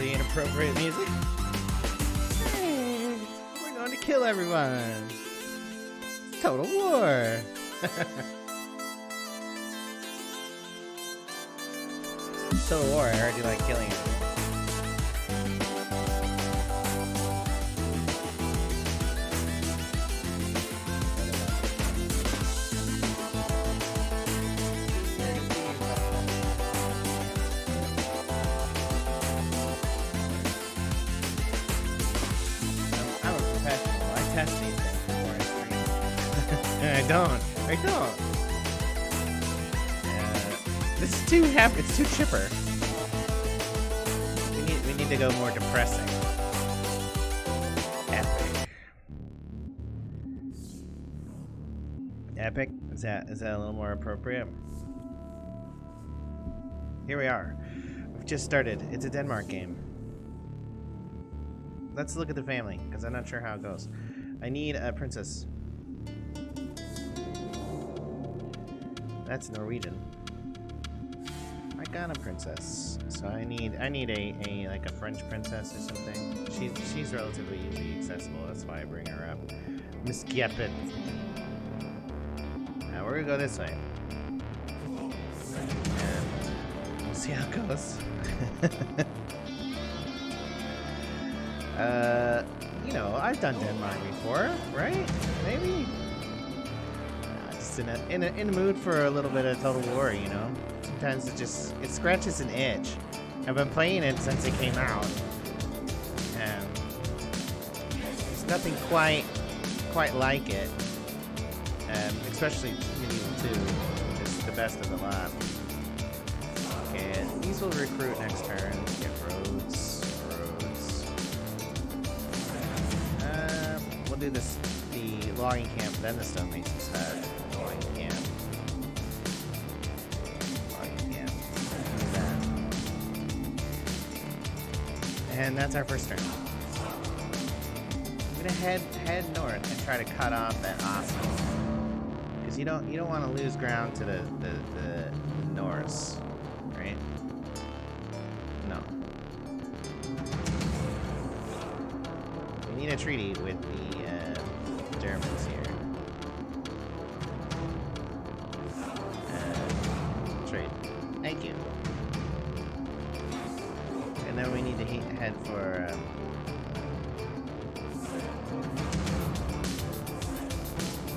Inappropriate music. We're going to kill everyone. Total war. Total war. I heard you like killing it. Test these things before I stream. I don't. This is too happy. It's too chipper. We need to go more depressing. Epic. Is that a little more appropriate? Here we are. We've just started. It's a Denmark game. Let's look at the family, because I'm not sure how it goes. I need a princess. That's Norwegian. I got a princess, so I need a like a French princess or something. She's relatively easily accessible. That's why I bring her up. Miss Giepet. Now we're gonna go this way, and we'll see how it goes. You know, I've done Denmark before, right? Maybe. Just in a mood for a little bit of Total War, you know. Sometimes it scratches an itch. I've been playing it since it came out, and there's nothing quite like it. Especially Medieval 2, which is the best of the lot. Okay, these will recruit next turn. Get roads. We'll do the logging camp, then the stonemasons start. Logging camp. And that's our first turn. I'm gonna head north and try to cut off that Oslo. Because you don't want to lose ground to the Norse, right? No. We need a treaty with the Germans here. Trade. Thank you. And then we need to head for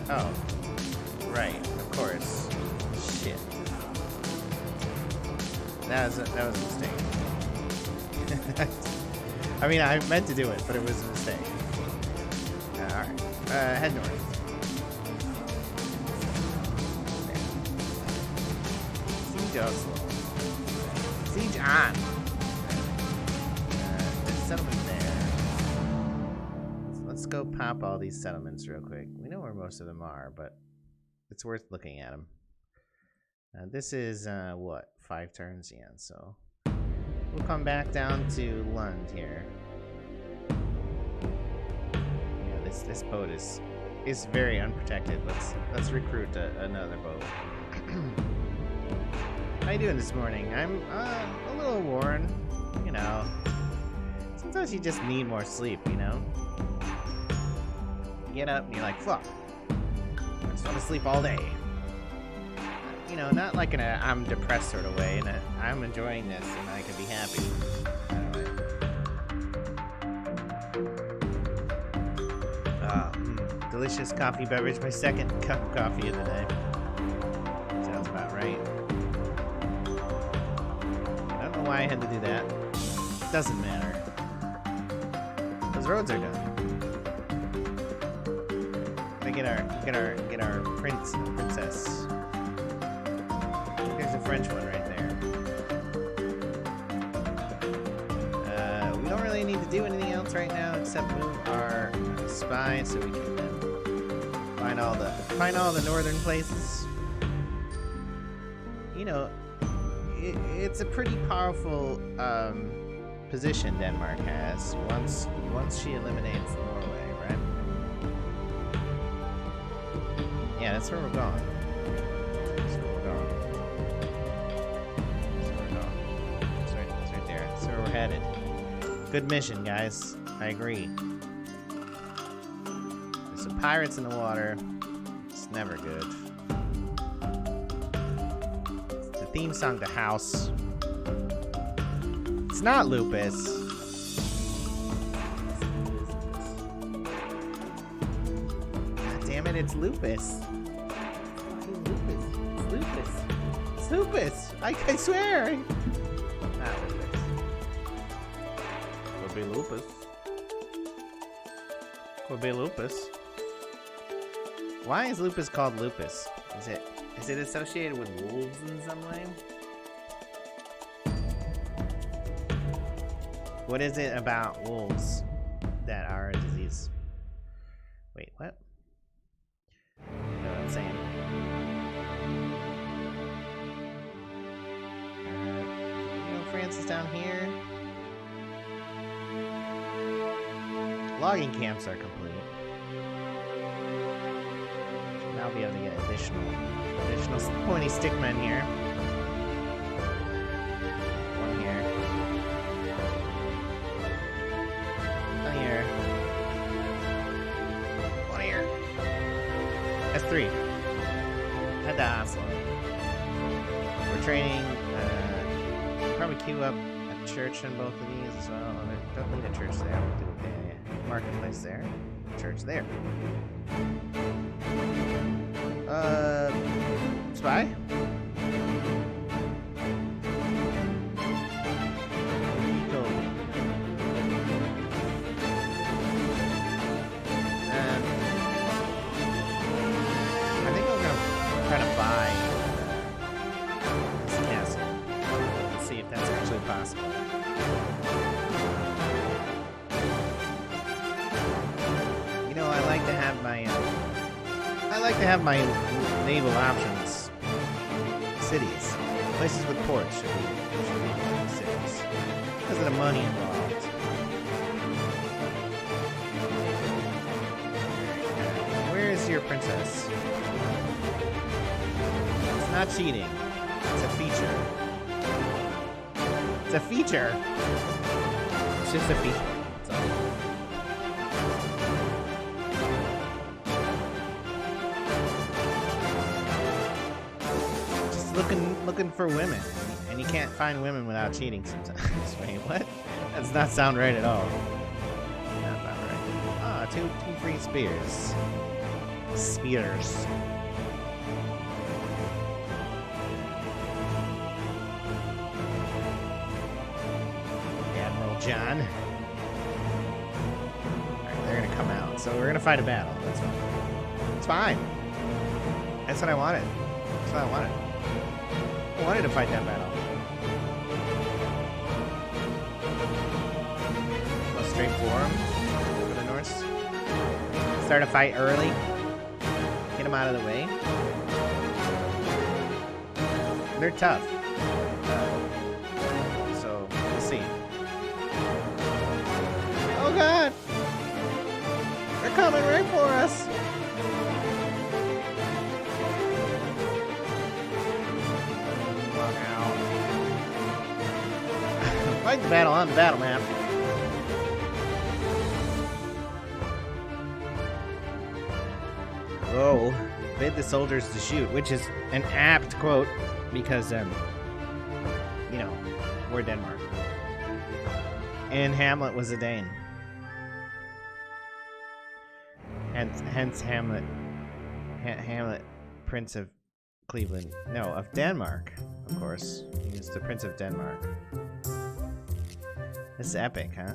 oh, right, of course. Shit. That was a mistake. I mean, I meant to do it, but it was a mistake. Alright. Head north. Siege Oslo. Siege on! There's a settlement there. Let's go pop all these settlements real quick. We know where most of them are, but it's worth looking at them. This is, what? 5 turns? Yeah, so... We'll come back down to Lund here. Yeah, this boat is very unprotected. Let's recruit another boat. How you doing this morning? I'm a little worn. You know, sometimes you just need more sleep. You know, you get up and you're like, fuck, I just want to sleep all day. You know, not like in a I'm depressed sort of way, and I'm enjoying this and I can be happy. Delicious coffee beverage, my second cup of coffee of the day. Sounds about right. I don't know why I had to do that. It doesn't matter. Those roads are done. They get our princess. There's a French one right there. We don't really need to do anything else right now except move our spy so we can find all the northern places. You know, it's a pretty powerful position Denmark has once she eliminates Norway, right? Yeah, that's where we're going. That's where we're going. It's right there. That's where we're headed. Good mission, guys. I agree. There's some pirates in the water. It's never good. It's the theme song to House. It's not Lupus. God damn it, it's Lupus. It's Lupus. It's Lupus. I swear. Not Lupus. Could be Lupus. Could be Lupus. Why is Lupus called Lupus? Is it associated with wolves in some way? What is it about wolves that are a disease? Wait, what? You know what I'm saying? You know, France is down here. Logging camps are complete. Should now be able to get additional pointy stickmen here. One here. One here. That's 3. Head to Oslo. We're training. Probably queue up a church in both of these as well. Don't need a church there. We'll do a marketplace there. Church there. Spy? Try to buy this castle. Let's see if that's actually possible. You know, I like to have my naval options. Cities, places with ports should be cities because of the money involved. Where is your princess? Not cheating. It's a feature. It's a feature. It's just a feature. That's all. Just looking for women, and you can't find women without cheating sometimes. Wait, what? That does not sound right at all. Not right. Ah, two free spears. Spears. John. Alright, they're gonna come out. So we're gonna fight a battle. That's fine. It's fine. That's what I wanted. That's what I wanted. I wanted to fight that battle. Go straight for them. For the Norse. Start a fight early. Get them out of the way. They're tough. So, we'll see. Oh god! They're coming right for us! Come on now. Fight the battle on the battle map. Oh, bid the soldiers to shoot, which is an apt quote because, you know, we're Denmark. And Hamlet was a Dane. Hence Hamlet. Hamlet, Prince of Cleveland. No, of Denmark, of course. He was the Prince of Denmark. This is epic, huh?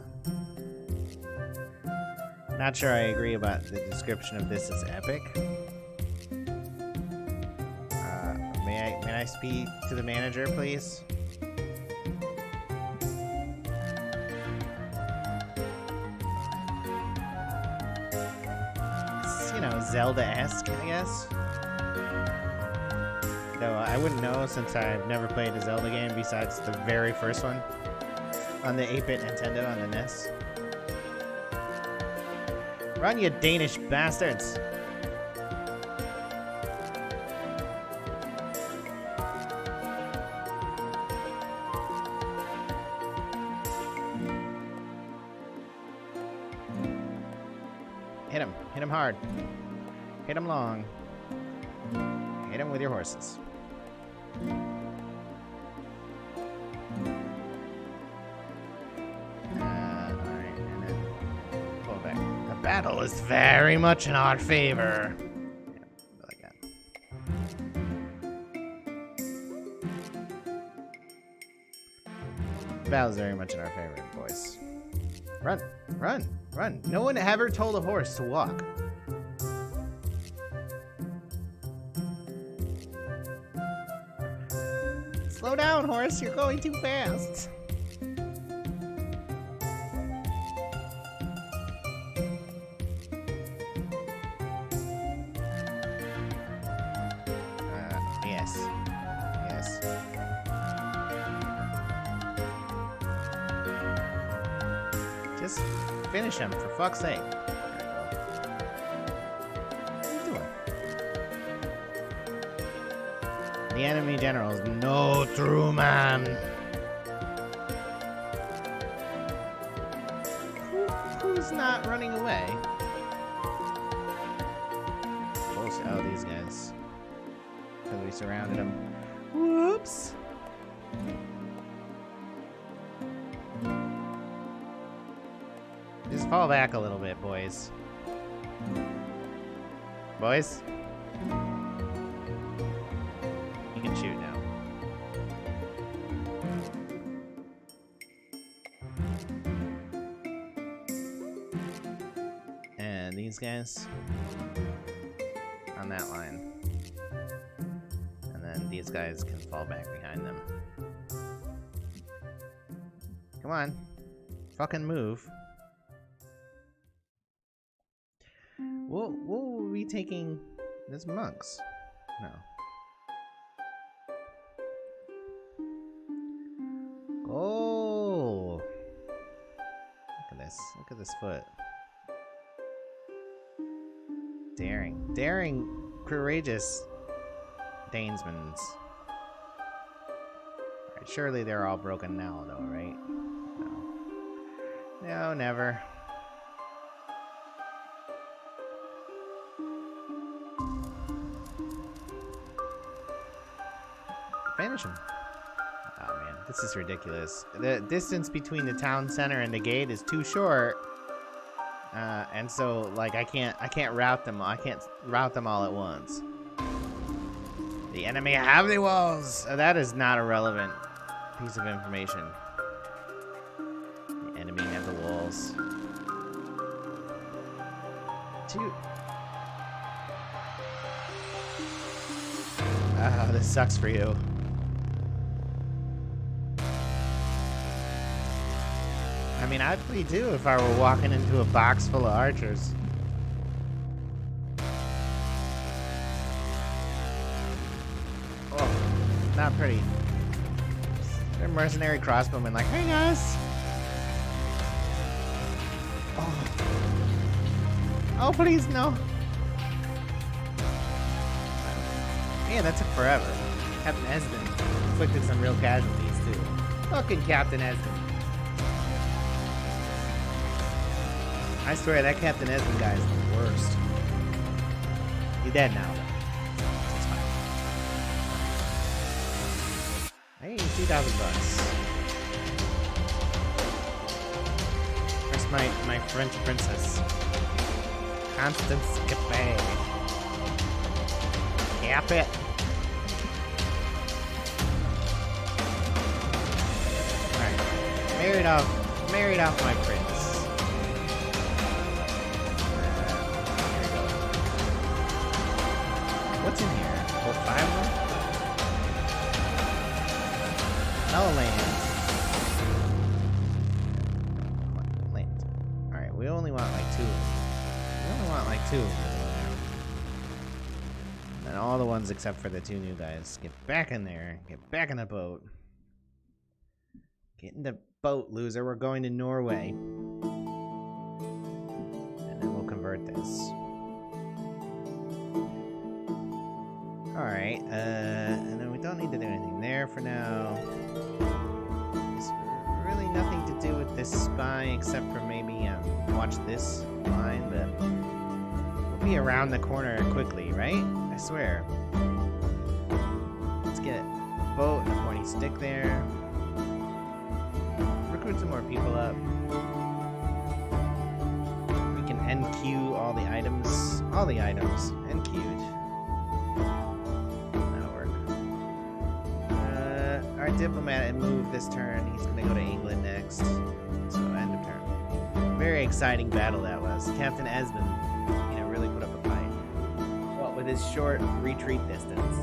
Not sure I agree about the description of this as epic. May I speak to the manager, please? It's, you know, Zelda-esque, I guess. Though I wouldn't know since I've never played a Zelda game besides the very first one on the 8-bit Nintendo on the NES. Run, you Danish bastards! Hit him. Hit him hard. Hit him long. Hit him with your horses. Alright, and then pull back. The battle is very much in our favor. Yeah, like that. The battle's very much in our favor, boys. Run, run, run. No one ever told a horse to walk. Slow down, horse. You're going too fast. Yes. Yes. Just finish him, for fuck's sake. What are you doing? The enemy general is no true man. Who's not running away? Bullshit. Oh, these guys. Because we surrounded them. Whoops. Just fall back a little bit, boys. Boys? You can shoot now. And these guys on that line. And then these guys can fall back behind them. Come on. Fucking move. Will we be taking this monks? No. Oh! Look at this. Look at this foot. Daring. Daring, courageous Danesmans. Alright, surely they're all broken now, though, right? No. No, never. Finish him. Oh man, this is ridiculous. The distance between the town center and the gate is too short, and so like I can't route them. I can't route them all at once. The enemy have the walls. That is not a relevant piece of information. The enemy have the walls. Dude. Oh, this sucks for you. I mean, I'd play too if I were walking into a box full of archers. Oh, not pretty. They're mercenary crossbowmen like, hey guys! Oh. Oh, please, no. Man, that took forever. Captain Esmond inflicted some real casualties too. Fucking Captain Esmond. I swear, that Captain Esmond guy is the worst. He's dead now, though. It's fine. Hey, $2,000. Where's my French princess? Constance Capet. Cap it. Alright. Married off my prince. What's in here? Oh, 5 of them? Mellanlands. Land. Alright, we only want like 2 of them. We only want like 2 of them. And all the ones except for the 2 new guys. Get back in there. Get back in the boat. Get in the boat, loser. We're going to Norway. And then we'll convert this. Alright, and then we don't need to do anything there for now. There's really nothing to do with this spy except for maybe watch this line, but we'll be around the corner quickly, right? I swear. Let's get a boat and a pointy stick there. Recruit some more people up. We can NQ all the items. All the items. NQ'd. That'll work. Our diplomat and move this turn. He's gonna go to England next. So end of turn. Very exciting battle that was. Captain Esmond, really put up a fight. What with his short retreat distance.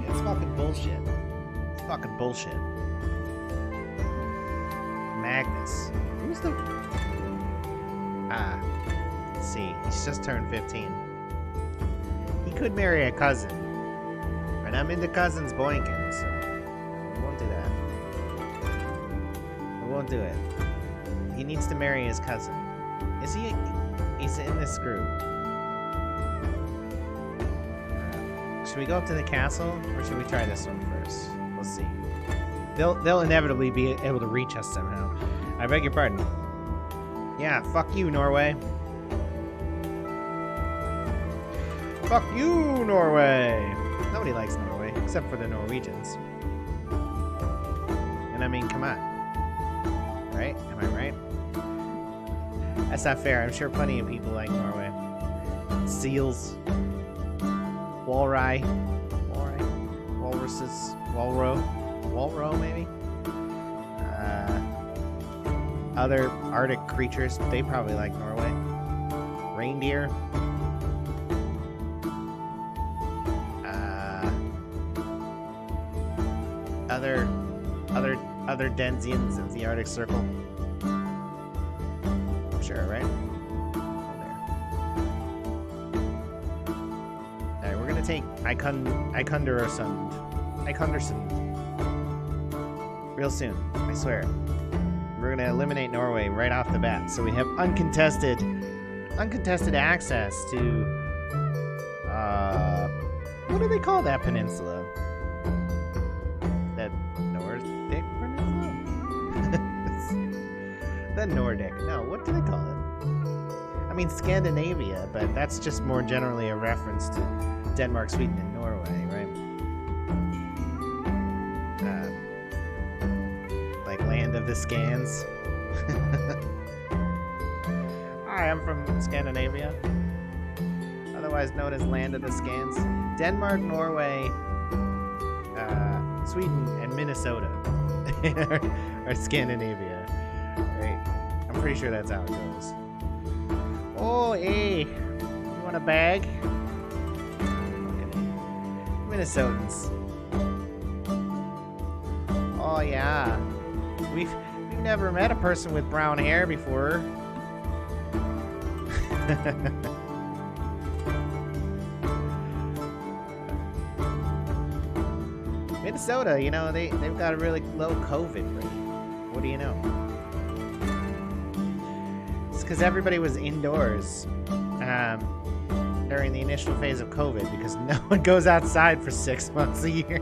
It's fucking bullshit. It's fucking bullshit. Magnus. Who's the... let's see. He's just turned 15. He could marry a cousin. And I'm into cousins boinking, so... we won't do that. We won't do it. He needs to marry his cousin. Is he... he's in this group. Should we go up to the castle, or should we try this one first? We'll see. They'll inevitably be able to reach us somehow. I beg your pardon. Yeah, fuck you, Norway. Fuck you, Norway! Nobody likes Norway, except for the Norwegians. And I mean, come on. Right? Am I right? That's not fair. I'm sure plenty of people like Norway. Seals. Walrus. Walruses. Walro, maybe? Other Arctic creatures, they probably like Norway. Reindeer. Other denizens of the Arctic Circle. I'm sure, right? Alright, we're gonna take Ikundersund real soon, I swear. We're gonna eliminate Norway right off the bat, so we have uncontested access to what do they call that peninsula? That Nordic peninsula? The Nordic. No, what do they call it? I mean Scandinavia, but that's just more generally a reference to Denmark, Sweden, and Norway, right? Like land of the Scans. Hi, I'm from Scandinavia, otherwise known as land of the Scans. Denmark, Norway, Sweden, and Minnesota are Scandinavia. Right? I'm pretty sure that's how it goes. Oh, hey! You want a bag? Minnesotans. Oh yeah. We've never met a person with brown hair before. Minnesota, they've got a really low COVID rate. What do you know? It's because everybody was indoors during the initial phase of COVID because no one goes outside for 6 months a year.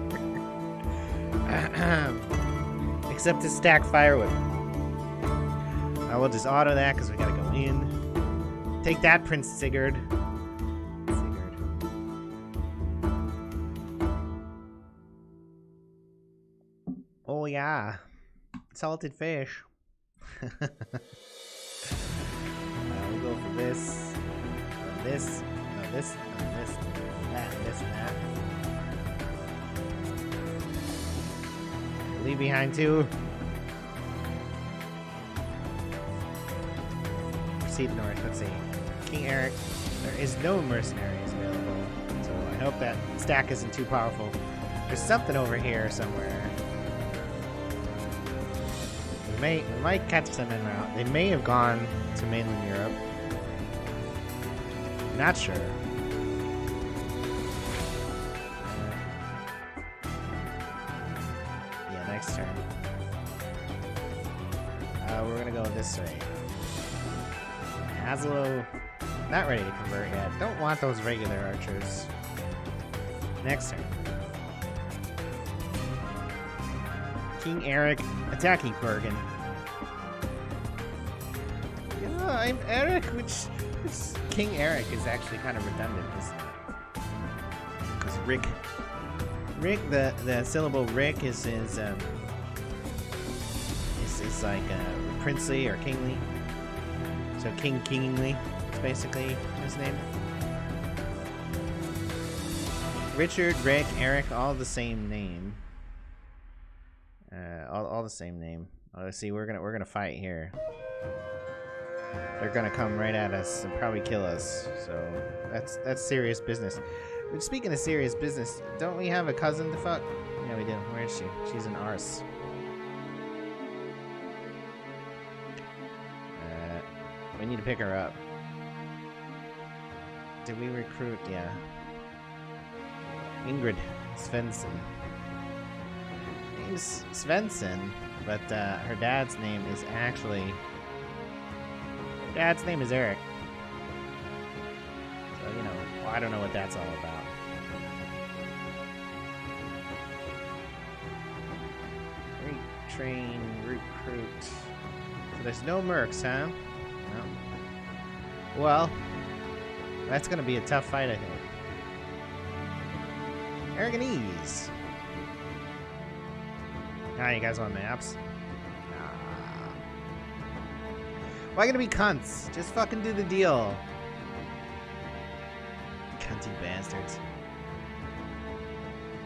Except to stack firewood. I will just auto that because we gotta go in. Take that, Prince Sigurd. Oh yeah, salted fish. We'll go for this, this, this, this, that, this, and that. Leave behind two. see the north. Let's see. King Eric. There is no mercenaries available, so I hope that stack isn't too powerful. There's something over here somewhere. We might catch them en route. They may have gone to mainland Europe. Not sure. Yeah, next turn. We're gonna go this way. Haslo, not ready to convert yet. Don't want those regular archers. Next turn. King Eric attacking Bergen. Yeah, I'm Eric, which King Eric is actually kind of redundant, isn't it? Because Rick, the syllable Rick is like princely or kingly. So Kingly is basically his name. Richard, Rick, Eric, all the same name. All the same name. Let's see, we're gonna fight here. They're gonna come right at us and probably kill us. So that's serious business. But speaking of serious business, don't we have a cousin to fuck? Yeah, we do. Where is she? She's an arse. We need to pick her up. Did we recruit? Yeah. Ingrid Svensson. Name's Svensson, but her dad's name is actually... Dad's name is Eric. So, you know, well, I don't know what that's all about. Retrain, recruit. So there's no mercs, huh? No. Well, that's gonna be a tough fight, I think. Aragonese. Ah, you guys want maps? Nah. Why gonna be cunts? Just fucking do the deal. Cunty bastards.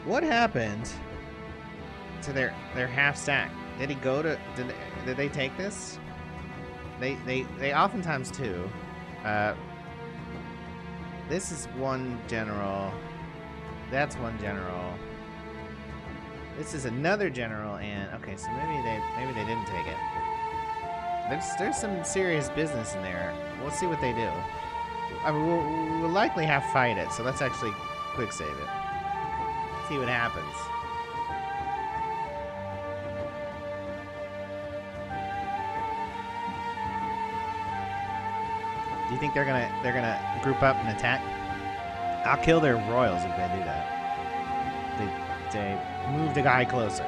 What happened to their half stack? Did he go to? Did they take this? They oftentimes do. This is one general. That's one general. This is another general, and okay, so maybe they didn't take it. There's some serious business in there. We'll see what they do. I mean, we'll likely have to fight it, so let's actually quick save it. See what happens. Do you think they're gonna group up and attack? I'll kill their royals if they do that. They move the guy closer.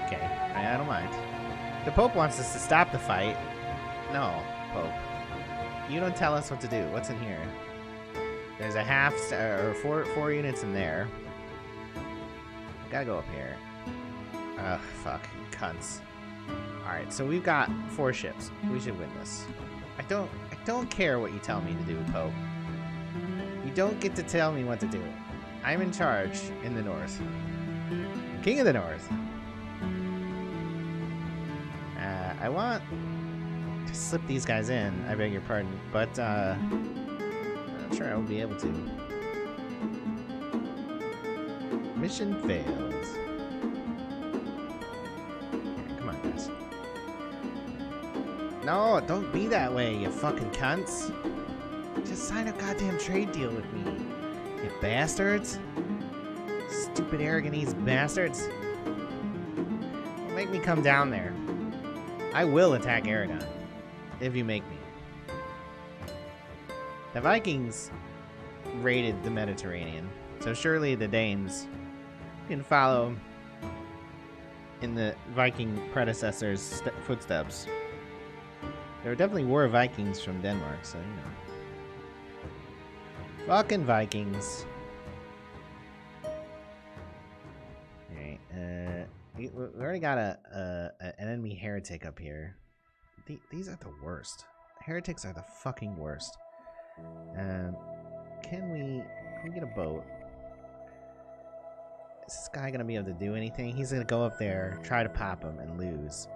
Okay, I don't mind. The Pope wants us to stop the fight. No, Pope. You don't tell us what to do. What's in here? There's a half or four units in there. Gotta go up here. Ugh, fuck, cunts. All right, so we've got 4 ships. We should win this. I don't care what you tell me to do, Pope. You don't get to tell me what to do. I'm in charge in the north. King of the North. I want to slip these guys in, I beg your pardon, but I'm not sure I will be able to. Mission failed. Okay, come on, guys. No, don't be that way, you fucking cunts. Just sign a goddamn trade deal with me, you bastards. Stupid Aragonese bastards. Don't make me come down there. I will attack Aragon, if you make me. The Vikings raided the Mediterranean, so surely the Danes can follow in the Viking predecessors' footsteps. There definitely were Vikings from Denmark, so you know. Fucking Vikings. Alright, we already got an enemy heretic up here. These are the worst. Heretics are the fucking worst. Can we get a boat? Is this guy gonna be able to do anything? He's gonna go up there, try to pop him, and lose.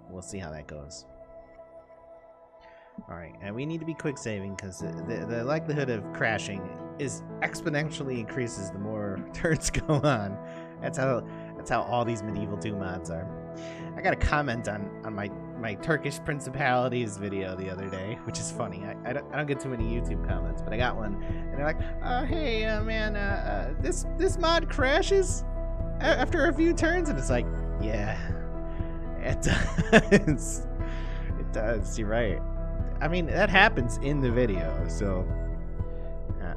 We'll see how that goes. Alright, and we need to be quick saving because the likelihood of crashing is exponentially increases the more turns go on. That's how all these Medieval 2 mods are. I got a comment on my Turkish Principalities video the other day, which is funny. I don't get too many YouTube comments, but I got one, and they're like, hey, man, this mod crashes after a few turns, and it's like, yeah, it does. It does, you're right. I mean, that happens in the video, so...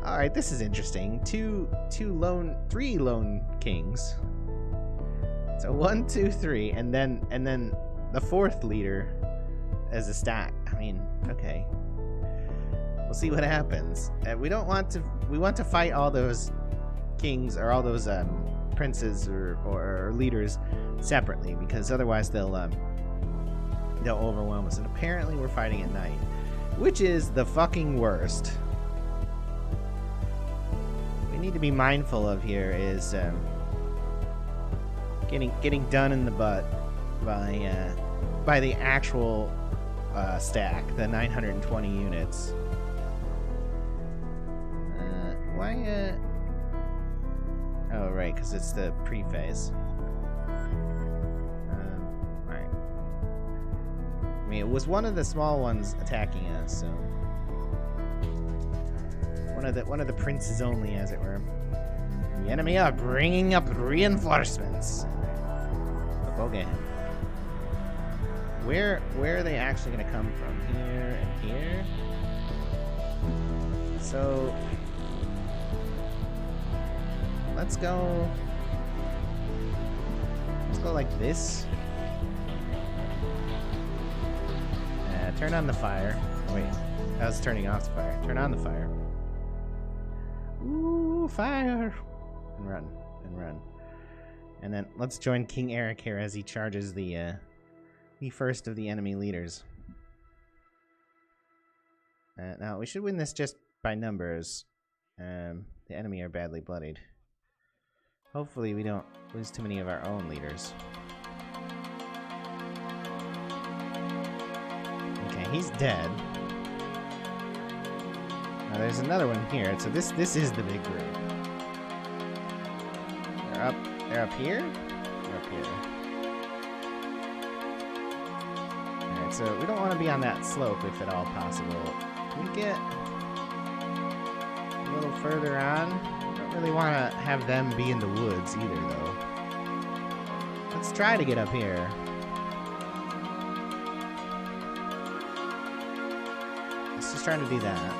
Alright, this is interesting. Three lone kings. So 1, 2, 3, and then the fourth leader as a stack. I mean, okay. We'll see what happens. We want to fight all those kings or all those princes or leaders separately, because otherwise they'll overwhelm us. And apparently we're fighting at night, which is the fucking worst. We need to be mindful of here is getting done in the butt by the actual stack, the 920 units. Why? Oh, right, because it's the pre-phase. Alright. I mean, it was one of the small ones attacking us, so one of the princes only, as it were. The enemy are bringing up reinforcements. Okay. Where are they actually going to come from? Here and here. So let's go like this. Turn on the fire. Oh, wait, that was turning off the fire. Turn on the fire. Ooh, fire! And run, and run. And then let's join King Eric here as he charges the first of the enemy leaders. Now, we should win this just by numbers. The enemy are badly bloodied. Hopefully we don't lose too many of our own leaders. Okay, he's dead. Now there's another one here, so this is the big group. They're up here? They're up here. Alright, so we don't want to be on that slope if at all possible. Can we get a little further on? I don't really want to have them be in the woods either, though. Let's try to get up here. Let's just try to do that.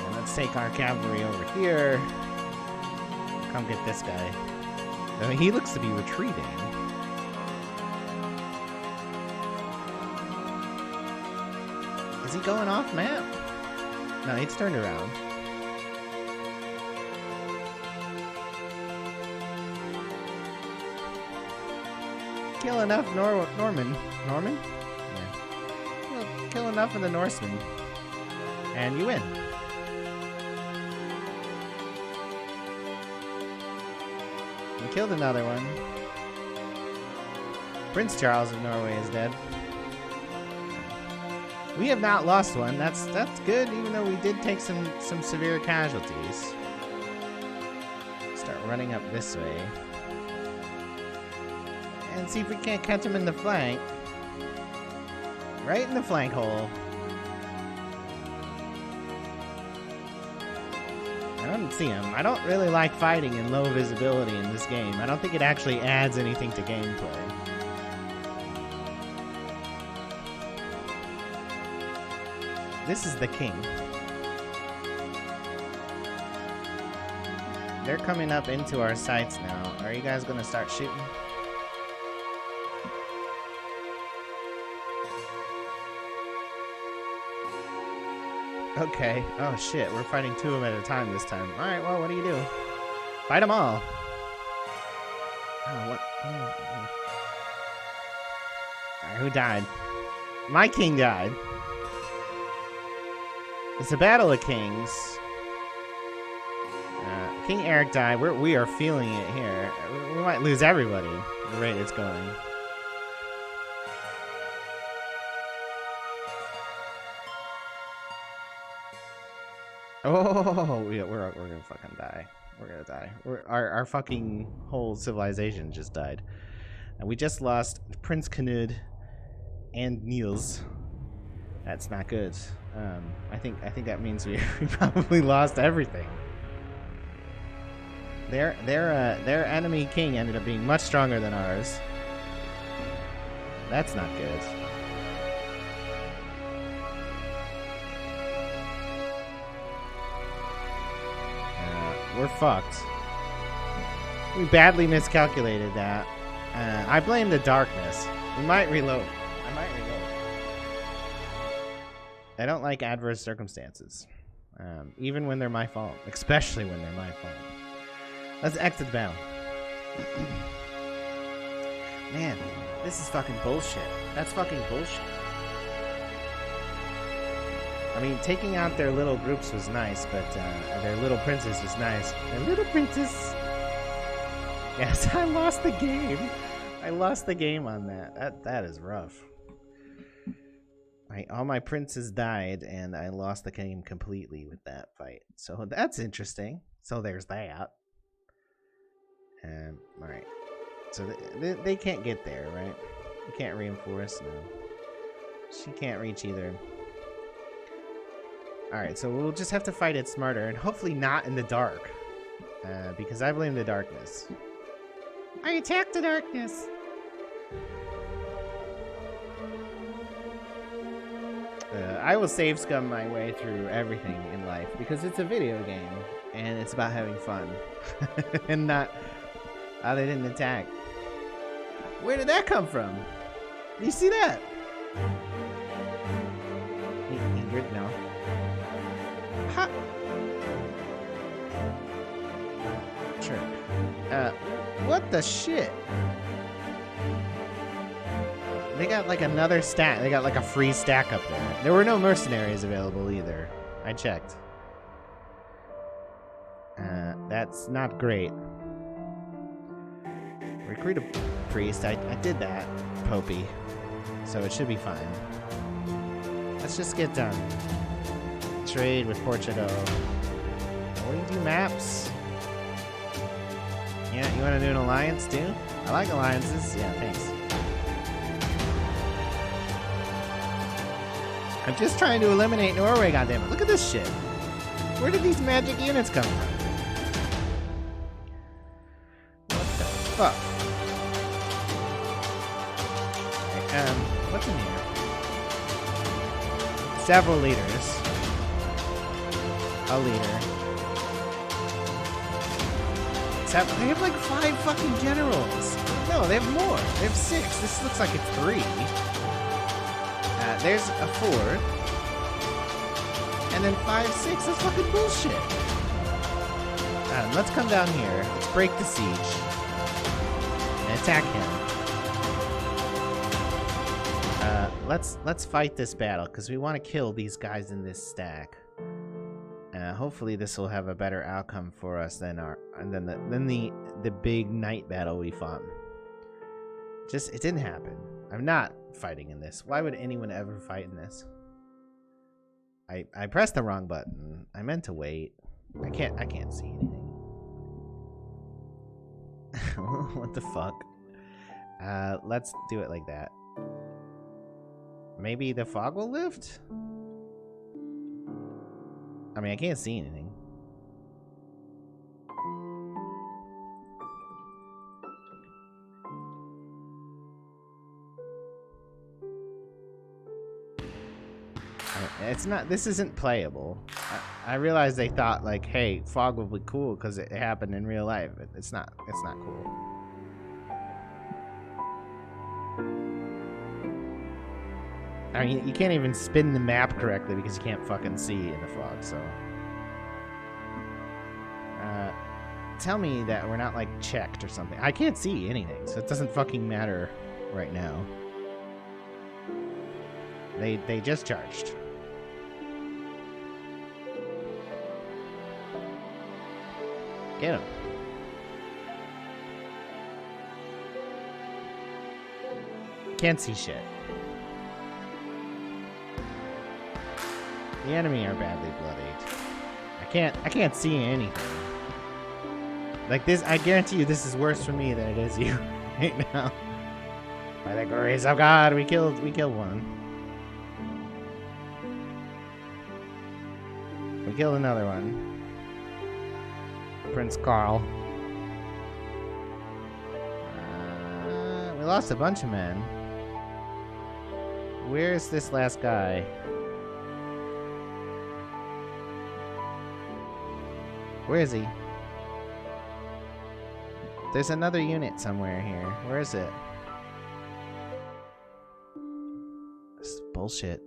And let's take our cavalry over here. Come get this guy. I mean, he looks to be retreating. Is he going off map? No, he's turned around. Kill enough Norman? Yeah. Kill enough of the Norsemen, and you win. You killed another one. Prince Charles of Norway is dead. We have not lost one. That's good, even though we did take some severe casualties. Start running up this way. And see if we can't catch him in the flank. Right in the flank hole. I don't see him. I don't really like fighting in low visibility in this game. I don't think it actually adds anything to gameplay. This is the king. They're coming up into our sights now. Are you guys gonna start shooting? Okay. Oh shit, we're fighting two of them at a time this time. Alright, well, what do you do? Fight them all. Oh, what? Alright, who died? My king died. It's a battle of kings. King Eric died. We are feeling it here. We might lose everybody at the rate it's going. Oh, we're gonna fucking die. We're gonna die. Our fucking whole civilization just died. And we just lost Prince Knud and Niels. That's not good. I think that means we probably lost everything. Their enemy king ended up being much stronger than ours. That's not good. We're fucked. We badly miscalculated that. I blame the darkness. We might reload. I might reload. I don't like adverse circumstances. Even when they're my fault. Especially when they're my fault. Let's exit the battle. Man, this is fucking bullshit. That's fucking bullshit. I mean, taking out their little groups was nice, but their little princes was nice. Their little princess. Yes, I lost the game. I lost the game on that. That is rough. All my princes died, and I lost the game completely with that fight. So that's interesting. So there's that. All right. So they can't get there, right? You can't reinforce. No. She can't reach either. Alright, so we'll just have to fight it smarter, and hopefully not in the dark. Because I blame the darkness. I attack the darkness! I will save scum my way through everything in life, because it's a video game, and it's about having fun. And not... Oh, they didn't attack. Where did that come from? Did you see that? Ingrid, no. Ha! Sure. What the shit? They got like another stack. They got like a free stack up there. There were no mercenaries available either. I checked. That's not great. Recruit a priest. I did that, Popey. So it should be fine. Let's just get done. Trade with Portugal. What do you do, maps? Yeah, you want to do an alliance too? I like alliances. Yeah, thanks. I'm just trying to eliminate Norway, goddammit. Look at this shit. Where did these magic units come from? What the fuck? Okay, what's in here? Several leaders. A leader. They have like 5 fucking generals. No, they have more. They have 6. This looks like it's 3. There's a 4. And then 5, 6. That's fucking bullshit. Let's come down here. Let's break the siege. And attack him. Let's fight this battle, because we want to kill these guys in this stack. Hopefully this will have a better outcome for us than the big night battle we fought. It didn't happen. I'm not fighting in this. Why would anyone ever fight in this? I pressed the wrong button. I meant to wait. I can't see anything. What the fuck? Let's do it like that. Maybe the fog will lift? I mean, I can't see anything. This isn't playable. I realize they thought like, hey, fog will be cool because it happened in real life. It's not cool. I mean, you can't even spin the map correctly because you can't fucking see in the fog, so. Tell me that we're not, like, checked or something. I can't see anything, so it doesn't fucking matter right now. They just charged. Get him. Can't see shit. The enemy are badly bloodied. I can't see anything. Like this, I guarantee you this is worse for me than it is you right now. By the grace of God, we killed one. We killed another one. Prince Carl. We lost a bunch of men. Where's this last guy? Where is he? There's another unit somewhere here. Where is it? This is bullshit.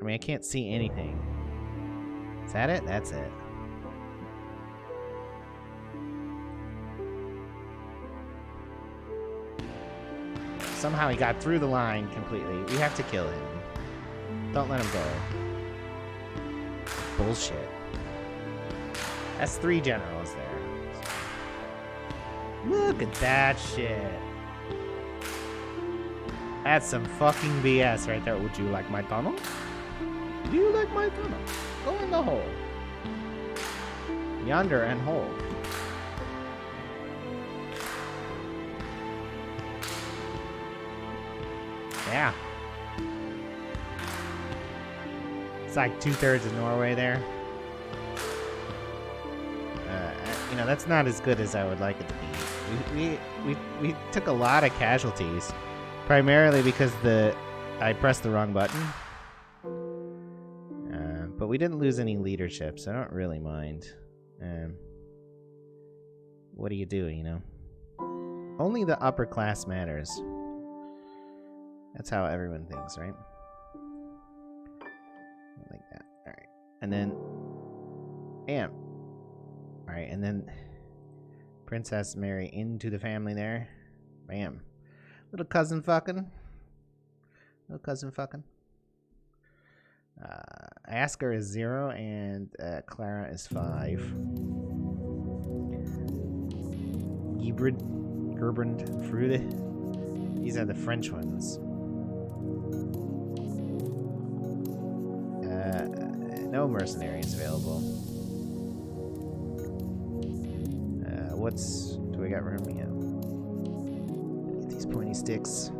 I mean, I can't see anything. Is that it? That's it. Somehow he got through the line completely. We have to kill him. Don't let him go. Bullshit. That's 3 generals there. Look at that shit. That's some fucking BS right there. Would you like my tunnel? Do you like my tunnel? Go in the hole. Yonder and hole. Yeah. It's like 2/3 of Norway there. You know, that's not as good as I would like it to be. We took a lot of casualties, primarily because I pressed the wrong button. But we didn't lose any leadership, so I don't really mind. What do, you know? Only the upper class matters. That's how everyone thinks, right? Like that. Alright. And then... Bam. Alright, and then... Princess Mary into the family there. Bam. Little cousin fucking. Little cousin fucking. Asker is 0 and Clara is 5. Gerbrand, Frude. These are the French ones. No mercenaries available. Do we got room? Yeah. Get these pointy sticks.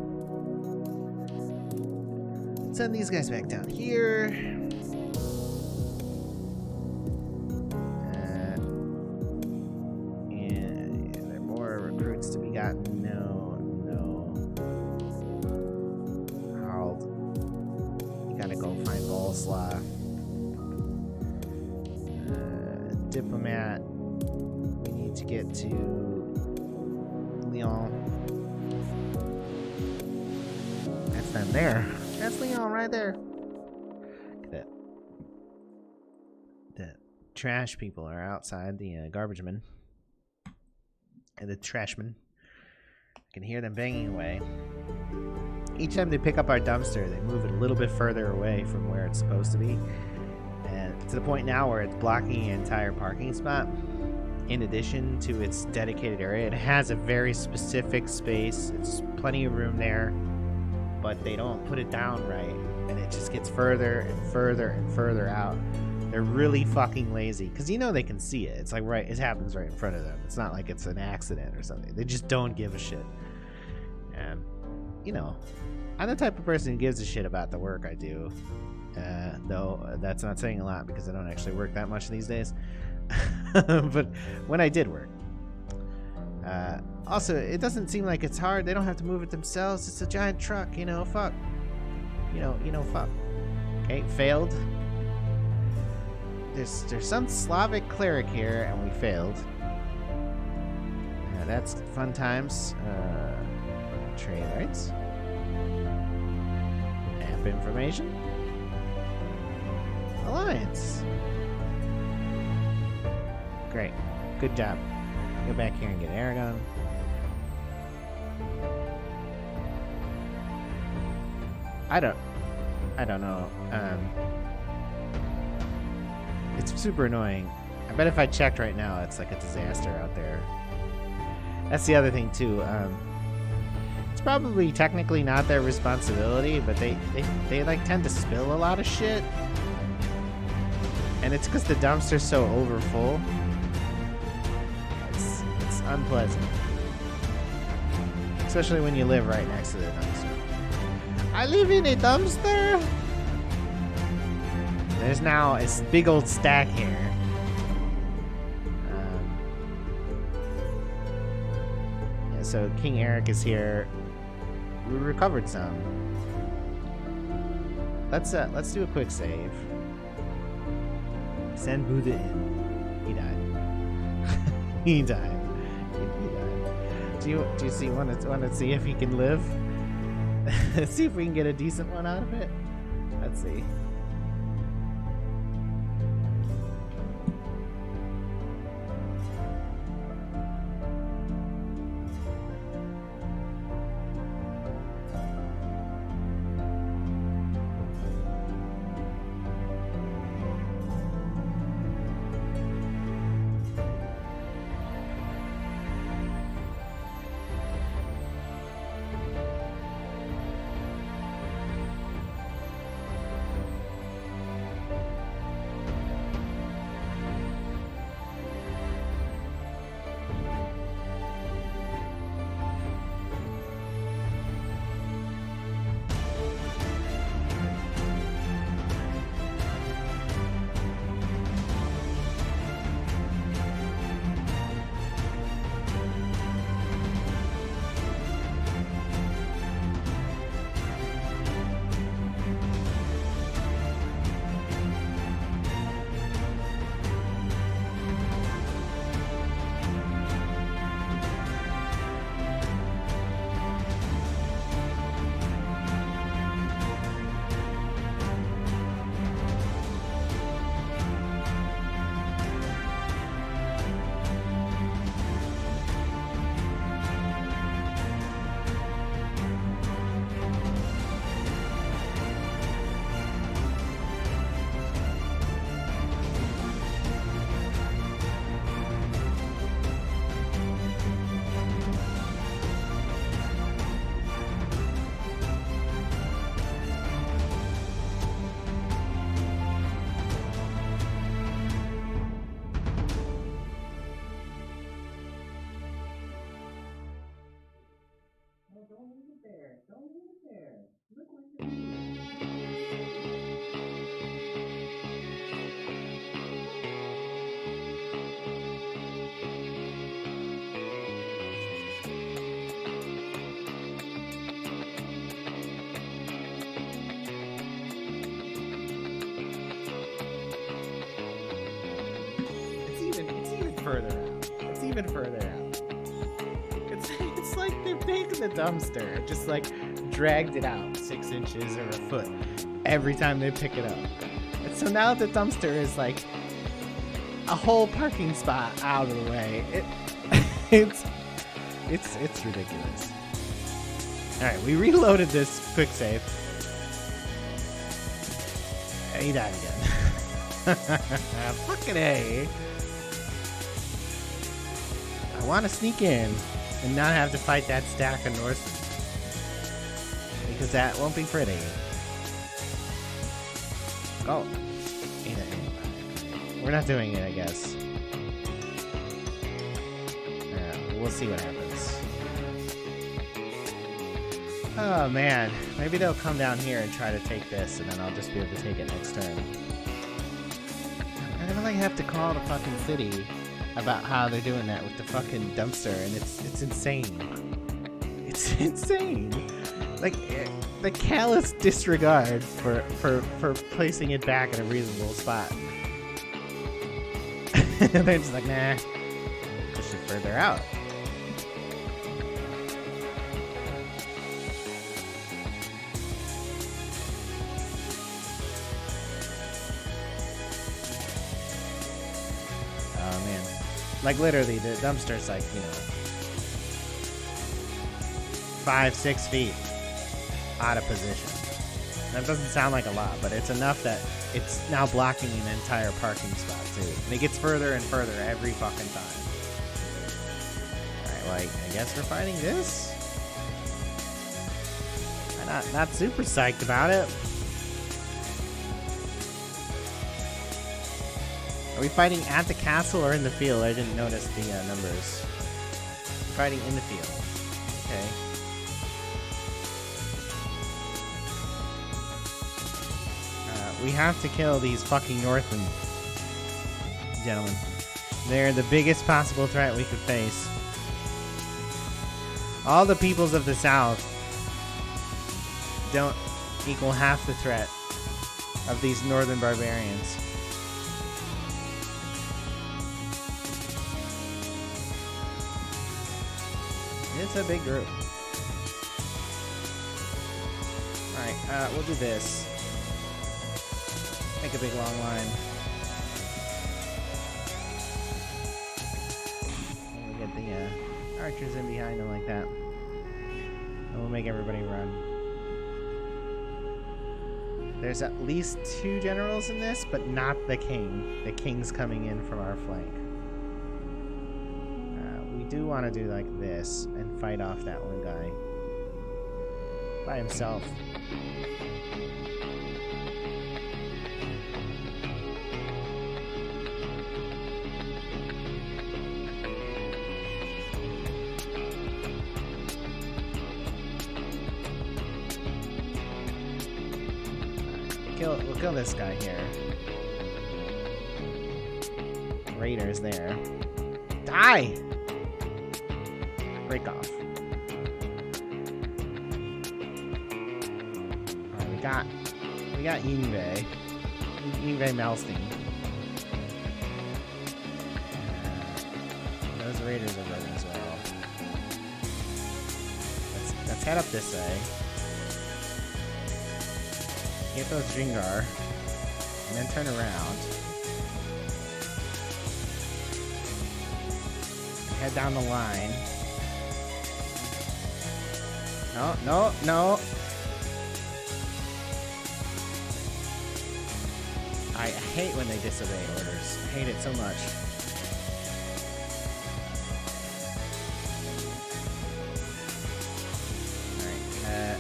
Send these guys back down here. And are there more recruits to be gotten? No. Harald, you gotta go find Bolslaw. Diplomat. We need to get to Lyon. That's them there. That's Leon right there. Look at that. The trash people are outside, the garbage men. And the trashmen. I can hear them banging away. Each time they pick up our dumpster, they move it a little bit further away from where it's supposed to be. And to the point now where it's blocking an entire parking spot. In addition to its dedicated area, it has a very specific space. It's plenty of room there. But they don't put it down right, and it just gets further and further and further out. They're really fucking lazy, because you know they can see it. It's like it happens right in front of them. It's not like it's an accident or something. They just don't give a shit. And, you know, I'm the type of person who gives a shit about the work I do. Though that's not saying a lot, because I don't actually work that much these days. But when I did work. Also, it doesn't seem like it's hard. They don't have to move it themselves. It's a giant truck, you know, fuck. You know, fuck. Okay, failed. There's some Slavic cleric here, and we failed. That's fun times. Trade rights. App information. Alliance. Great. Good job. Go back here and get Aragon. I don't know. It's super annoying. I bet if I checked right now, it's like a disaster out there. That's the other thing too. It's probably technically not their responsibility, but they like tend to spill a lot of shit. And it's because the dumpster's so overfull. It's unpleasant. Especially when you live right next to the dumpster. I live in a dumpster! There's now a big old stack here. Yeah, so King Eric is here. We recovered some. Let's do a quick save. Send Buddha in. He died. He died. He died. Do you want to see if he can live? Let's see if we can get a decent one out of it. Let's see. Further out. It's even further out. It's like they've taken the dumpster, just like dragged it out 6 inches or a foot every time they pick it up. And so now the dumpster is like a whole parking spot out of the way. It's ridiculous. All right, we reloaded this quick save. He died again. Fucking A. I want to sneak in and not have to fight that stack of Norsemen, because that won't be pretty. Oh, we're not doing it, I guess. Yeah, we'll see what happens. Oh man, maybe they'll come down here and try to take this, and then I'll just be able to take it next turn. I really have to call the fucking city about how they're doing that with the fucking dumpster, and it's insane. It's insane. Like the callous disregard for placing it back in a reasonable spot. They're just like, nah, push it further out. Oh man. Like literally, the dumpster's like, 5-6 feet out of position. That doesn't sound like a lot, but it's enough that it's now blocking an entire parking spot too. And it gets further and further every fucking time. Alright, well, I guess we're fighting this? I'm not super psyched about it. Are we fighting at the castle or in the field? I didn't notice the numbers. We're fighting in the field. Okay. We have to kill these fucking Northmen, gentlemen. They're the biggest possible threat we could face. All the peoples of the south don't equal half the threat of these northern barbarians. It's a big group. Alright, we'll do this. Make a big long line. And we'll get the archers in behind them like that. And we'll make everybody run. There's at least 2 generals in this, but not the king. The king's coming in from our flank. We do want to do like this and fight off that one guy by himself. We'll kill this guy here. Raiders there. Die! Break off. Alright, we got Yngve. Yngve Malstein. Those raiders are running as well. Let's head up this way. Get those Dringar, and then turn around. Head down the line. No, no, no. I hate when they disobey orders. I hate it so much. Alright,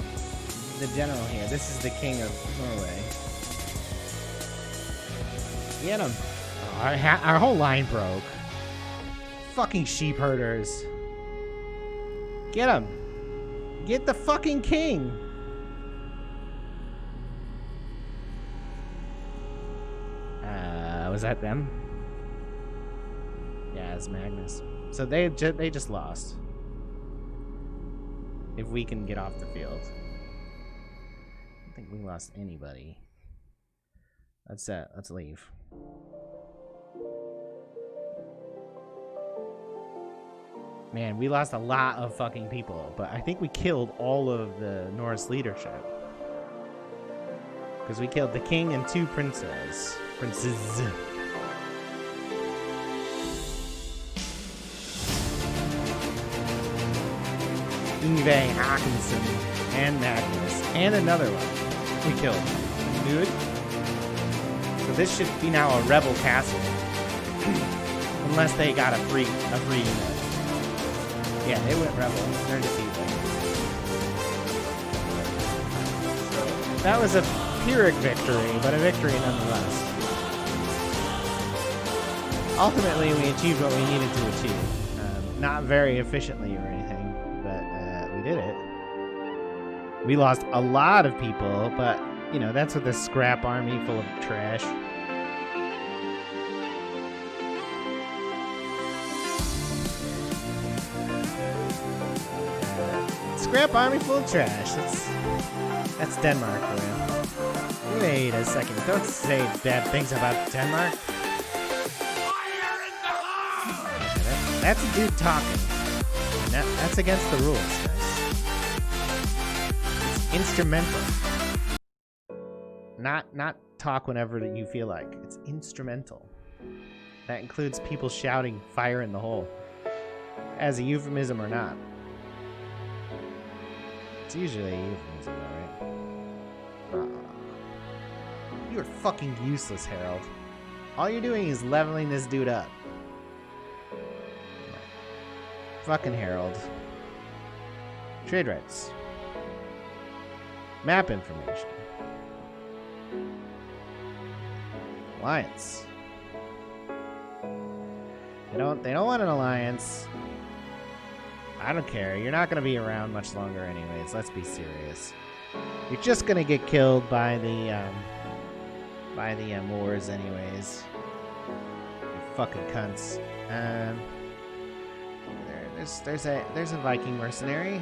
the general here. This is the king of Norway. Get him! Oh, our whole line broke. Fucking sheep herders. Get him! Get the fucking king! Was that them? Yeah, it's Magnus. So they just lost. If we can get off the field. I don't think we lost anybody. Let's leave. Man, we lost a lot of fucking people, but I think we killed all of the Norse leadership. Because we killed the king and 2 princes. Yngve Håkonsson and Magnus and another one we killed. Dude. So this should be now a rebel castle, unless they got a free unit. Yeah, they went rebel. They're defeated. So that was a Pyrrhic victory, but a victory nonetheless. Ultimately, we achieved what we needed to achieve. Not very efficiently or anything, but we did it. We lost a lot of people, but, you know, that's with a scrap army full of trash. Scrap army full of trash. That's Denmark for you. Wait a second. Don't say bad things about Denmark. That's a dude talking. And that's against the rules, guys. It's instrumental. Not talk whenever you feel like. It's instrumental. That includes people shouting fire in the hole. As a euphemism or not. It's usually a euphemism, alright? You're fucking useless, Harold. All you're doing is leveling this dude up. Fucking Harold. Trade rights. Map information. Alliance. They don't want an alliance. I don't care. You're not gonna be around much longer anyways. Let's be serious. You're just gonna get killed by the Moors anyways. You fucking cunts. There's a Viking mercenary.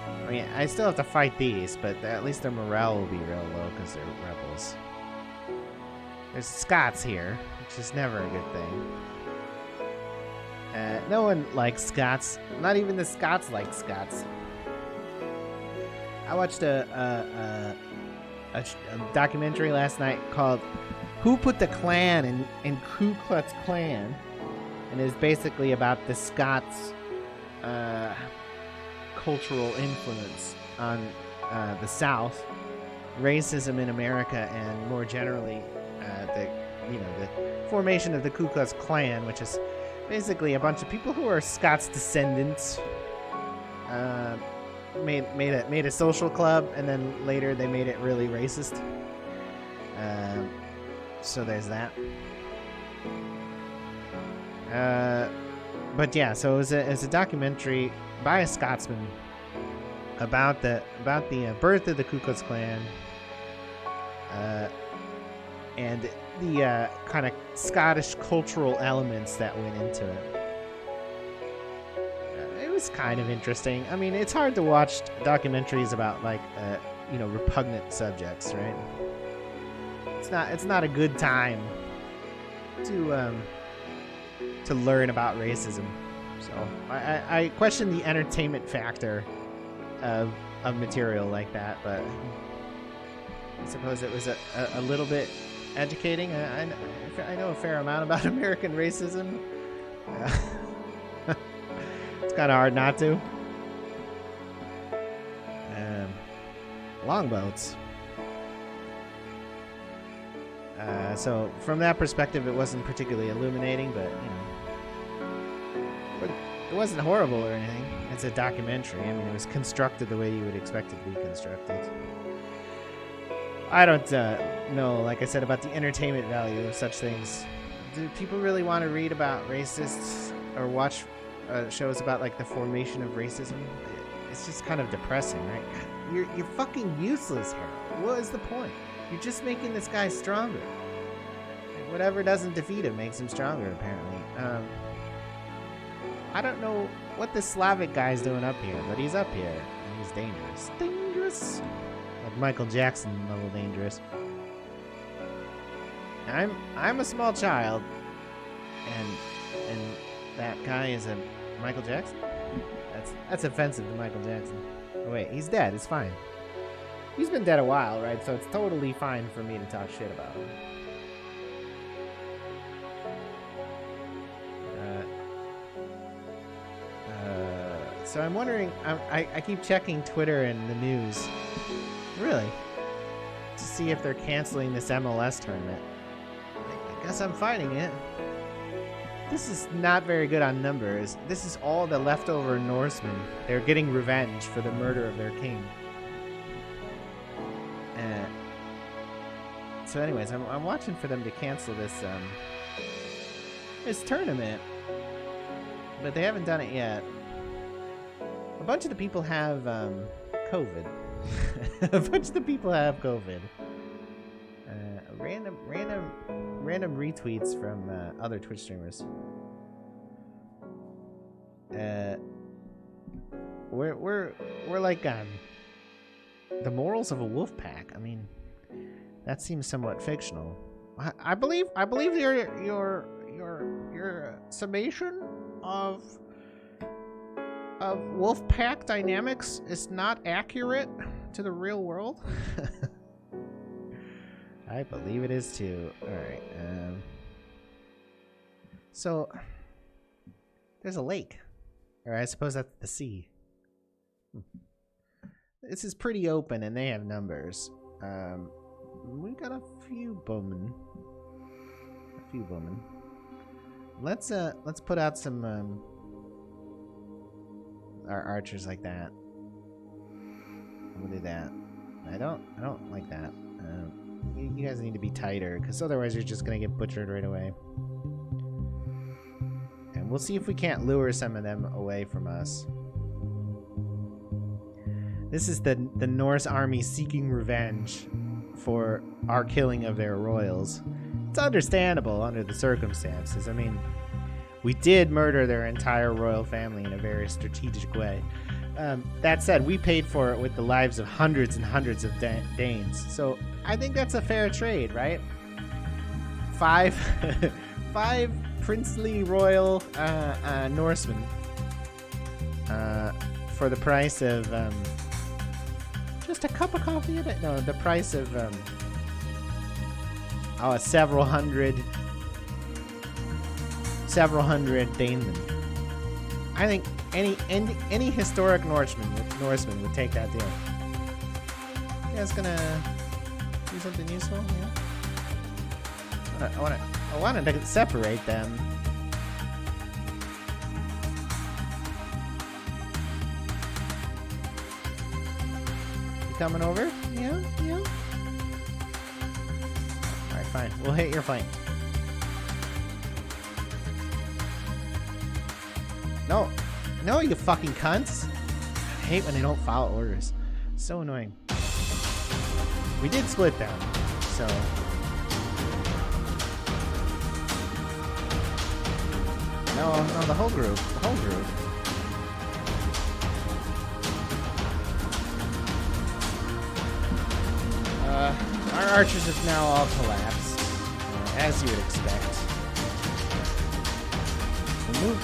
I mean, I still have to fight these, but at least their morale will be real low because they're rebels. There's Scots here, which is never a good thing. No one likes Scots. Not even the Scots like Scots. I watched a documentary last night called "Who Put the Klan in Ku Klux Klan," and it's basically about the Scots' cultural influence on the South, racism in America, and more generally, the formation of the Ku Klux Klan, which is basically a bunch of people who are Scots descendants. Made a social club, and then later they made it really racist. So there's that. But yeah, so it was a documentary by a Scotsman about the birth of the Ku Klux Klan, and the kind of Scottish cultural elements that went into it. It was kind of interesting. I mean, it's hard to watch documentaries about like repugnant subjects, right? It's not a good time to learn about racism. So I question the entertainment factor of material like that, but I suppose it was a little bit educating. I know a fair amount about American racism. It's kind of hard not to. Longboats. So from that perspective, it wasn't particularly illuminating, but it wasn't horrible or anything. It's a documentary. I mean, it was constructed the way you would expect it to be constructed. I don't know, like I said, about the entertainment value of such things. Do people really want to read about racists or watch shows about like the formation of racism? It's just kind of depressing, right? You're fucking useless here. What is the point? You're just making this guy stronger. Like, whatever doesn't defeat him makes him stronger, apparently. I don't know what the Slavic guy's doing up here, but he's up here, and he's dangerous. Dangerous! Like Michael Jackson level dangerous. I'm a small child, and that guy is a Michael Jackson? That's offensive to Michael Jackson. Oh wait, he's dead, it's fine. He's been dead a while, right? So it's totally fine for me to talk shit about him. So I'm wondering, I keep checking Twitter and the news. Really? To see if they're canceling this MLS tournament. I guess I'm fighting it. This is not very good on numbers. This is all the leftover Norsemen. They're getting revenge for the murder of their king. So anyways, I'm watching for them to cancel this tournament. But they haven't done it yet. A bunch of the people have COVID. A bunch of the people have COVID. Random retweets from other Twitch streamers. We're like the morals of a wolf pack. I mean, that seems somewhat fictional. I believe your summation of wolf pack dynamics is not accurate to the real world. I believe it is too. All right. So there's a lake, or I suppose that's the sea. This is pretty open, and they have numbers. We got a few bowmen. Let's put out some our archers like that. We'll do that. I don't like that. You guys need to be tighter, because otherwise you're just gonna get butchered right away. We'll see if we can't lure some of them away from us. This is the Norse army seeking revenge for our killing of their royals. It's understandable under the circumstances. I mean, we did murder their entire royal family in a very strategic way. That said, we paid for it with the lives of hundreds and hundreds of Danes. So I think that's a fair trade, right? Five princely royal Norsemen for the price of just a cup of coffee a day? No, the price of several hundred Danemen. I think any historic Norseman would take that deal. You guys gonna do something useful? Yeah. I wanted to separate them. You coming over? Yeah. All right, fine. We'll hit your flank. No, you fucking cunts. I hate when they don't follow orders. So annoying. We did split them, so... No, the whole group. Our archers have now all collapsed, as you would expect.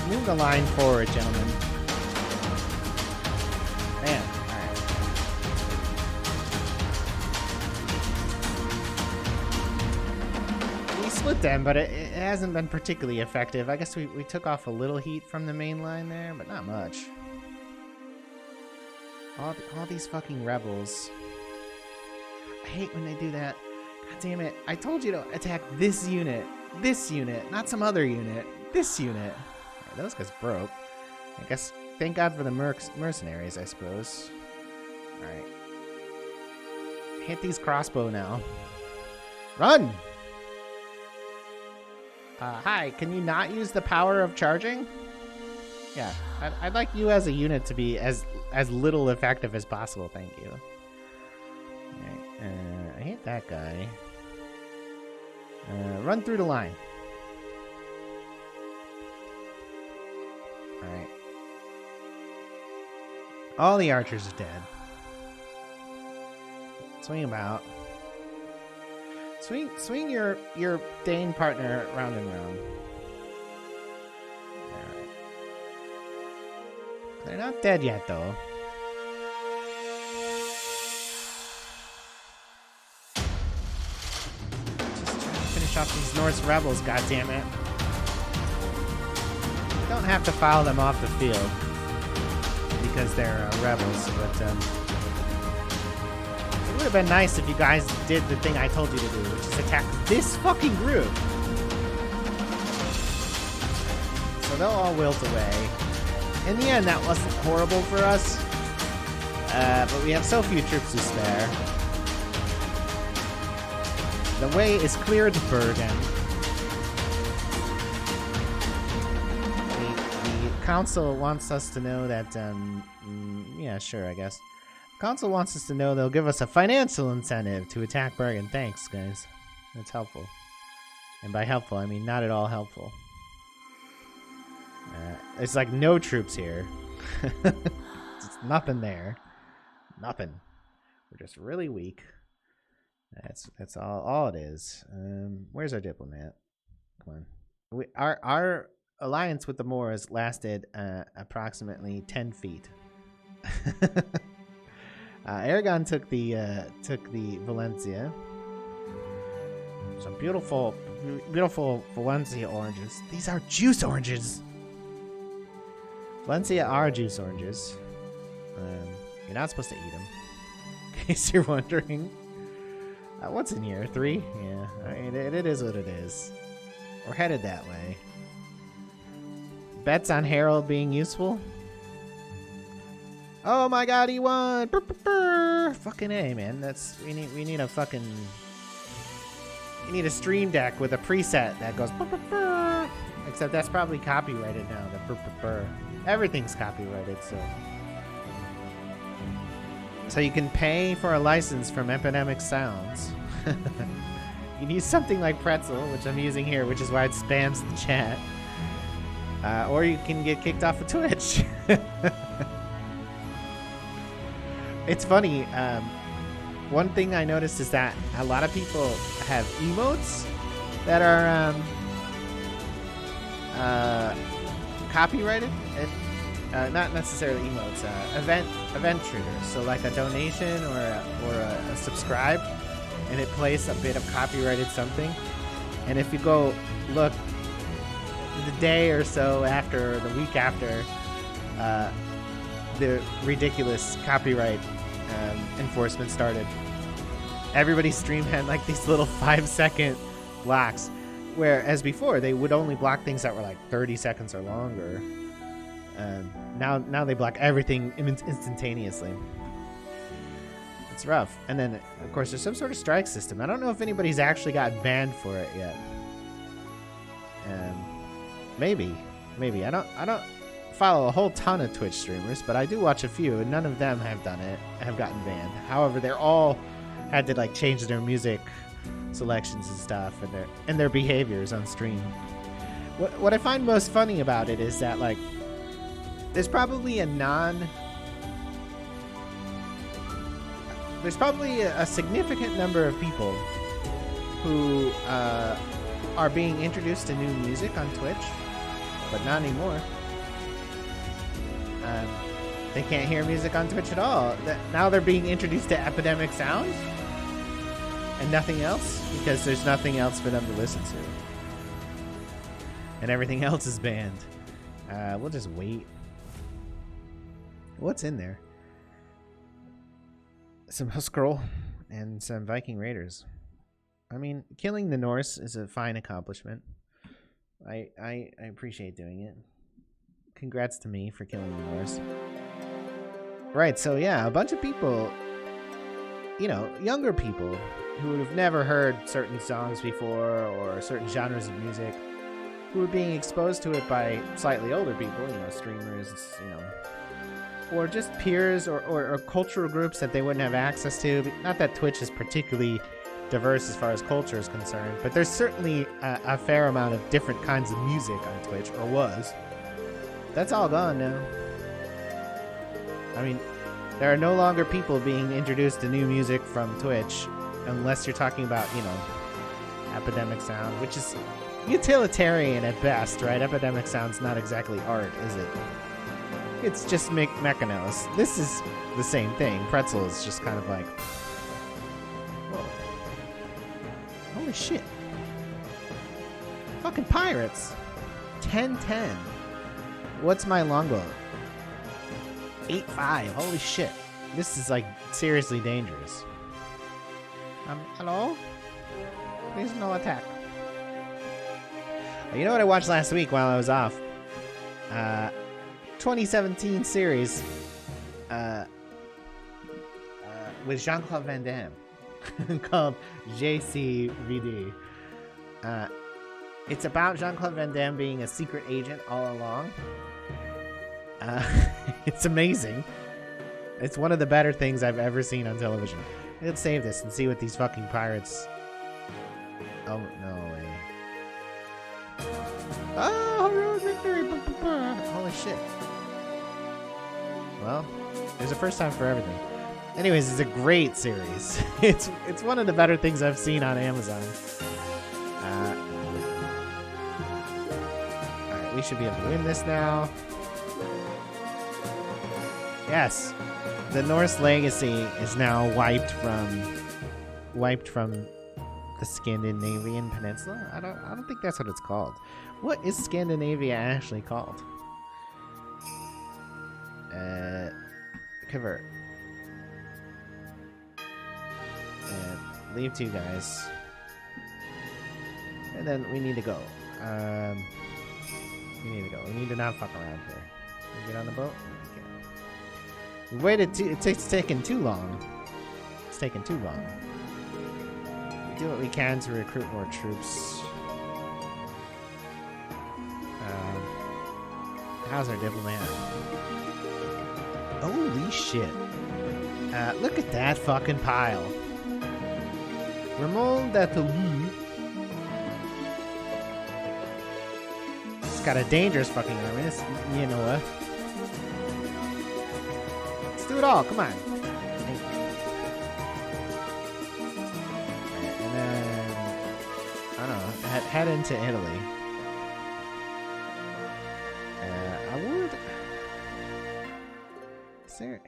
Move the line forward, gentlemen. Man, alright. We split them, but it hasn't been particularly effective. I guess we took off a little heat from the main line there, but not much. All these fucking rebels. I hate when they do that. God damn it. I told you to attack this unit, not some other unit, this unit. Those guys broke. I guess, thank God for the mercenaries, I suppose. Alright. Hit these crossbow now. Run! Hi, can you not use the power of charging? Yeah, I'd like you as a unit to be as little effective as possible, thank you. Alright, I hate that guy. Run through the line. Alright. All the archers are dead. Swing him out. Swing your Dane partner round and round. Alright. They're not dead yet, though. Just trying to finish off these Norse rebels, goddammit. Don't have to foul them off the field because they're rebels, but it would have been nice if you guys did the thing I told you to do, which is attack this fucking group. So they'll all wilt away. In the end, that wasn't horrible for us, but we have so few troops to spare. The way is clear to Bergen. Council wants us to know that, yeah, sure, I guess. Council wants us to know they'll give us a financial incentive to attack Bergen. Thanks, guys. That's helpful. And by helpful, I mean not at all helpful. It's like no troops here. Just nothing there. Nothing. We're just really weak. That's all it is. Where's our diplomat? Come on. Our alliance with the Moors lasted approximately 10 feet. Aragon took the Valencia. Some beautiful Valencia oranges. These are juice oranges. Valencia are juice oranges. You're not supposed to eat them, in case you're wondering. What's in here? 3? Yeah, I mean, it is what it is. We're headed that way. Bets on Harold being useful? Oh my god, he won! Brr, brr, brr. Fucking A, man. We need a fucking... We need a stream deck with a preset that goes... Brr, brr, brr. Except that's probably copyrighted now. The burr. Everything's copyrighted, so you can pay for a license from Epidemic Sounds. You can use something like Pretzel, which I'm using here, which is why it spams the chat. Or you can get kicked off of Twitch. It's funny. One thing I noticed is that a lot of people have emotes that are copyrighted, and not necessarily emotes. Event triggers. So like a donation or a subscribe, and it plays a bit of copyrighted something. And if you go look the day or so after, or the week after, the ridiculous copyright enforcement started, everybody's stream had like these little 5-second blocks, whereas before they would only block things that were like 30 seconds or longer. Now they block everything instantaneously. It's rough. And then of course there's some sort of strike system. I don't know if anybody's actually got banned for it yet. Maybe I don't follow a whole ton of Twitch streamers, but I do watch a few, and none of them have gotten banned. However, they're all had to like change their music selections and stuff, and their behaviors on stream. What I find most funny about it is that like there's probably a significant number of people who are being introduced to new music on Twitch, but not anymore. They can't hear music on Twitch at all. Now they're being introduced to Epidemic Sound and nothing else, because there's nothing else for them to listen to. And everything else is banned. We'll just wait. What's in there? Some Huskarl and some Viking Raiders. I mean, killing the Norse is a fine accomplishment. I appreciate doing it. Congrats to me for killing the Norse. Right, so yeah, a bunch of people, younger people who have never heard certain songs before or certain genres of music, who are being exposed to it by slightly older people, streamers, or just peers or cultural groups that they wouldn't have access to. Not that Twitch is particularly diverse as far as culture is concerned, but there's certainly a fair amount of different kinds of music on Twitch, or was. That's all gone now. I mean, there are no longer people being introduced to new music from Twitch, unless you're talking about, Epidemic Sound, which is utilitarian at best, right? Epidemic Sound's not exactly art, is it? It's just Mechanos. This is the same thing. Pretzel is just kind of like... Whoa. Holy shit. Fucking pirates. 10-10. What's my longbow? 8-5. Holy shit. This is like seriously dangerous. Hello? Please no attack. You know what I watched last week while I was off? 2017 series with Jean-Claude Van Damme called JCVD. It's about Jean-Claude Van Damme being a secret agent all along. It's amazing. It's one of the better things I've ever seen on television. Let's save this and see what these fucking pirates... Oh, no way. Oh, heroic victory! Holy shit. Well, there's a first time for everything. Anyways, it's a great series. It's one of the better things I've seen on Amazon. Alright, we should be able to win this now. Yes, the Norse legacy is now wiped from the Scandinavian Peninsula. I don't think that's what it's called. What is Scandinavia actually called? Convert. Leave 2 guys. And then we need to go. We need to not fuck around here. We get on the boat? We waited it's taken too long. It's taken too long. We do what we can to recruit more troops. How's our diplomat? Holy shit. Look at that fucking pile. Ramon d'Atelier. It's got a dangerous fucking army. It's, you know what? Let's do it all. Come on. And then, I don't know, head into Italy. I would. Is there?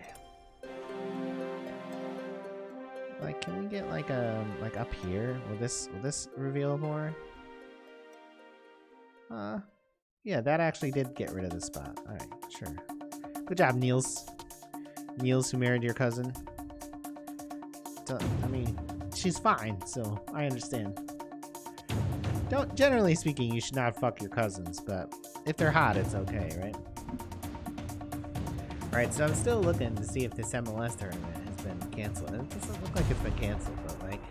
Like, can we get like up here? Will this reveal more? Yeah, that actually did get rid of the spot. All right, sure. Good job, Niels. Niels, who married your cousin. I mean, she's fine, so I understand. Generally speaking, you should not fuck your cousins, but if they're hot, it's okay, right? Alright, so I'm still looking to see if this MLS tournament has been canceled. It doesn't look like it's been canceled, but like,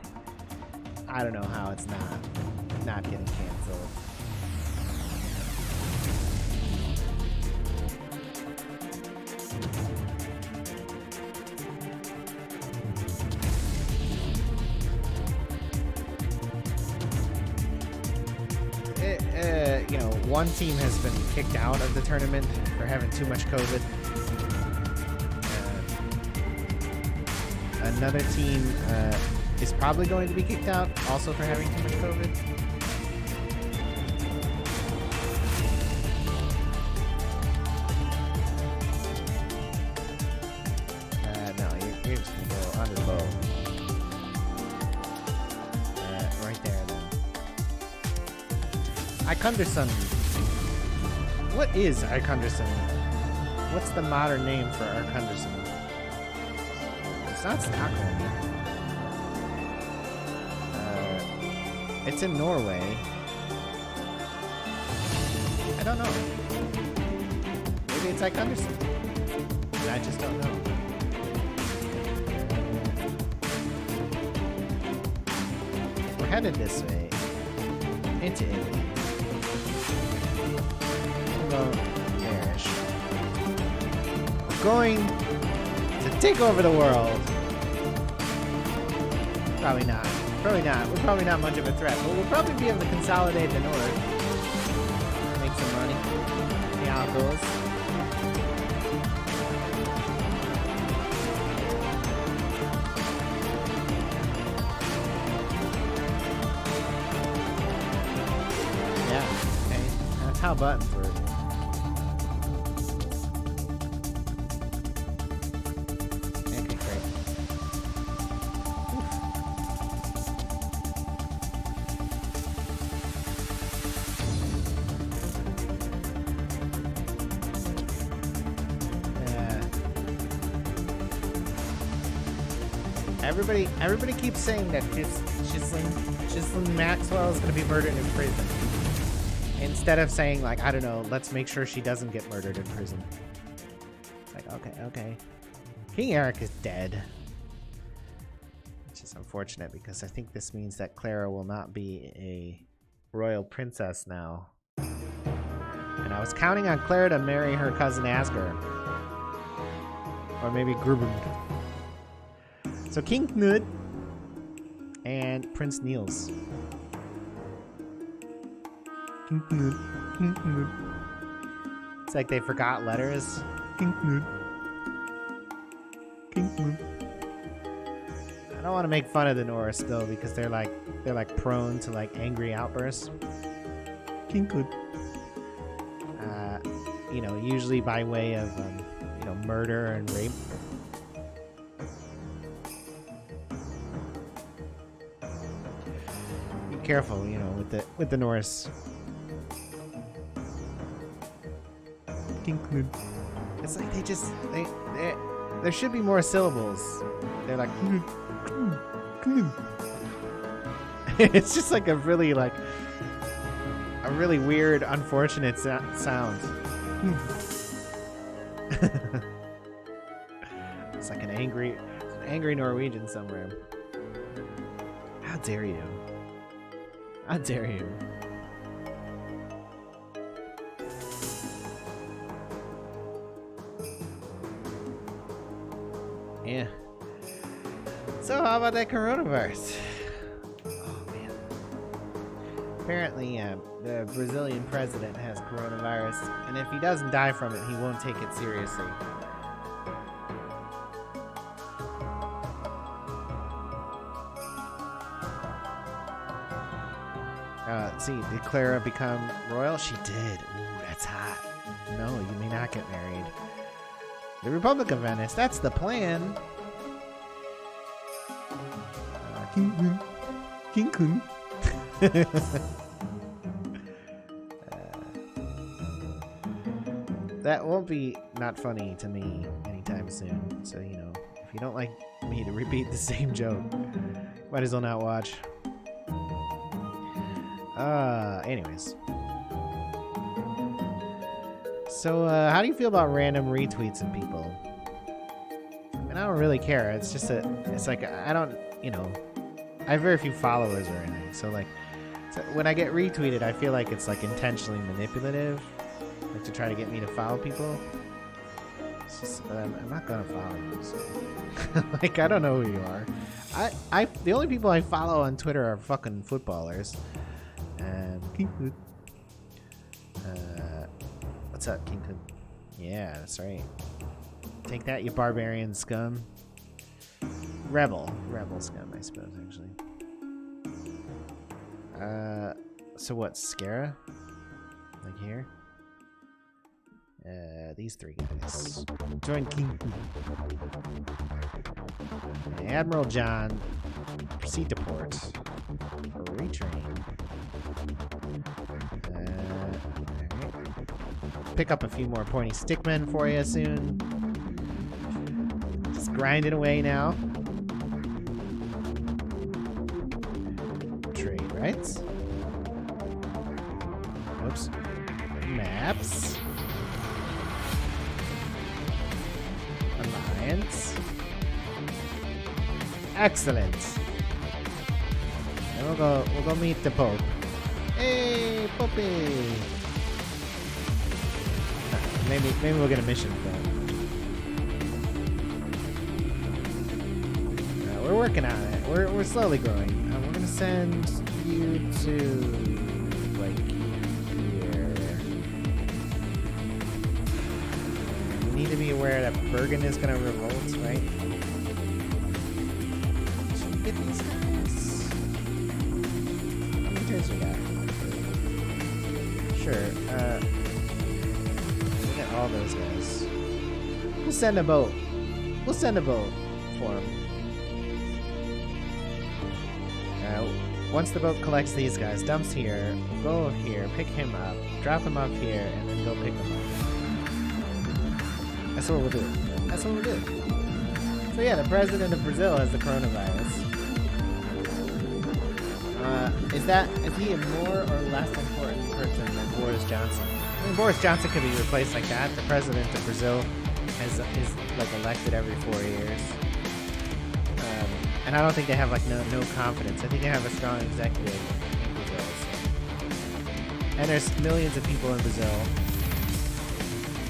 I don't know how it's not getting canceled. You know, one team has been kicked out of the tournament for having too much COVID. Another team is probably going to be kicked out also for having too much COVID. No, you're just gonna go under low. Right there, then. Iconderson. What is Iconderson? What's the modern name for Iconderson? It's not Stockholm. It's in Norway. I don't know. Maybe it's Iconderson. I just don't know. We're headed this way. Into Italy. Bearish. We're going to take over the world. Probably not. Probably not. We're probably not much of a threat, but we'll probably be able to consolidate the north. Make some money. See how it goes. Yeah. Okay. That's how buttons work. Everybody keeps saying that Ghislaine Maxwell is going to be murdered in prison. Instead of saying, like, I don't know, let's make sure she doesn't get murdered in prison. It's like, okay. King Eric is dead. Which is unfortunate because I think this means that Clara will not be a royal princess now. And I was counting on Clara to marry her cousin Asger. Or maybe Grubben. So King Knut and Prince Niels. King Knut. It's like they forgot letters. King Knut. I don't want to make fun of the Norse though because they're like prone to like angry outbursts. King Knut. You know, usually by way of you know, murder and rape. Careful, you know, with the Norse. It's like they there should be more syllables. They're like it's just like a really weird, unfortunate sound. It's like an angry Norwegian somewhere. How dare you? How dare you? how about that coronavirus? Oh man. Apparently, the Brazilian president has coronavirus, and if he doesn't die from it, he won't take it seriously. See, did Clara become royal? She did. Ooh, that's hot. No, you may not get married. The Republic of Venice, that's the plan. King Kun. That won't be not funny to me anytime soon. So, you know, if you don't like me to repeat the same joke, might as well not watch. Anyways. So, how do you feel about random retweets of people? I mean, I don't really care. It's just it's like, I don't, you know, I have very few followers or anything. So, like, when I get retweeted, I feel like it's, like, intentionally manipulative. Like, to try to get me to follow people. It's just, I'm not gonna follow you, so. Like, I don't know who you are. The only people I follow on Twitter are fucking footballers. King Kun. What's up, King Kun? Yeah, that's right. Take that, you barbarian scum. Rebel scum, I suppose, actually. So what, Scara? Like here? These three guys. Join King Kun. Admiral John. Proceed to port. For retrain. Pick up a few more pointy stickmen for you soon. Just grinding away now. Trade rights. Oops. Maps. Alliance. Excellent. And we'll go meet the Pope. Hey, Poppy. Maybe we'll get a mission from. We're working on it. We're slowly growing. We're gonna send you to like here. We need to be aware that Bergen is gonna revolt, right? Should we get these guys? How many turns we got? Sure. All those guys. We'll send a boat. We'll send a boat for them. Once the boat collects these guys, dumps here, go here, pick him up, drop him up here, and then go pick him up. That's what we'll do. That's what we'll do. So yeah, the president of Brazil has the coronavirus. Is he a more or less important person than Boris Johnson? I mean, Boris Johnson could be replaced like that. The president of Brazil is like elected every 4 years, and I don't think they have like no confidence. I think they have a strong executive in Brazil. So. And there's millions of people in Brazil.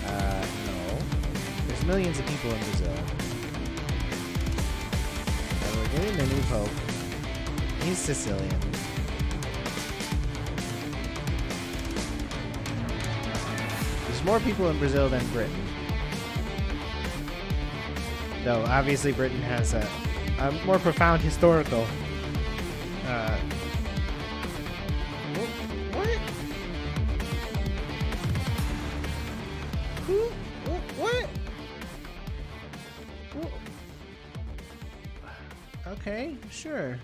No, there's millions of people in Brazil. So we're getting the new pope. He's Sicilian. There's more people in Brazil than Britain. Though, obviously, Britain has a more profound historical... What? Who? What? Okay, sure.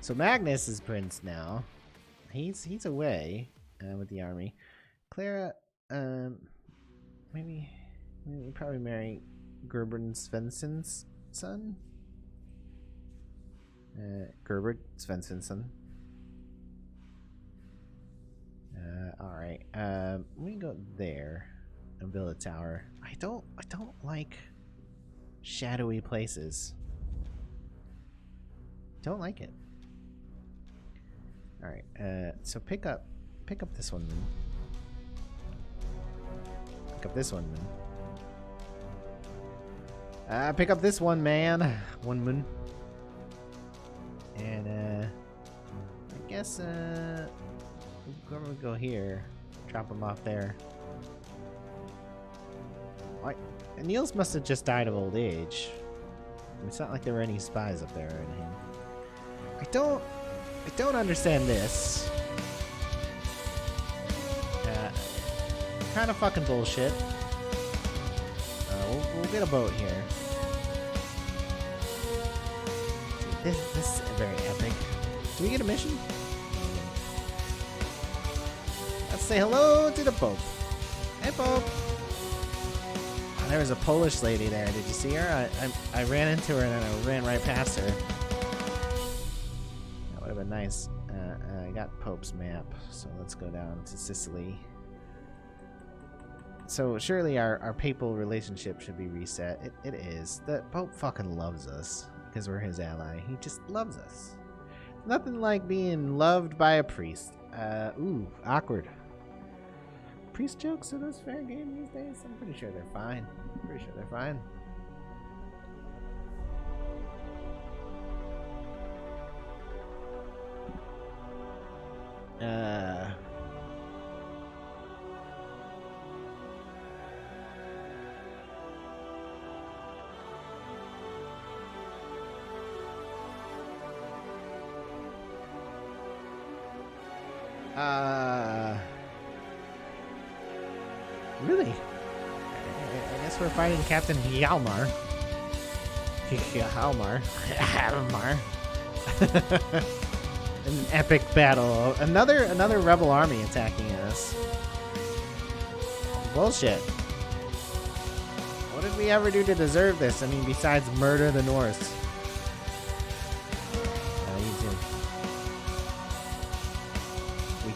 So Magnus is prince now. He's away with the army. Clara, maybe probably marry Gerbert Svensson's son. Gerbert Svensson's son. All right. We go there and build a tower. I don't like shadowy places. Don't like it. All right. So pick up this one. Then. Pick up this one. Then. Pick up this one, man. One moon. And I guess we're gonna go here. Drop him off there. What? And Niels must have just died of old age. It's not like there were any spies up there or anything. I don't understand this. Kind of fucking bullshit. We'll get a boat here. This is very epic. Do we get a mission? Let's say hello to the Pope. Hey, Pope. Oh, there was a Polish lady there. Did you see her? I ran into her and then I ran right past her. That would have been nice. I got Pope's map, so let's go down to Sicily. So surely our papal relationship should be reset. It is. The Pope fucking loves us because we're his ally. He just loves us. Nothing like being loved by a priest. Ooh, awkward. Priest jokes, are those fair game these days? I'm pretty sure they're fine. Pretty sure they're fine. Really? I guess we're fighting Captain Hjalmar. Hjalmar. An epic battle. Another rebel army attacking us. Bullshit. What did we ever do to deserve this? I mean, besides murder the Norse. We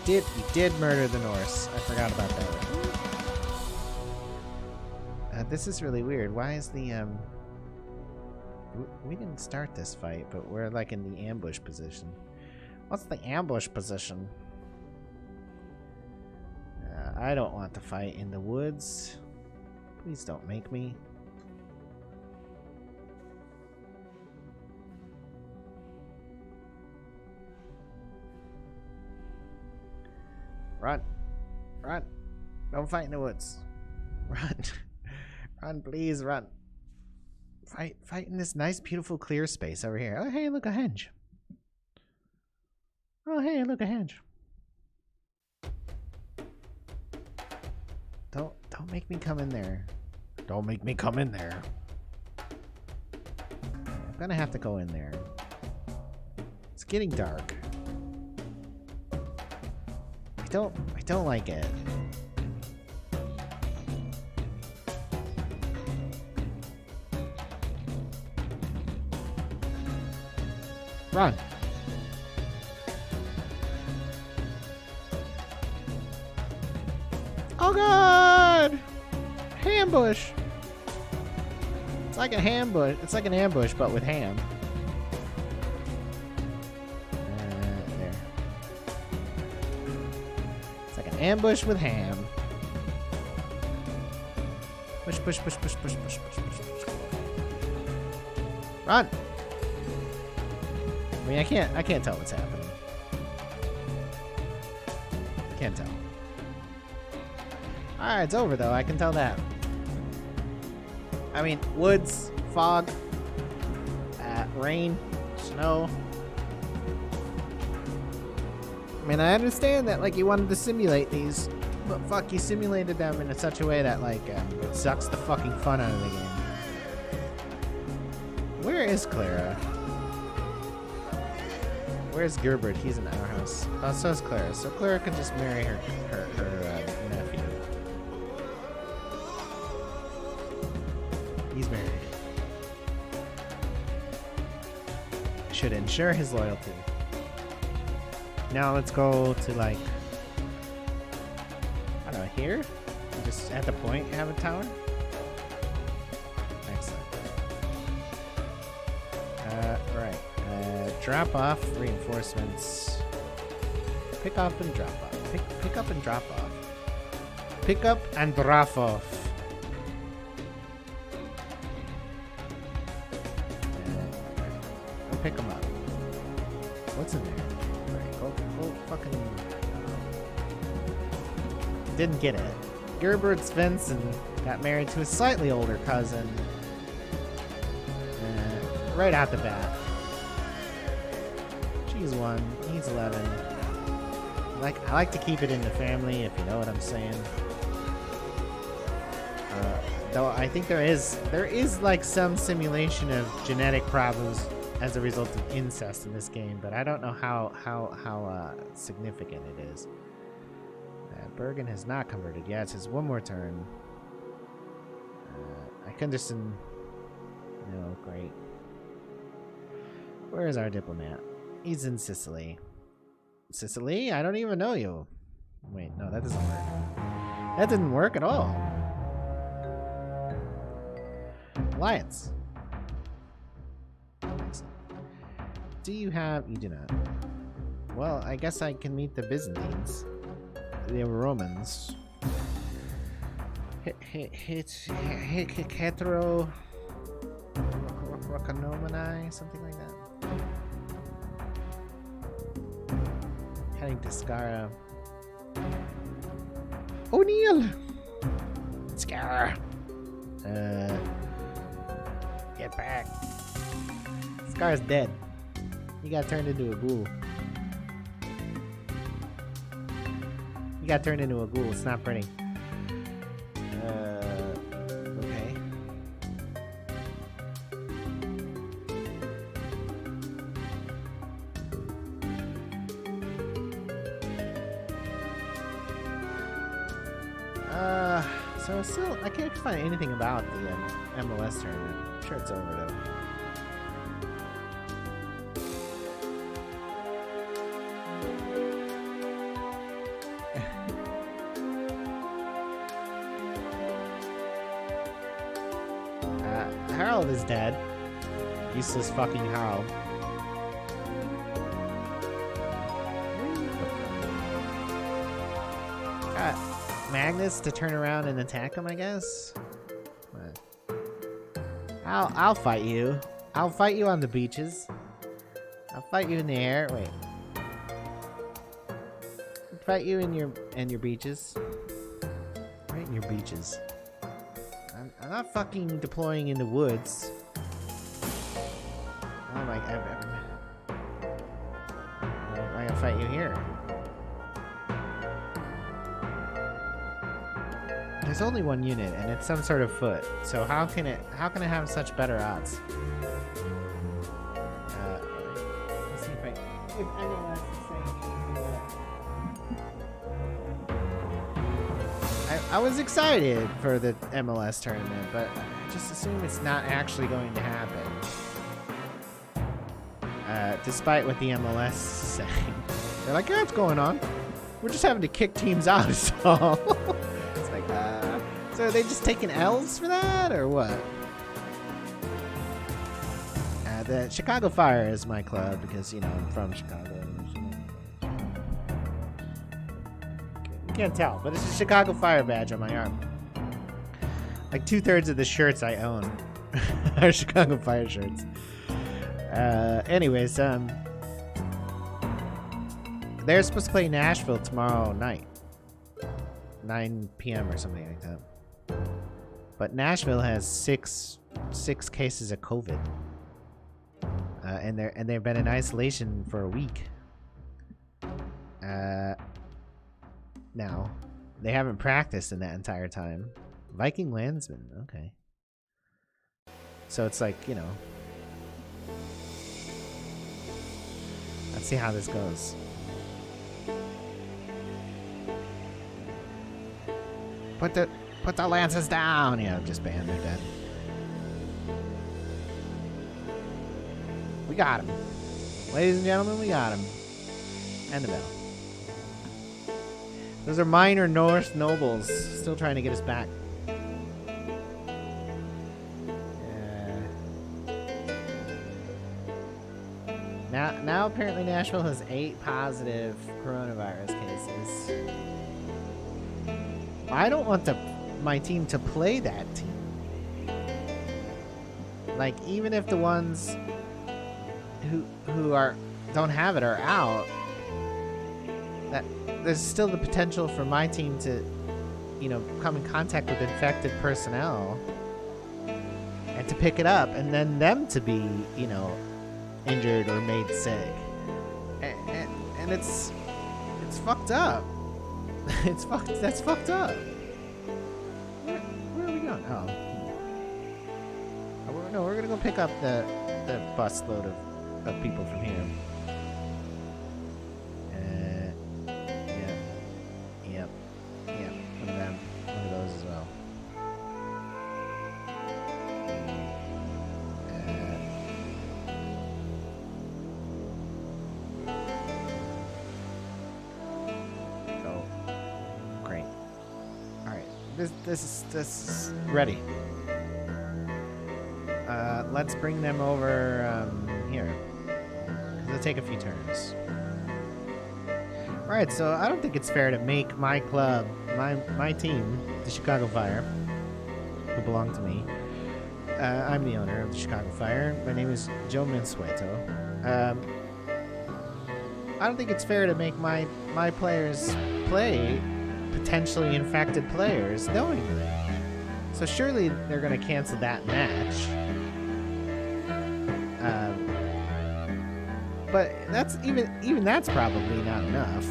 did murder the Norse. I forgot about that. This is really weird. Why is the we didn't start this fight, but we're like in the ambush position. What's the ambush position? I don't want to fight in the woods. Please don't make me. Run. Run. Don't fight in the woods. Run. Run, please, run. Fight in this nice, beautiful, clear space over here. Oh, hey, look, a henge. Oh, hey, look, a henge. Don't make me come in there. Don't make me come in there. I'm gonna have to go in there. It's getting dark. I don't like it. Run. Oh god! Ambush. It's like a ambush. It's like an ambush, but with ham. There. It's like an ambush with ham. Push, push, push, push, push, push, push, push, push. Run! I mean, I can't tell what's happening. Can't tell. Alright, it's over though, I can tell that. I mean, woods, fog, rain, snow. I mean, I understand that, like, you wanted to simulate these, but fuck, you simulated them in such a way that, like, it sucks the fucking fun out of the game. Where is Clara? Where's Gerbert? He's in our house. Oh, so is Clara. So Clara can just marry her nephew. He's married. Should ensure his loyalty. Now let's go to, like, I don't know, here? Just at the point have a tower? Excellent. Right. Drop off reinforcements. Pick up and drop off. Pick up and drop off. Pick up and drop off. Pick them up. What's in there? Alright, go fucking... Didn't get it. Gerbert Svensson got married to a slightly older cousin. Right out the bat. She's 1, he's 11. I like to keep it in the family, if you know what I'm saying. Though I think there is like some simulation of genetic problems as a result of incest in this game, but I don't know how significant it is. Bergen has not converted yet. It says 1 more turn. Ikunderson. No, great. Where is our diplomat? He's in Sicily. Sicily? I don't even know you. Wait, no, that doesn't work. That didn't work at all. Alliance. Excellent. Do you have... You do not. Well, I guess I can meet the Byzantines. The Romans. Hetero... Rokonomani? Something like that. Heading to Skara. O'Neill! Skara! Get back. Skara's dead. He got turned into a ghoul. He got turned into a ghoul. It's not pretty. Okay. So still, I can't find anything about the MLS tournament. I'm sure it's over though. Harold is dead. Useless fucking Harold. Magnus to turn around and attack him, I guess. I'll fight you. I'll fight you on the beaches. I'll fight you in the air. Wait. I'll fight you in your beaches. Right in your beaches. I'm not fucking deploying in the woods. Oh my god. I'm gonna fight you here. There's only 1 unit, and it's some sort of foot. So how can it have such better odds? Let's see if MLS is saying. I was excited for the MLS tournament, but I just assume it's not actually going to happen. Despite what the MLS is saying, they're like, "Yeah, what's going on? We're just having to kick teams out." So. So are they just taking L's for that, or what? The Chicago Fire is my club because, you know, I'm from Chicago. You can't tell, but it's a Chicago Fire badge on my arm. Like 2/3 of the shirts I own are Chicago Fire shirts. Anyways, they're supposed to play Nashville tomorrow night. 9 p.m. or something like that. But Nashville has six cases of COVID, and they've been in isolation for a week. Now they haven't practiced in that entire time. Viking Landsman, okay. So it's like, you know, let's see how this goes. Put the lances down! Yeah, just banned. They're dead. We got him. Ladies and gentlemen, we got him. And the bell. Those are minor Norse nobles. Still trying to get us back. Now apparently Nashville has 8 positive coronavirus cases. I don't want my team to play that team. Like, even if the ones who are don't have it are out, that there's still the potential for my team to, you know, come in contact with infected personnel and to pick it up, and then them to be, you know, injured or made sick. And it's fucked up. That's fucked up. Where are we going? Oh. No, we're gonna go pick up the busload of people from here. Yep. One of them. One of those as well. Great. All right. This is ready. Let's bring them over here. It'll take a few turns. Alright, so I don't think it's fair to make my club, my team, the Chicago Fire, who belong to me. I'm the owner of the Chicago Fire. My name is Joe Mansueto. I don't think it's fair to make my players play potentially infected players knowingly. So surely they're going to cancel that match. But that's even that's probably not enough.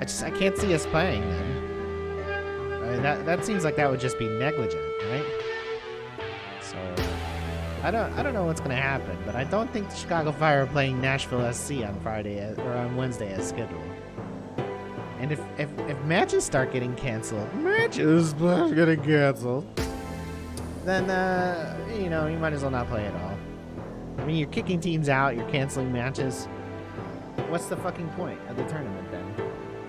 I can't see us playing them. I mean, that seems like that would just be negligent, right? So I don't know what's gonna happen, but I don't think the Chicago Fire are playing Nashville SC on Friday or on Wednesday as scheduled. And if matches start getting canceled, then, you know, you might as well not play at all. I mean, you're kicking teams out, you're canceling matches. What's the fucking point of the tournament then?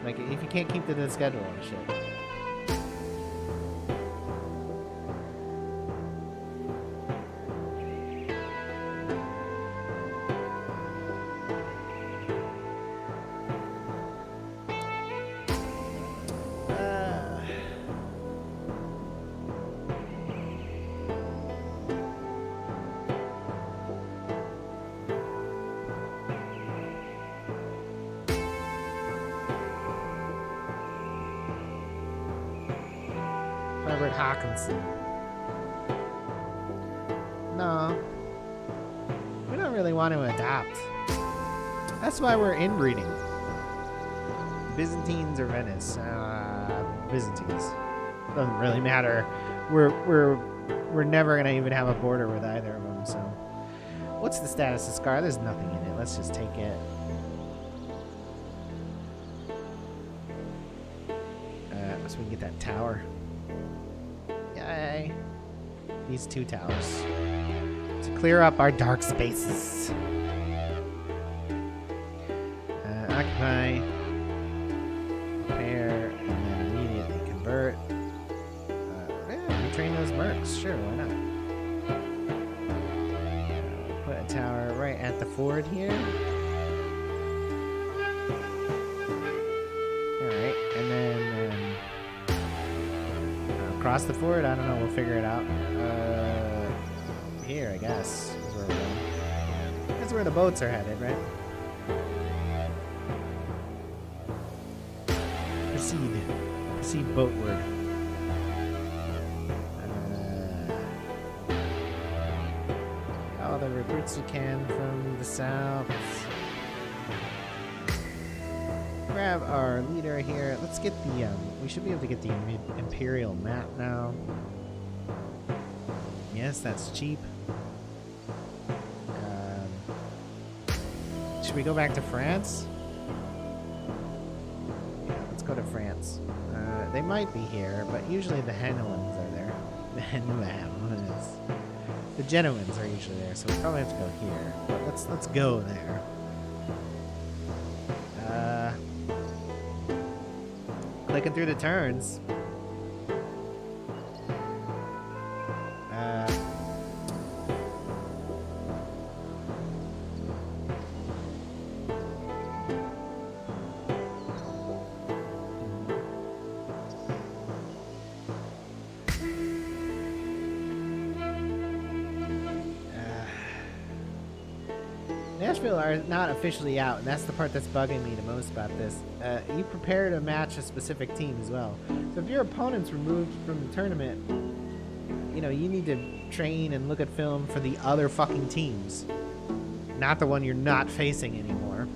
Like, if you can't keep to the schedule and shit. Herbert Hawkinson. No. We don't really want to adopt. That's why we're inbreeding. Byzantines or Venice? Byzantines. Doesn't really matter. We're never gonna even have a border with either of them, so. What's the status of Scar? There's nothing in it. Let's just take it. So we can get that tower. Yay. These 2 towers. To clear up our dark spaces. Occupy. Repair. And then immediately convert. Yeah, retrain those mercs. Sure, why not? Put a tower right at the ford here. Alright, and then across the ford? I don't know, we'll figure it out. Here, I guess, is where we're going. That's where the boats are headed, right? Proceed boatward. All the recruits you can from the south. Grab our leader here. Let's get the, we should be able to get the Imperial map now. Yes, that's cheap. Should we go back to France? Yeah, let's go to France. They might be here, but usually the Genoans are there. The Genoans are usually there, so we probably have to go here. But let's go there. Clicking through the turns. Nashville are not officially out, and that's the part that's bugging me the most about this. You prepare to match a specific team as well. So if your opponent's removed from the tournament, you know, you need to train and look at film for the other fucking teams. Not the one you're not facing anymore.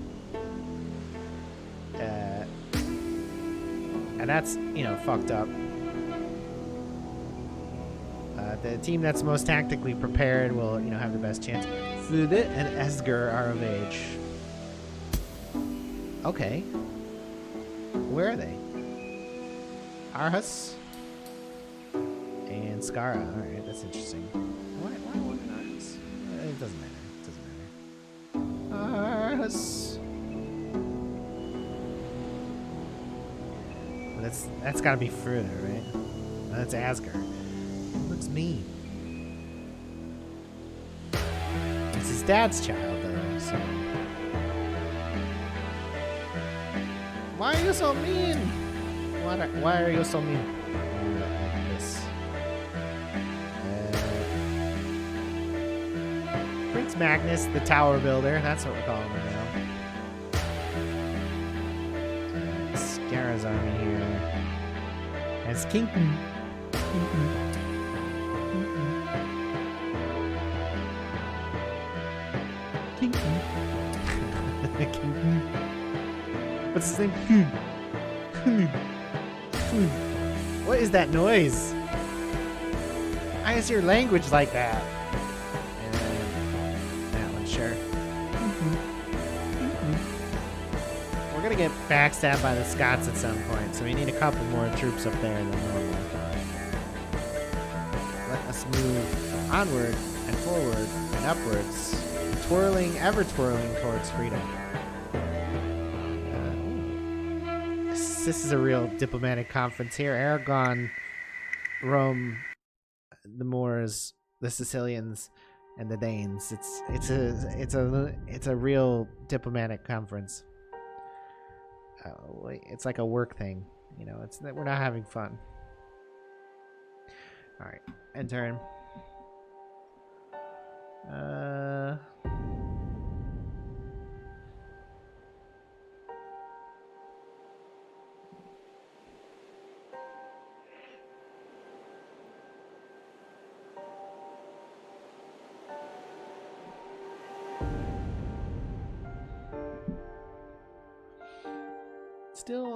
And that's, you know, fucked up. The team that's most tactically prepared will, you know, have the best chance. Fude and Esger are of age. Okay. Where are they? Arhus and Skara. Alright, that's interesting. Why wasn't Arhus? It doesn't matter. It doesn't matter. Arhus. That's gotta be Fude, right? That's Asger. Looks mean. It's his dad's child, though, so... Why are you so mean? Why are you so mean? Like this. Prince Magnus, the Tower Builder. That's what we're calling him now. Skara's army here. As Kinkin. What's his name? What is that noise? I is your language like that? And that one, sure. We're gonna get backstabbed by the Scots at some point, so we need a couple more troops up there than normal. Let us move onward and forward and upwards, twirling, ever twirling towards freedom. This is a real diplomatic conference here. Aragon, Rome, the Moors, the Sicilians, and the Danes. It's a real diplomatic conference. It's like a work thing, you know. We're not having fun. All right, end turn.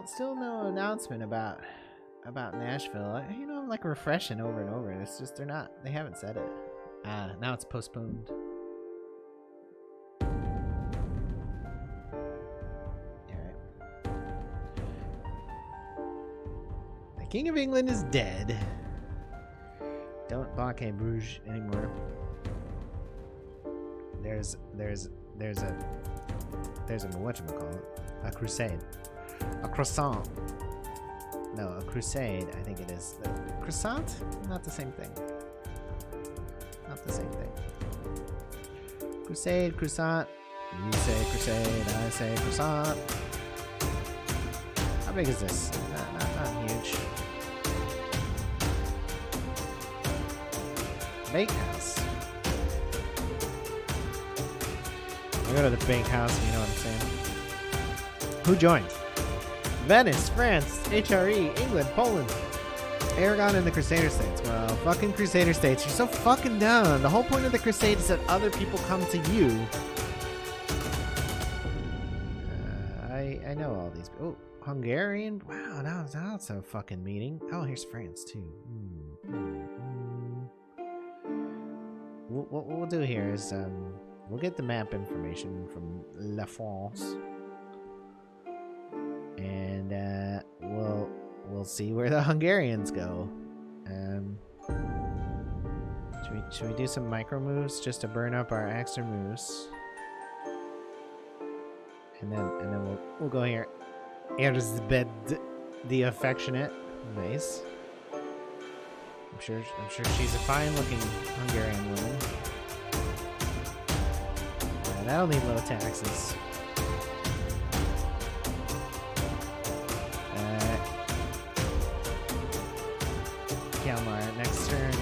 Still no announcement about Nashville. You know, I'm like refreshing over and over. It's just they haven't said it. Now it's postponed. Alright. The King of England is dead. Don't blockade Bruges anymore. There's a whatchamacallit? A crusade. A croissant. No, a crusade, I think it is. The croissant? Not the same thing. Not the same thing. Crusade, croissant. You say crusade, I say croissant. How big is this? Not huge. Bakehouse. I go to the bakehouse, you know what I'm saying? Who joined? Venice, France, HRE, England, Poland, Aragon, and the Crusader States. Well, fucking Crusader States, you're so fucking dumb. The whole point of the Crusade is that other people come to you. I know all these. Oh, Hungarian. Wow, now it's a fucking meeting. Oh, here's France too. What we'll do here is we'll get the map information from La France. And we'll see where the Hungarians go. Should we do some micro moves just to burn up our extra moves? And then we'll go here. Erzbed the Affectionate. Nice. I'm sure she's a fine-looking Hungarian woman. That'll need low taxes. Kalmar, next turn.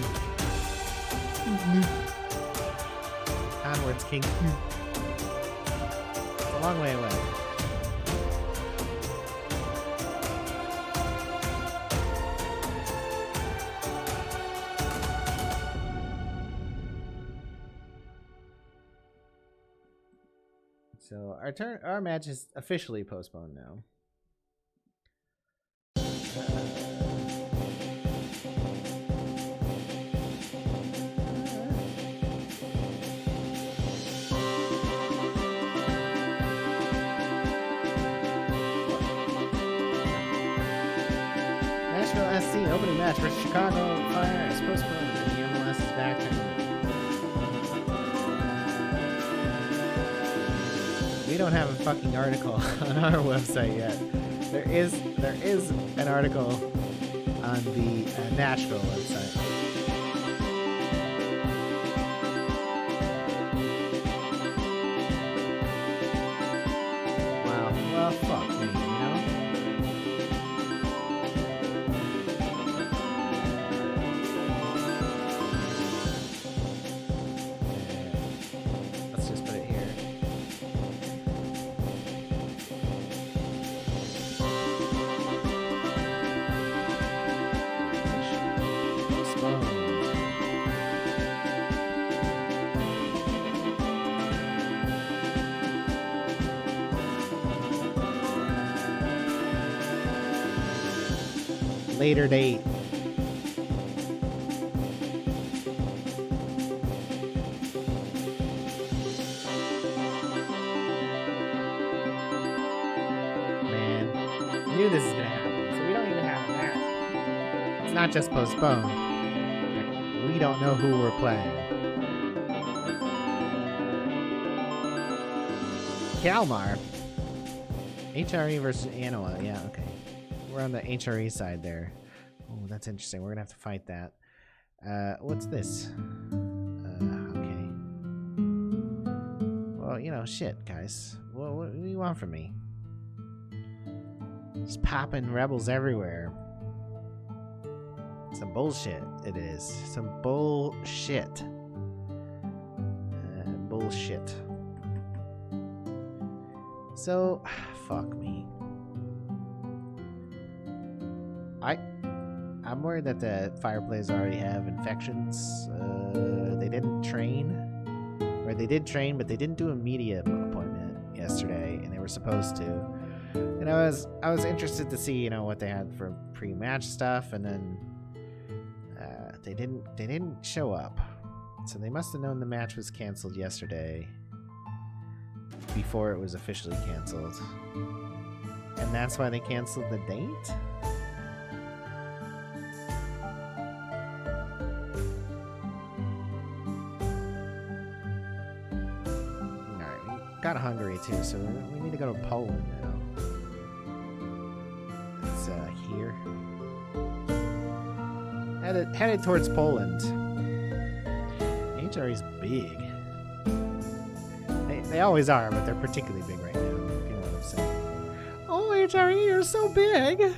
Onwards, King. long way away. So our match is officially postponed now. Nashville SC opening match versus Chicago Fire is postponed and the MLS is back to We don't have a fucking article on our website yet. There is an article on the Nashville website. Wow. Well, fuck me, you know? Let's just put it here. Later date. Man, I knew this is gonna happen, so we don't even have a match. It's not just postponed. We don't know who we're playing. Kalmar. HRE versus Anoa. Yeah, okay. We're on the HRE side there. Oh, that's interesting. We're gonna have to fight that. What's this? Okay. Well, you know, shit, guys. What do you want from me? Just popping rebels everywhere. Some bullshit, it is. Some bullshit. Bullshit. So, fuck me. I'm worried that the Fire players already have infections. They didn't train. Or they did train, but they didn't do a media appointment yesterday, and they were supposed to. And I was interested to see, you know, what they had for pre-match stuff, and then they didn't show up. So they must have known the match was canceled yesterday before it was officially canceled. And that's why they canceled the date? Got Hungary too, so we need to go to Poland now. It's here. Headed towards Poland. HRE's big. They always are, but they're particularly big right now, if you know what I'm saying. Oh, HRE, you're so big!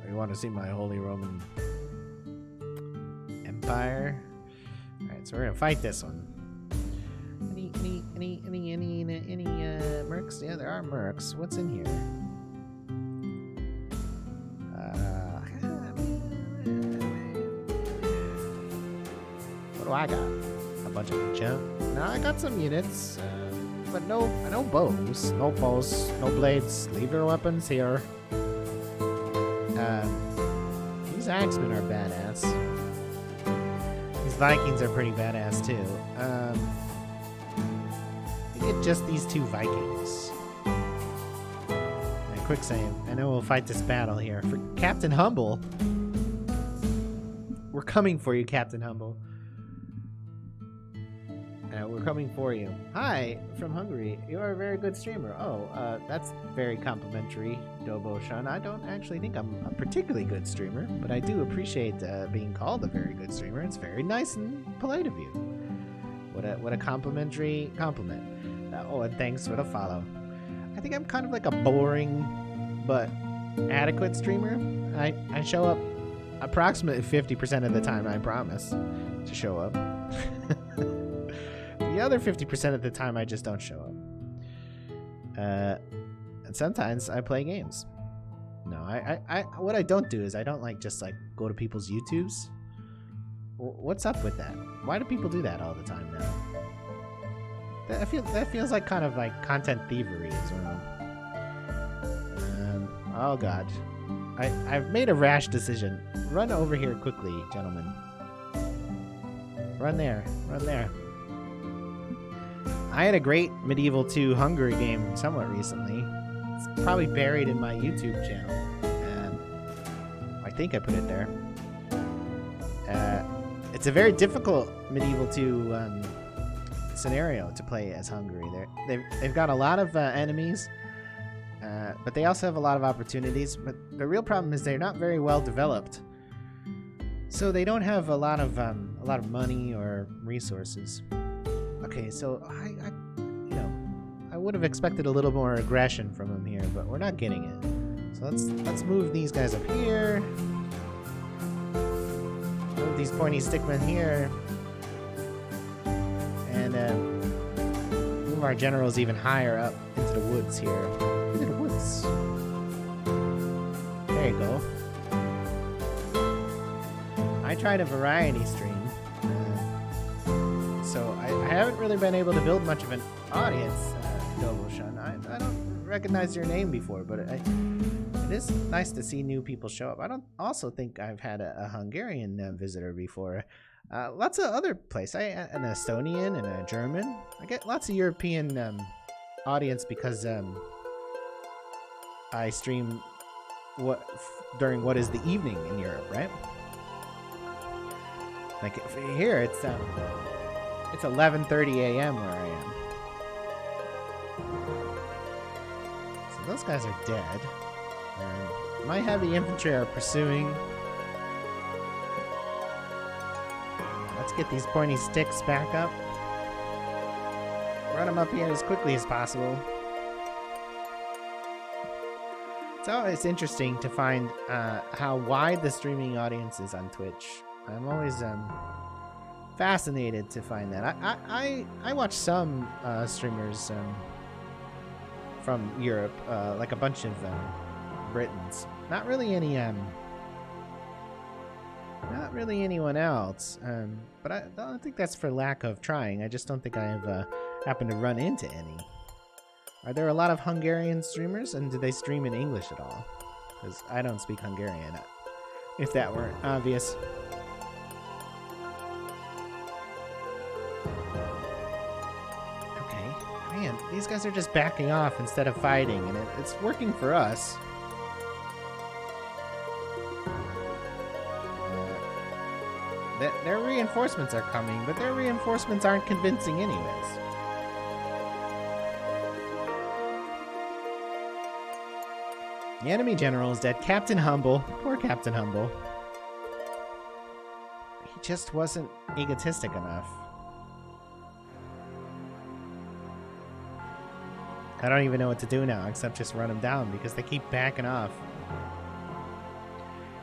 You want to see my Holy Roman Empire? Alright, so we're gonna fight this one. Any mercs? Yeah, there are mercs. What's in here? What do I got? A bunch of junk? No, I got some units, but no bows, no blades, lever weapons here. These axemen are badass. Vikings are pretty badass too. We get just these two Vikings. And quick save. I know we'll fight this battle here for Captain Humble. We're coming for you, Captain Humble. We're coming for you. Hi, from Hungary. You are a very good streamer. Oh, that's very complimentary, Dobo-shun. I don't actually think I'm a particularly good streamer, but I do appreciate being called a very good streamer. It's very nice and polite of you. What a complimentary compliment. Oh, and thanks for the follow. I think I'm kind of like a boring but adequate streamer. I show up approximately 50% of the time, I promise, to show up. The other 50% of the time, I just don't show up. And sometimes I play games. No, I what I don't do is I don't just go to people's YouTubes. What's up with that? Why do people do that all the time now? That feels like kind of like content thievery as well. Oh god. I've made a rash decision. Run over here quickly, gentlemen. Run there. Run there. I had a great Medieval 2 Hungary game somewhat recently. It's probably buried in my YouTube channel. I think I put it there. It's a very difficult Medieval 2 scenario to play as Hungary. They've got a lot of enemies, but they also have a lot of opportunities. But the real problem is they're not very well developed, so they don't have a lot of money or resources. Okay, so I would have expected a little more aggression from them here, but we're not getting it. So let's move these guys up here. Move these pointy stickmen here. And move our generals even higher up into the woods here. Into the woods. There you go. I tried a variety stream. So I haven't really been able to build much of an audience, Doboshun. I don't recognize your name before, but it is nice to see new people show up. I don't also think I've had a Hungarian visitor before. Lots of other places. An Estonian and a German. I get lots of European audience because I stream during what is the evening in Europe, right? Like here, it's 11:30 a.m. where I am. So those guys are dead. My heavy infantry are pursuing. Let's get these pointy sticks back up. Run them up here as quickly as possible. It's always interesting to find how wide the streaming audience is on Twitch. I'm always fascinated to find that. I watch some streamers from Europe, like a bunch of Britons. Not really anyone else. But I don't think that's for lack of trying. I just don't think I have happened to run into any. Are there a lot of Hungarian streamers, and do they stream in English at all? Because I don't speak Hungarian, if that weren't obvious. Man, these guys are just backing off instead of fighting, and it's working for us. Their reinforcements are coming, but their reinforcements aren't convincing anyways. The enemy general is dead. Captain Humble. Poor Captain Humble. He just wasn't egotistic enough. I don't even know what to do now, except just run them down, because they keep backing off.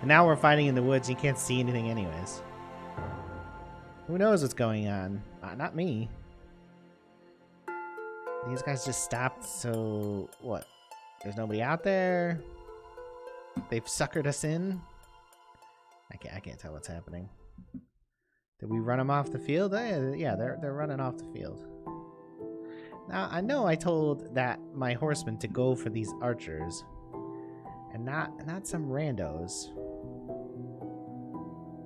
And now we're fighting in the woods, you can't see anything anyways. Who knows what's going on? Not me. These guys just stopped, so what? There's nobody out there? They've suckered us in? I can't tell what's happening. Did we run them off the field? Yeah, they're running off the field. Now, I know I told my horsemen to go for these archers, and not some randos.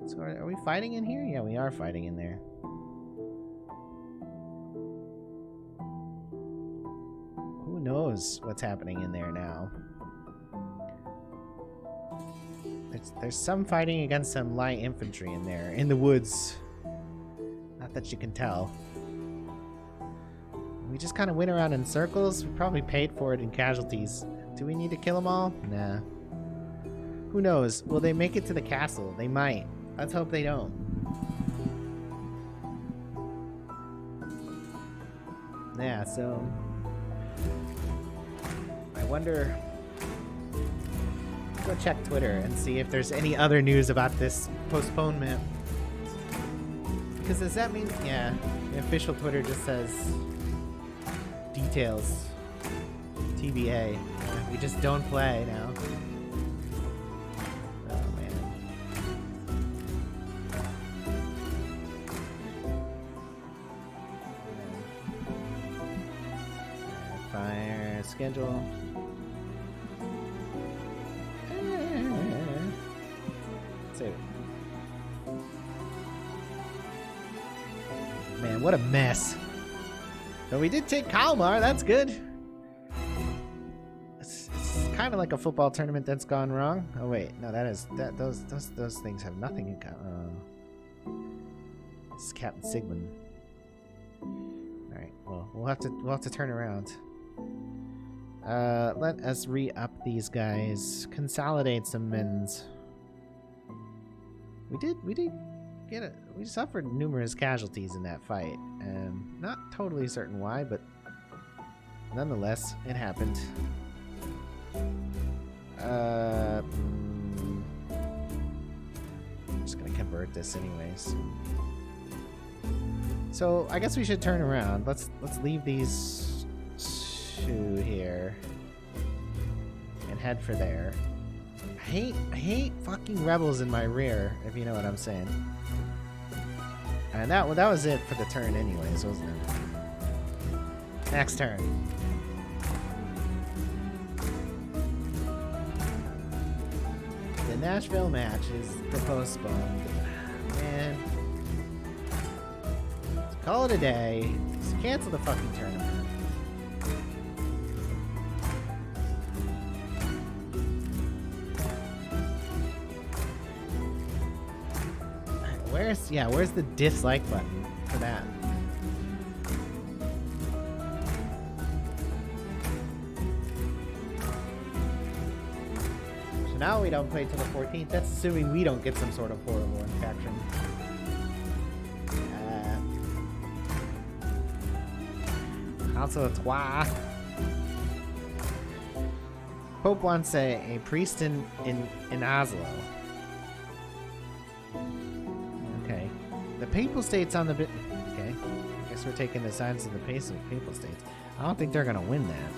So are we fighting in here? Yeah, we are fighting in there. Who knows what's happening in there now? There's some fighting against some light infantry in there, in the woods. Not that you can tell. We just kind of went around in circles. We probably paid for it in casualties. Do we need to kill them all? Nah. Who knows? Will they make it to the castle? They might. Let's hope they don't. Yeah, so... I wonder... Let's go check Twitter and see if there's any other news about this postponement. because does that mean... Yeah, the official Twitter just says... Details. TBA. We just don't play now. Oh, man. Fire schedule. Save it. Man, what a mess. But we did take Kalmar, that's good. It's kind of like a football tournament that's gone wrong. Oh wait, no, those things have nothing in common. This is Captain Sigmund. Alright, well, we'll have to turn around. Let us re-up these guys. Consolidate some men's. We did get it. We suffered numerous casualties in that fight. Not totally certain why, but nonetheless, it happened. I'm just gonna convert this anyways. So I guess we should turn around. Let's leave these two here and head for there. I hate fucking rebels in my rear, if you know what I'm saying. And that was it for the turn anyways, wasn't it? Next turn. The Nashville match is postponed. Man. Let's call it a day. Just cancel the fucking tournament. Where's the dislike button for that? So now we don't play till the 14th. That's assuming we don't get some sort of horrible infection. Also, it's why Pope wants a priest in Oslo. The Papal States on the bit. Okay, I guess we're taking the sides of the Papal States. I don't think they're gonna win that.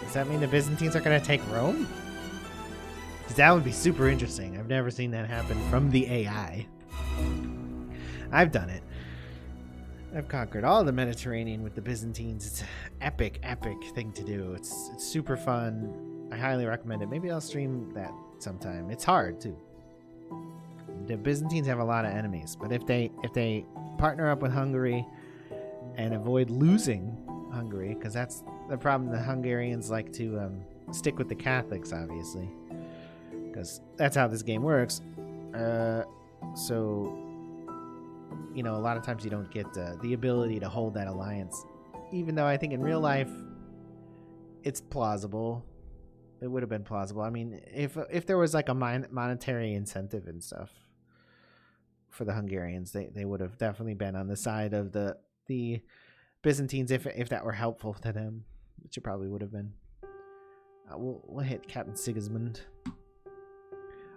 Does that mean the Byzantines are gonna take Rome? Because that would be super interesting. I've never seen that happen from the AI. I've done it. I've conquered all the Mediterranean with the Byzantines. It's an epic thing to do. It's super fun. I highly recommend it. Maybe I'll stream that sometime. It's hard too. The Byzantines have a lot of enemies, but if they partner up with Hungary and avoid losing Hungary, because that's the problem, the Hungarians like to stick with the Catholics, obviously, because that's how this game works. So, you know, a lot of times you don't get the ability to hold that alliance, even though I think in real life it's plausible. It would have been plausible. I mean, if there was like a monetary incentive and stuff for the Hungarians, they would have definitely been on the side of the Byzantines if that were helpful to them, which it probably would have been. We'll hit Captain Sigismund.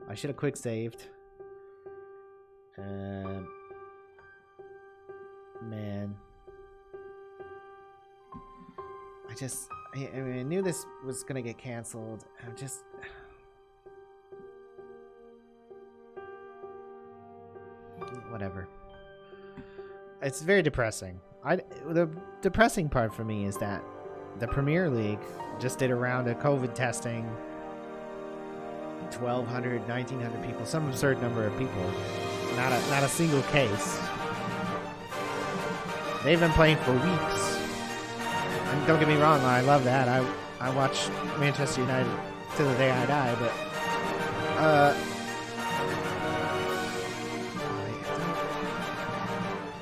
I should have quick saved. Man, I mean, I knew this was gonna get canceled. I'm just. Whatever. It's very depressing. The depressing part for me is that the Premier League just did a round of COVID testing. 1,200, 1,900 people, some absurd number of people. Not a single case. They've been playing for weeks. And don't get me wrong, I love that. I watch Manchester United till the day I die, but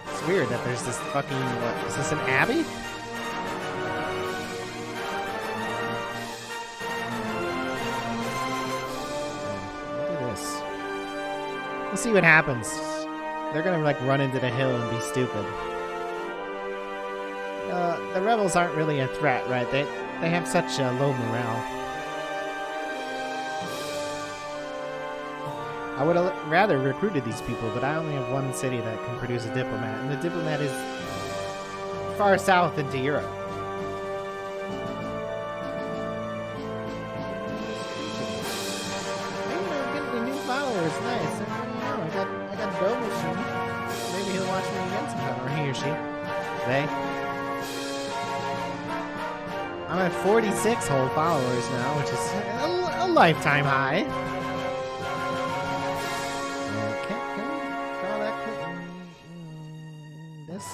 it's weird that there's this fucking, what, is this an abbey? Look at this. We'll see what happens. They're gonna like run into the hill and be stupid. The rebels aren't really a threat, right? They have such low morale. I would have rather recruited these people, but I only have one city that can produce a diplomat, and the diplomat is far south into Europe. Hey, we're getting new followers. Nice. I got Bill machine. Maybe he'll watch me again sometime, or he or she. They. I'm at 46 whole followers now, which is a lifetime high. Okay, can we draw that quick? This.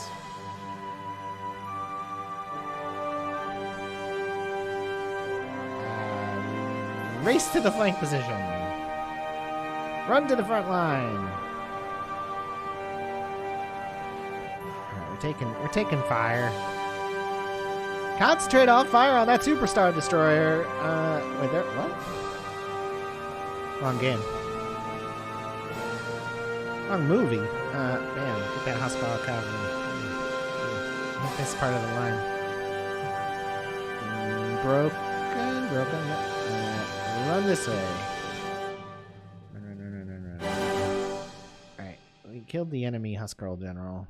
Race to the flank position. Run to the front line. Alright, we're taking fire. Concentrate all fire on that superstar destroyer. Wait, there. What? Wrong game. Wrong movie. Man, get that Huskarl cavalry. I think that's part of the line. Broken. Run this way. Run. Alright, we killed the enemy Huskarl general.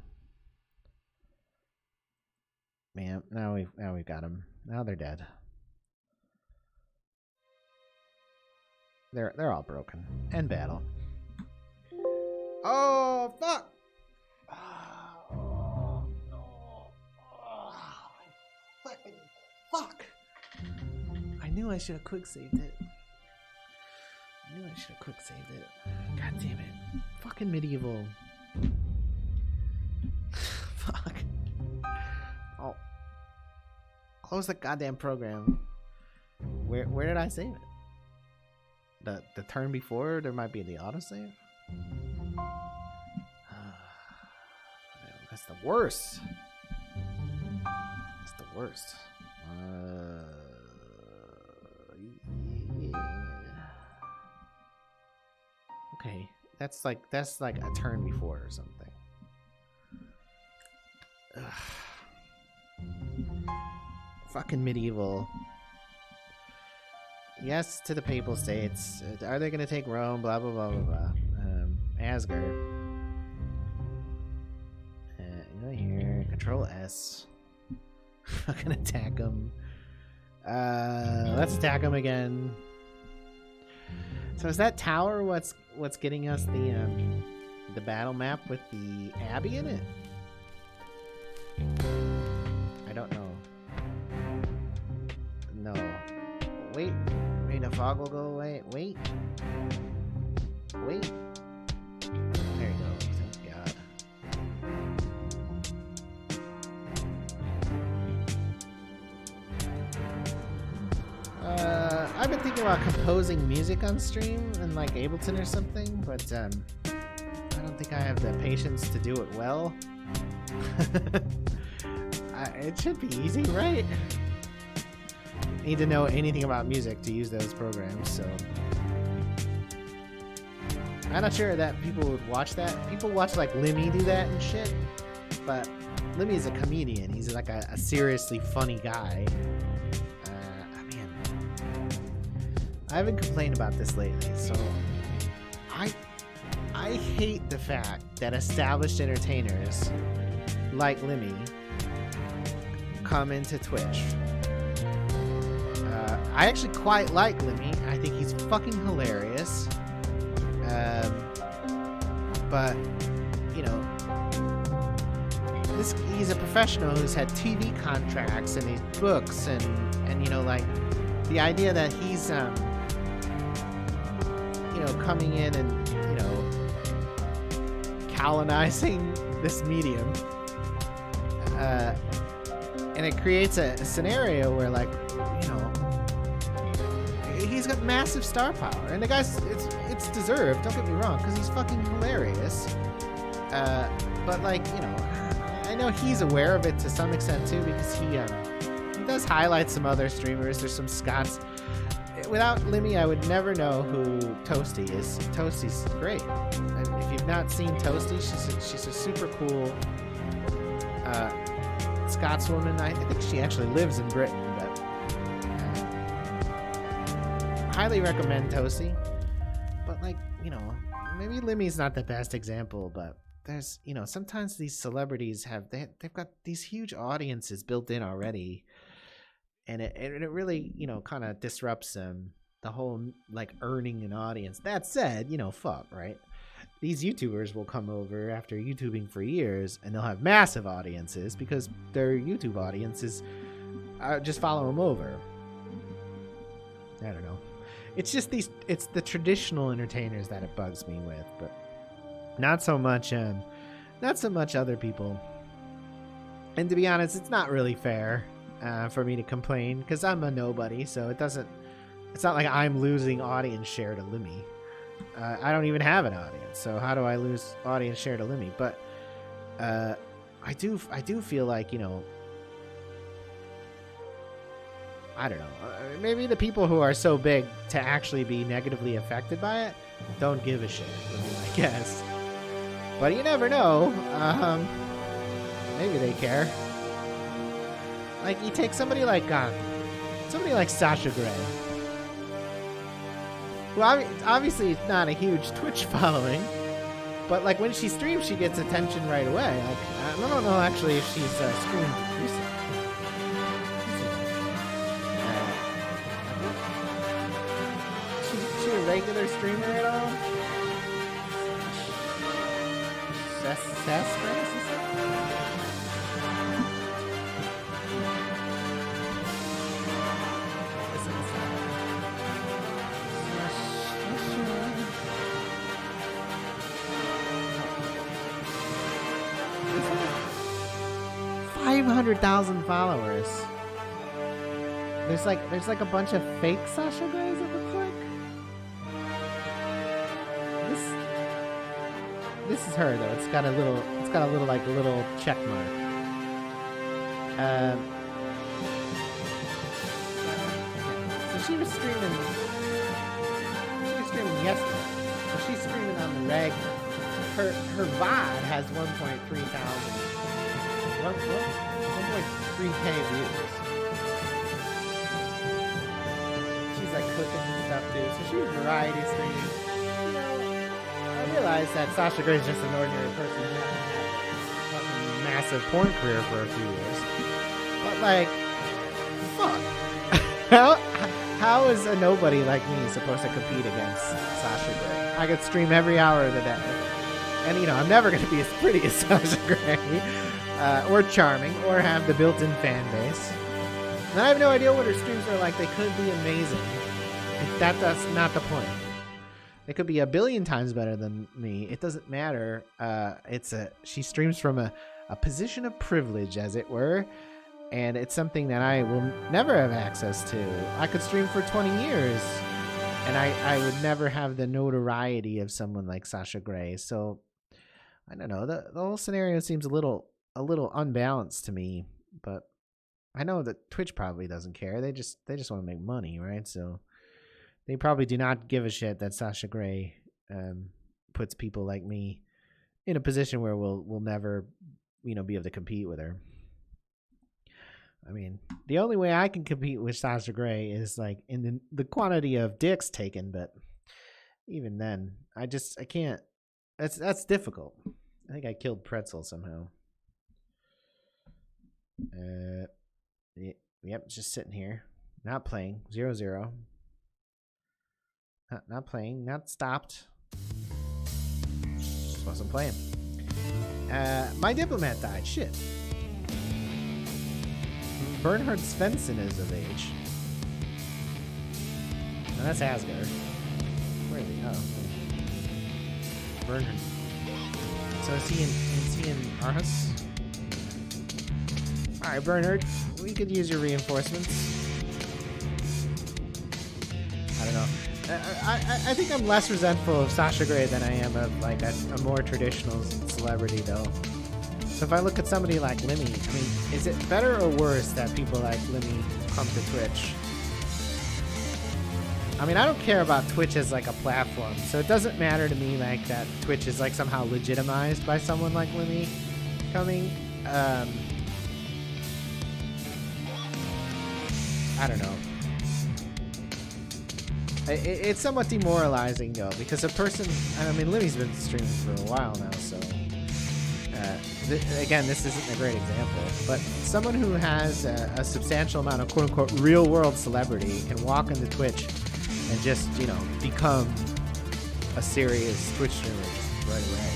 Man, now we've got them. Now they're dead. They're all broken. End battle. Oh fuck! Oh no! Oh, fucking fuck! I knew I should have quick saved it. God damn it! Fucking medieval. Fuck. Oh. Close the goddamn program. Where did I save it? The turn before there might be the autosave? That's the worst. That's the worst. Yeah. Okay. That's like a turn before or something. Ugh. Fucking medieval. Yes to the Papal States. Are they going to take Rome? Blah, blah, blah, blah, blah. Asgard. Go here. Control S. Fucking attack them. Let's attack them again. So is that tower what's getting us the battle map with the Abbey in it? I don't know. No. Wait, the fog will go away. Wait. There you go. Thank God. I've been thinking about composing music on stream in like Ableton or something, but I don't think I have the patience to do it well. It should be easy, right? Need to know anything about music to use those programs, so I'm not sure that people would watch that. People watch like Limmy do that and shit, but Limmy is a comedian. He's like a seriously funny guy. Man, I haven't complained about this lately, so I hate the fact that established entertainers like Limmy come into Twitch. I actually quite like Limmy. I think he's fucking hilarious. But, you know, he's a professional who's had TV contracts and these books and you know, like, the idea that he's, you know, coming in and, you know, colonizing this medium, and it creates a scenario where, like, you know, he's got massive star power, and the guy's it's deserved. Don't get me wrong, because he's fucking hilarious. But like, you know, I know he's aware of it to some extent too, because he does highlight some other streamers. There's some Scots. Without Limmy, I would never know who Toasty is. Toasty's great. And if you've not seen Toasty, she's a super cool Scotswoman. I think she actually lives in Britain, but highly recommend Toasty. But like, you know, maybe Limmy's not the best example, but there's, you know, sometimes these celebrities they've got these huge audiences built in already, and it really, you know, kind of disrupts them, the whole like earning an audience. That said, you know, fuck, right? These YouTubers will come over after YouTubing for years, and they'll have massive audiences because their YouTube audiences just follow them over. I don't know. It's just it's the traditional entertainers that it bugs me with, but not so much other people. And to be honest, it's not really fair for me to complain because I'm a nobody, so it's not like I'm losing audience share to Limmy. I don't even have an audience, so how do I lose audience share to Limmy? But I do feel like, you know, I don't know. Maybe the people who are so big to actually be negatively affected by it don't give a shit, I guess. But you never know. Maybe they care. Like, you take somebody like Sasha Grey, who obviously not a huge Twitch following, but like when she streams, she gets attention right away. Like, I don't know actually if she's streamed recently. She a regular streamer at all? $500,000 followers. There's like a bunch of fake Sasha Greys, it looks like. This is her though. It's got a little check mark. So she was streaming yesterday. So she's streaming on the reg. Her VOD has 1.3 thousand. 1.3K views. She's like cooking and stuff too. So she's variety streaming. You know, I realize that Sasha Grey's just an ordinary person who hasn't had a fucking massive porn career for a few years. But like, fuck. How is a nobody like me supposed to compete against Sasha Grey? I could stream every hour of the day. And you know, I'm never going to be as pretty as Sasha Grey. Or charming, or have the built-in fan base. And I have no idea what her streams are like. They could be amazing. That's not the point. They could be a billion times better than me. It doesn't matter. She streams from a position of privilege, as it were, and it's something that I will never have access to. I could stream for 20 years, and I would never have the notoriety of someone like Sasha Grey. So I don't know. The whole scenario seems a little unbalanced to me, but I know that Twitch probably doesn't care. They just want to make money, right? So they probably do not give a shit that Sasha Grey puts people like me in a position where we'll never, you know, be able to compete with her. I mean, the only way I can compete with Sasha Grey is like in the quantity of dicks taken, but even then, I can't. That's difficult. I think I killed Pretzel somehow. Yep, just sitting here, not playing. 0-0. Not playing, not stopped. Just wasn't playing. My diplomat died. Shit. Bernhard Svensson is of age. No, that's Asgard. Where is he? Oh, Bernhard. So is he in Aarhus? Alright, Bernhard, we could use your reinforcements. I don't know. I think I'm less resentful of Sasha Grey than I am of like a more traditional celebrity, though. So if I look at somebody like Limmy, I mean, is it better or worse that people like Limmy come to Twitch? I mean, I don't care about Twitch as like a platform, so it doesn't matter to me like that Twitch is like somehow legitimized by someone like Limmy coming. I don't know. It's somewhat demoralizing though, because a person, I mean, Limmy's been streaming for a while now, so again, this isn't a great example, but someone who has a substantial amount of quote-unquote real-world celebrity can walk into Twitch and just, you know, become a serious Twitch streamer right away.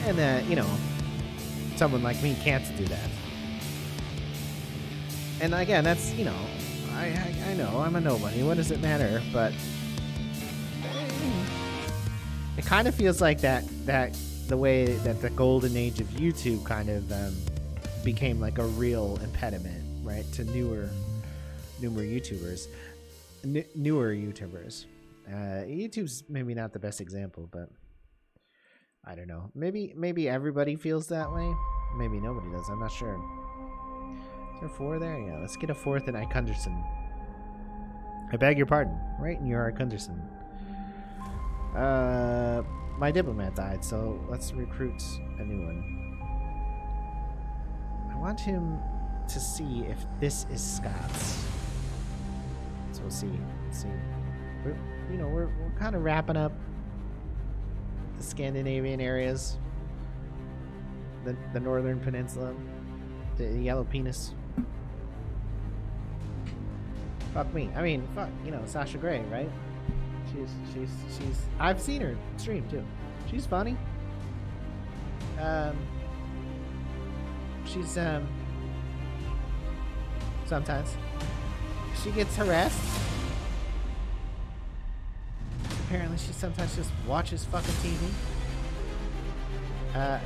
And, you know, someone like me can't do that. And again, that's, you know, I know, I'm a nobody. What does it matter? But it kind of feels like that the way that the golden age of YouTube kind of became like a real impediment, right, to newer YouTubers. YouTube's maybe not the best example, but I don't know. Maybe everybody feels that way. Maybe nobody does. I'm not sure. Is there 4 there? Yeah, let's get a 4th in Ikunderson. I beg your pardon. Right in your Ikunderson. My diplomat died, so let's recruit a new one. I want him to see if this is Scots. So we'll see. Let's see. We're kind of wrapping up the Scandinavian areas, the northern peninsula, the Yellow Penis. Fuck me. I mean, fuck. You know, Sasha Grey, right? She's. I've seen her stream too. She's funny. She's sometimes she gets harassed. Apparently, she sometimes just watches fucking TV.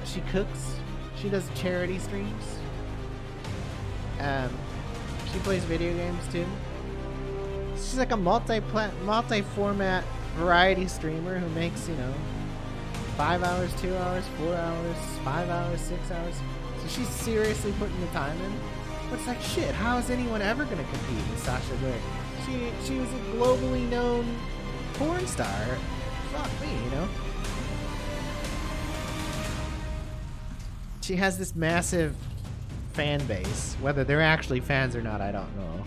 She cooks. She does charity streams. She plays video games too. She's like a multi-format variety streamer who makes, you know, 5 hours, 2 hours, 4 hours, 5 hours, 6 hours. So she's seriously putting the time in. But it's like, shit, how is anyone ever going to compete with Sasha Grey? She was a globally known porn star. Fuck me, you know? She has this massive fan base. Whether they're actually fans or not, I don't know.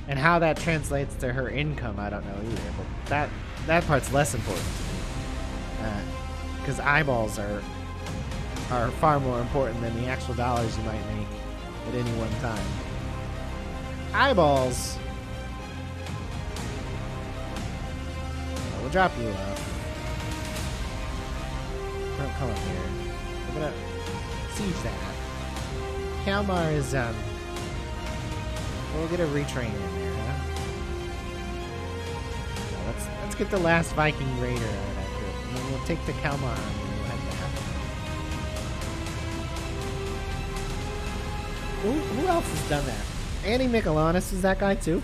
And how that translates to her income, I don't know either. But that part's less important to me. Because eyeballs are far more important than the actual dollars you might make at any one time. Eyeballs. We'll drop you off. Don't come up here. We're gonna siege that. Kalmar is we'll get a retrain in there, huh? So let's get the last Viking raider out of that trip. And then we'll take the Kalmar and we'll head back. Who else has done that? Andy Michelanis is that guy too.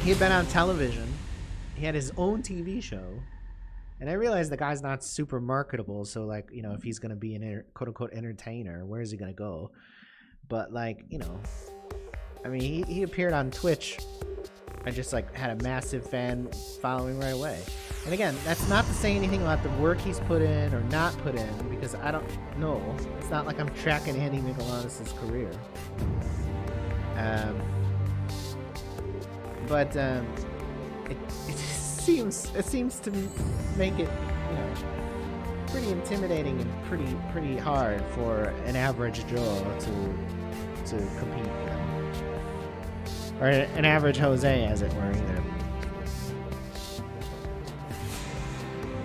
He had been on television. He had his own TV show. And I realized the guy's not super marketable, so like, you know, if he's gonna be an quote-unquote entertainer, where is he gonna go? But like, you know, I mean, he appeared on Twitch. I just like had a massive fan following right away. And again, that's not to say anything about the work he's put in or not put in, because I don't know. It's not like I'm tracking Andy Michelanis' career. It seems to make it, you know, pretty intimidating and pretty hard for an average Joe to compete, or an average Jose, as it were, either.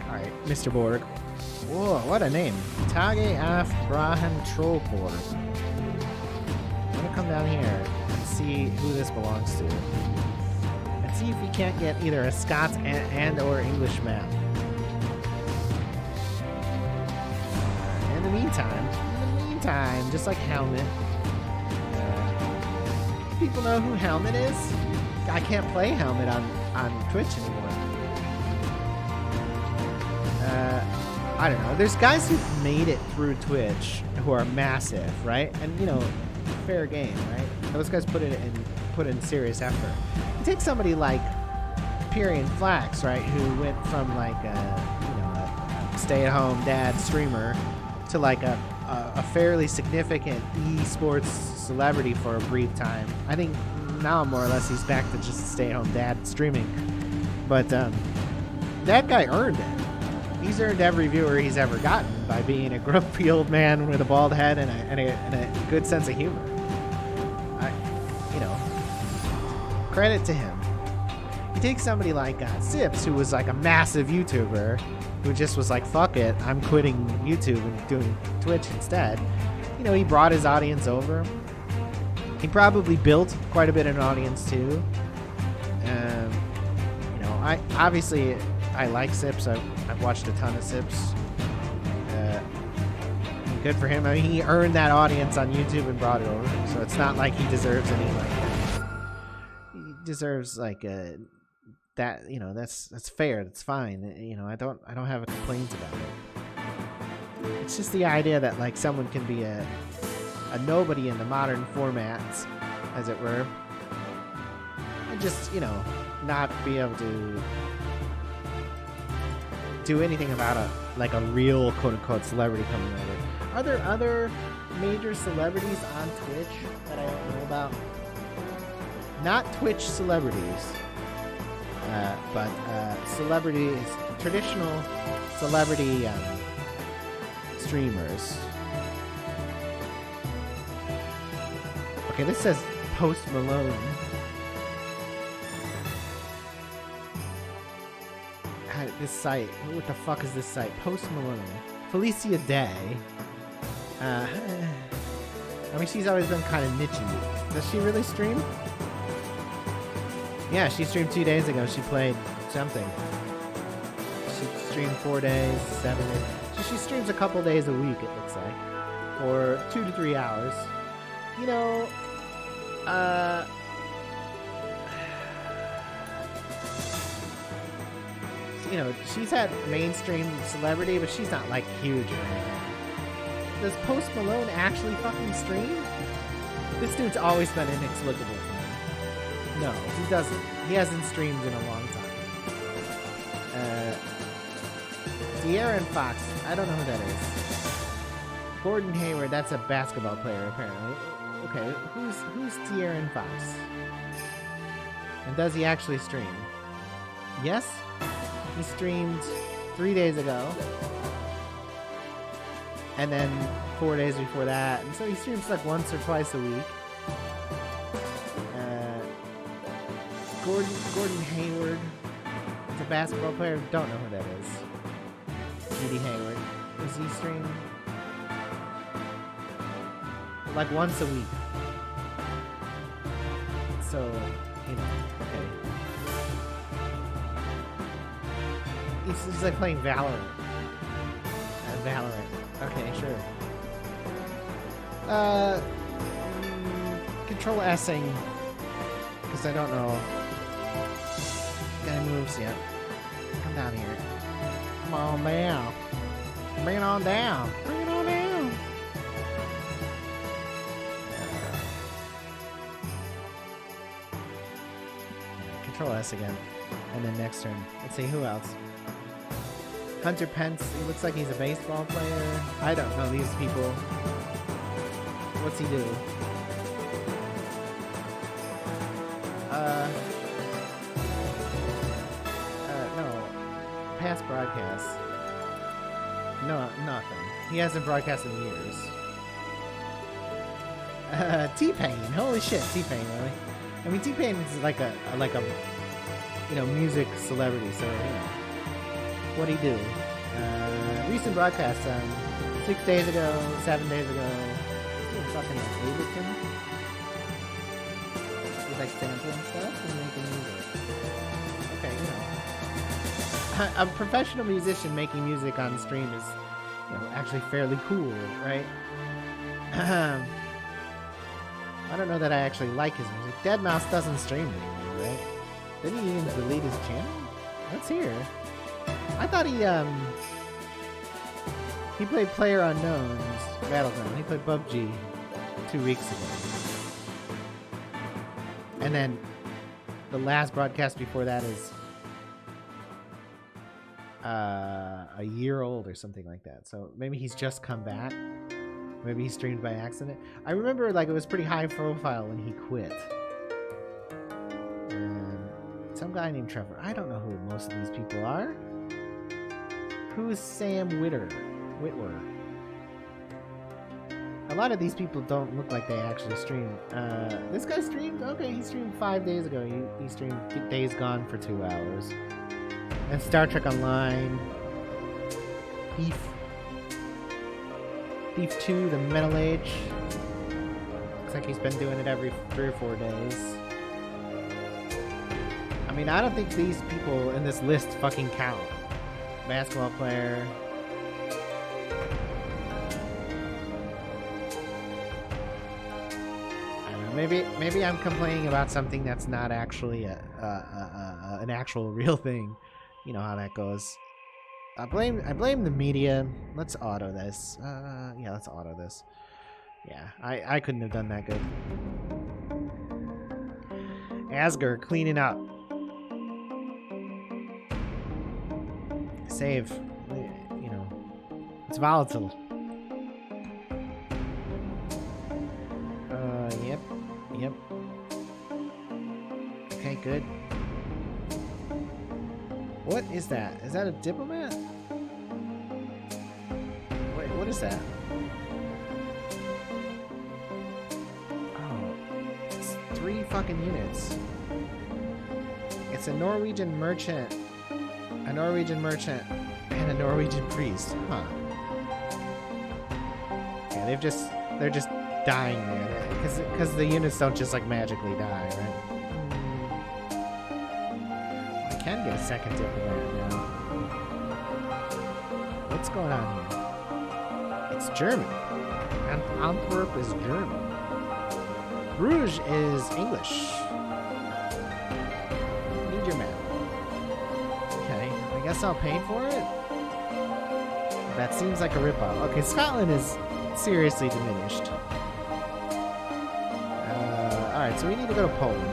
All right, Mr. Borg. Whoa, what a name! Tage af Brahan Trollborg. I'm gonna come down here and see who this belongs to. See if we can't get either a Scots and or English map. In the meantime, just like Helmet, people know who Helmet is. I can't play Helmet on Twitch anymore. I don't know. There's guys who've made it through Twitch who are massive, right? And you know, fair game, right? Those guys put in serious effort. You take somebody like Pyrian Flax, right, who went from like a stay-at-home dad streamer to like a fairly significant esports celebrity for a brief time. I think now more or less he's back to just a stay-at-home dad streaming. But that guy earned it. He's earned every viewer he's ever gotten by being a grumpy old man with a bald head and a good sense of humor. Credit to him. You take somebody like Sips, who was like a massive YouTuber, who just was like, fuck it, I'm quitting YouTube and doing Twitch instead. He brought his audience over. He probably built quite a bit of an audience too. I like Sips. I've watched a ton of Sips. Good for him. I mean, he earned that audience on YouTube and brought it over. So it's not like he deserves any he deserves that. That's fair. That's fine. I don't have complaints about it. It's just the idea that like someone can be a nobody in the modern formats, as it were, and just not be able to do anything about a real quote-unquote celebrity coming over. Are there other major celebrities on Twitch that I don't know about? Not Twitch celebrities, but celebrities, traditional celebrity streamers. Okay, this says Post Malone. This site, what the fuck is this site? Post Malone. Felicia Day. I mean, she's always been kind of nichey. Does she really stream? Yeah, she streamed 2 days ago. She played something. She streamed 4 days, 7 days. So she streams a couple days a week, it looks like. For 2 to 3 hours. She's had mainstream celebrity, but she's not like huge or anything. Does Post Malone actually fucking stream? This dude's always been inexplicable to me. No, he doesn't. He hasn't streamed in a long time. De'Aaron Fox, I don't know who that is. Gordon Hayward, that's a basketball player apparently. Okay, who's De'Aaron Fox? And does he actually stream? Yes? He streamed 3 days ago. And then 4 days before that. And so he streams like once or twice a week. Gordon Hayward is a basketball player. Don't know who that is. G.D. Hayward. Does he stream? Like once a week. So, okay. He's like playing Valorant. Valorant. Okay, sure. Control S-ing. Because I don't know. Any moves yet. Come down here. Come on down. Bring it on down. Bring it on down. Control S again. And then next turn. Let's see, who else? Hunter Pence, he looks like he's a baseball player. I don't know these people. What's he do? No. Past broadcasts. No, nothing. He hasn't broadcast in years. T-Pain. Holy shit, T-Pain, really? I mean, T-Pain is like a music celebrity, so, what'd he do? Recent broadcast, 6 days ago, 7 days ago. Doing fucking Ableton. He's like sampling stuff and making music. Okay, a professional musician making music on stream is, actually fairly cool, right? I don't know that I actually like his music. Deadmau5 doesn't stream anymore, right? Didn't he even delete his channel? Let's hear. I thought he played PlayerUnknown's Battleground. He played PUBG 2 weeks ago. And then the last broadcast before that is a year old or something like that. So maybe he's just come back. Maybe he streamed by accident. I remember it was pretty high profile when he quit. Some guy named Trevor. I don't know who most of these people are. Who's Sam Whitwer? A lot of these people don't look like they actually stream. This guy streamed? Okay, he streamed 5 days ago. He streamed Days Gone for 2 hours. And Star Trek Online. Thief 2, The Metal Age. Looks like he's been doing it every 3 or 4 days. I mean, I don't think these people in this list fucking count. Basketball player. I don't know, maybe I'm complaining about something that's not actually an actual real thing. You know how that goes. I blame the media. Let's auto this. Yeah, let's auto this. Yeah, I couldn't have done that good. Asger cleaning up. Save. You know, it's volatile. Yep. Okay, good. What is that? Is that a diplomat? Wait, what is that? Oh, it's 3 fucking units. It's a Norwegian merchant, and a Norwegian priest. Huh. Yeah, they're just dying there. Because the units don't just like magically die, right? I can get a second diplomat now. What's going on here? It's German. Antwerp is German. Bruges is English. Need your map. Okay, I guess I'll pay for it? That seems like a ripoff. Okay, Scotland is seriously diminished. Alright, so we need to go to Poland.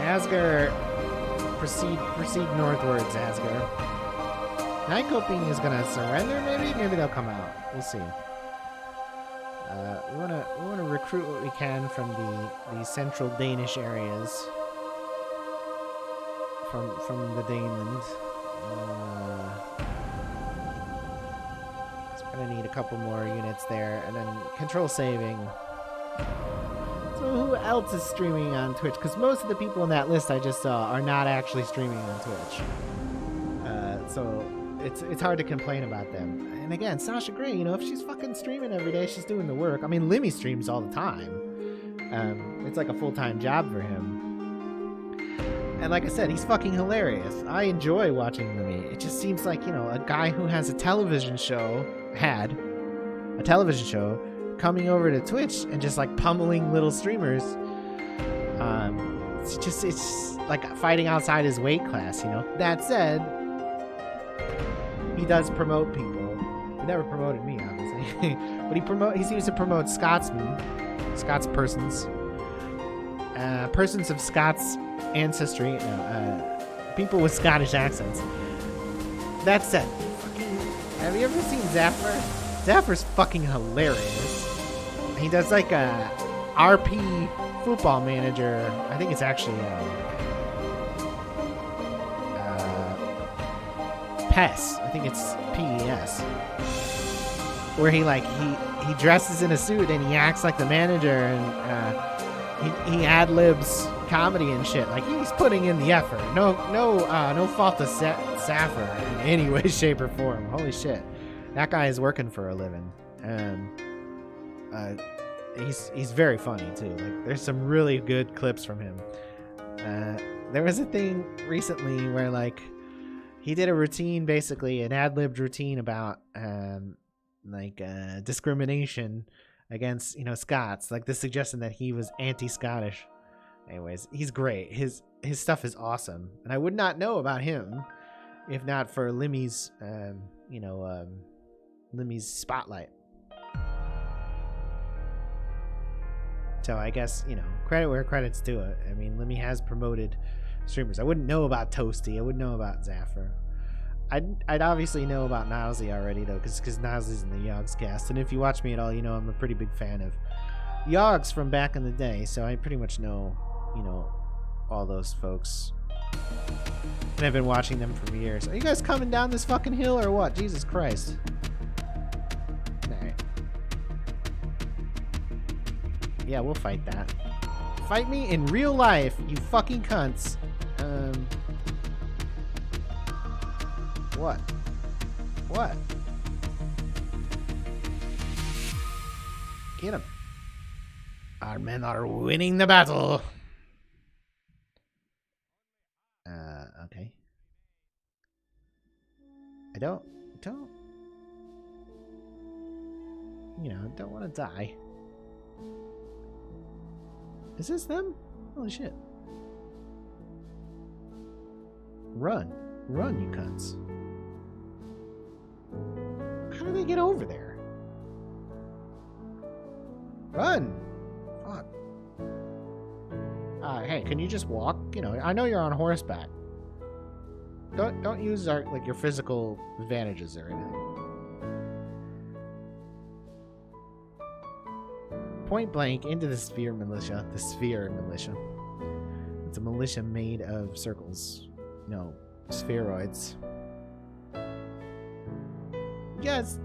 Asger, proceed northwards, Asger. Nykoping is gonna surrender, maybe? Maybe they'll come out. We'll see. We wanna recruit what we can from the central Danish areas. From the Daneland. Gonna need a couple more units there, and then control saving. So who else is streaming on Twitch? Because most of the people in that list I just saw are not actually streaming on Twitch. So it's hard to complain about them. And again, Sasha Grey, you know, if she's fucking streaming every day, she's doing the work. I mean, Limmy streams all the time. It's like a full-time job for him. And like I said, he's fucking hilarious. I enjoy watching Limmy. It just seems like, you know, a guy who has a television show coming over to Twitch and just like pummeling little streamers. It's like fighting outside his weight class, you know. That said, he does promote people. He never promoted me, obviously, but he seems to promote persons of Scots ancestry, people with Scottish accents. That said, have you ever seen Zaffer? Zaffer's fucking hilarious. He does like a RP Football Manager. I think it's actually PES. I think it's PES. Where he dresses in a suit and he acts like the manager, and he ad-libs comedy and shit. Like, he's putting in the effort. No fault to Zaffer in any way, shape, or form. Holy shit, that guy is working for a living. He's very funny too. Like, there's some really good clips from him. There was a thing recently where like he did a routine, basically an ad-libbed routine about discrimination against, you know, Scots, like the suggestion that he was anti-Scottish. Anyways, he's great. His stuff is awesome, and I would not know about him if not for Limmy's Limmy's spotlight. So I guess, you know, credit where credit's due. I mean, Limmy has promoted streamers. I wouldn't know about Toasty. I wouldn't know about Zaffer. I'd obviously know about Nosley already, though, because Nosley's in the Yogscast. And if you watch me at all, you know I'm a pretty big fan of Yogs from back in the day, so I pretty much know, you know, all those folks. And I've been watching them for years. Are you guys coming down this fucking hill or what? Jesus Christ. Alright. Yeah, we'll fight that. Fight me in real life, you fucking cunts. What? What? Get him. Our men are winning the battle. Okay. I don't, you know, don't want to die. Is this them? Holy shit. Run. Run, you cunts. How do they get over there? Run! Fuck. Hey, can you just walk? You know, I know you're on horseback. Don't use your physical advantages or anything. Point blank into the Sphere Militia. The Sphere Militia. It's a militia made of circles. No, spheroids. Yes,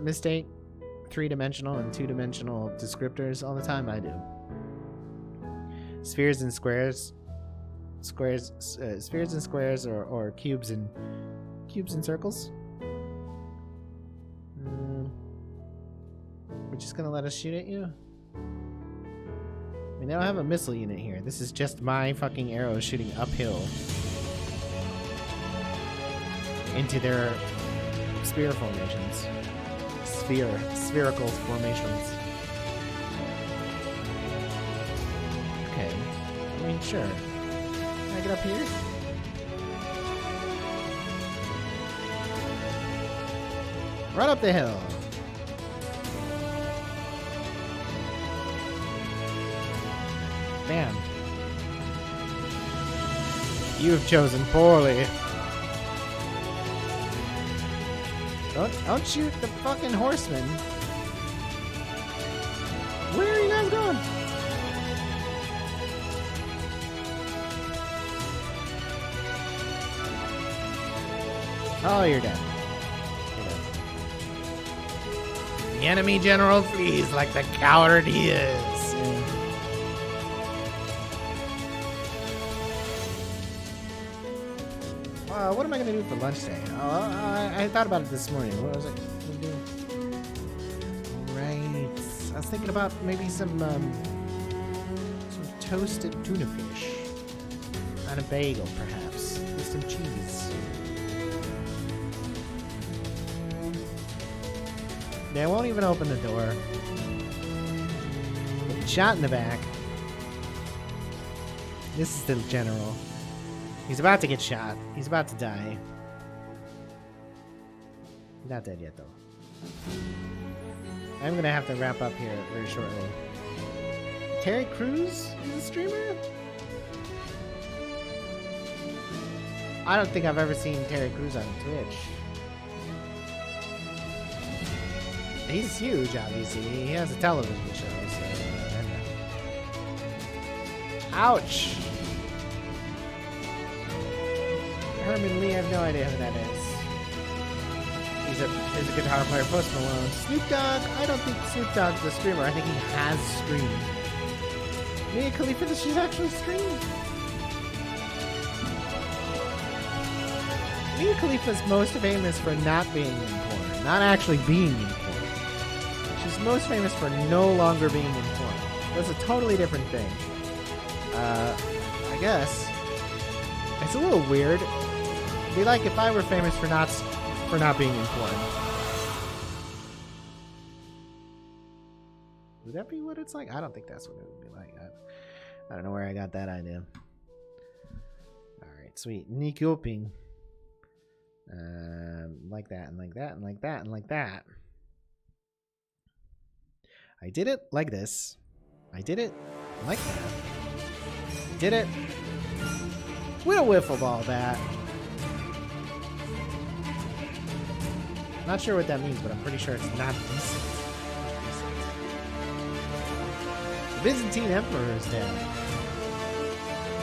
mistake 3-dimensional and 2-dimensional descriptors all the time. I do. Spheres and squares. Spheres and squares, or cubes and circles. We're just gonna let us shoot at you? I mean, they don't have a missile unit here. This is just my fucking arrows shooting uphill into their sphere formations. Spherical formations. Okay. I mean, sure. Can I get up here? Run up the hill. Man. You have chosen poorly. Don't shoot the fucking horsemen. Where are you guys going? Oh, you're dead. You're dead. The enemy general flees like the coward he is. What am I going to do for lunch today? I thought about it this morning. What was I going to do? Right. I was thinking about maybe some toasted tuna fish. On a bagel, perhaps. With some cheese. They won't even open the door. Shot in the back. This is the general. He's about to get shot. He's about to die. He's not dead yet, though. I'm going to have to wrap up here very shortly. Terry Crews is a streamer? I don't think I've ever seen Terry Crews on Twitch. He's huge, obviously. He has a television show, so I don't know. Ouch! Herman Lee, I have no idea who that is. He's a guitar player. Post Malone. Snoop Dogg? I don't think Snoop Dogg's a streamer. I think he has streamed. Mia Khalifa, does she actually stream? Mia Khalifa's most famous for not being in porn. Not actually being in porn. She's most famous for no longer being in porn. That's a totally different thing. I guess. It's a little weird. It'd be like if I were famous for not being in porn. Would that be what it's like? I don't think that's what it would be like. I don't know where I got that idea. Alright, sweet. Nikoping. Like that, and like that, and like that, and like that. I did it like this. I did it like that. I did it with a wiffle ball bat. Not sure what that means, but I'm pretty sure it's not decent. Byzantine Emperor is dead.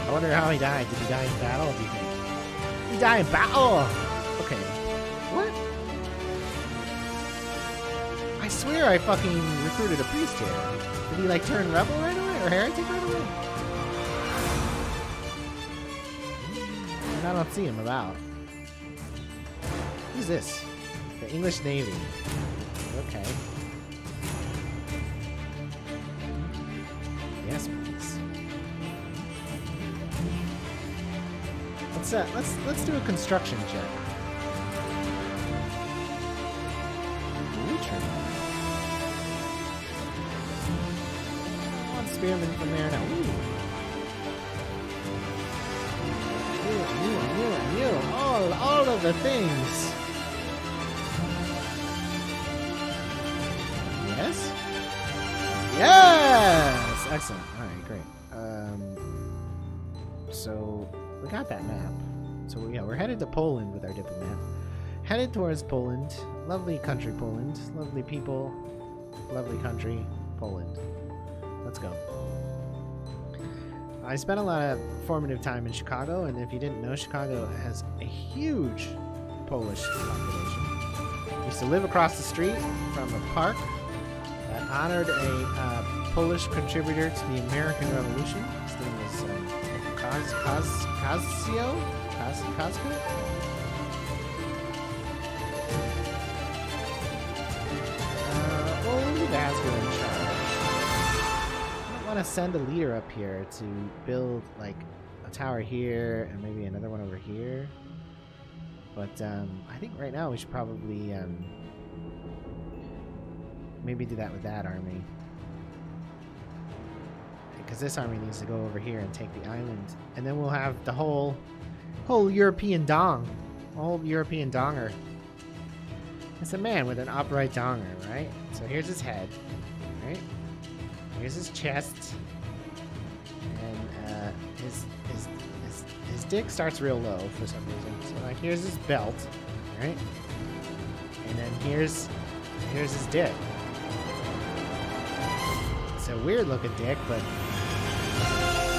I wonder how he died. Did he die in battle, do you think? He died in battle! Okay. What? I swear I fucking recruited a priest here. Did he like turn rebel right away? Or heretic right away? And I don't see him about. Who's this? The English Navy. Okay. Yes, please. Let's do a construction check. One spearman from there now. You. All of the things. Yes? Yes! Excellent. Alright, great. So we got that map. So yeah, we're headed to Poland with our diplomat. Headed towards Poland. Lovely country, Poland. Lovely people. Lovely country, Poland. Let's go. I spent a lot of formative time in Chicago, and if you didn't know, Chicago has a huge Polish population. I used to live across the street from a park that honored a Polish contributor to the American Revolution. His name was Kazio? Kazko? We'll leave Asgo in charge. I don't want to send a leader up here to build like a tower here and maybe another one over here. But I think right now we should probably maybe do that with that army. Because this army needs to go over here and take the island. And then we'll have the whole European dong. Whole European donger. It's a man with an upright donger, right? So here's his head, right? Here's his chest. And his dick starts real low for some reason. So like here's his belt, right? And then here's his dick. It's a weird looking dick, but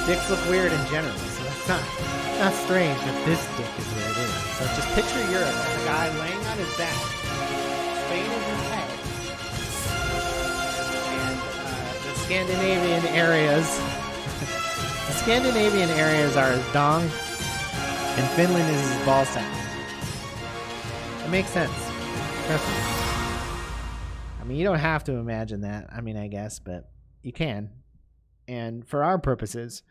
dicks look weird in general, so that's not strange that this dick is where it is. So just picture Europe as a guy laying on his back, spading his head, and the Scandinavian areas. The Scandinavian areas are his dong, and Finland is his ball sack. It makes sense. Trust me. I mean, you don't have to imagine that. I mean, I guess, but you can. And for our purposes,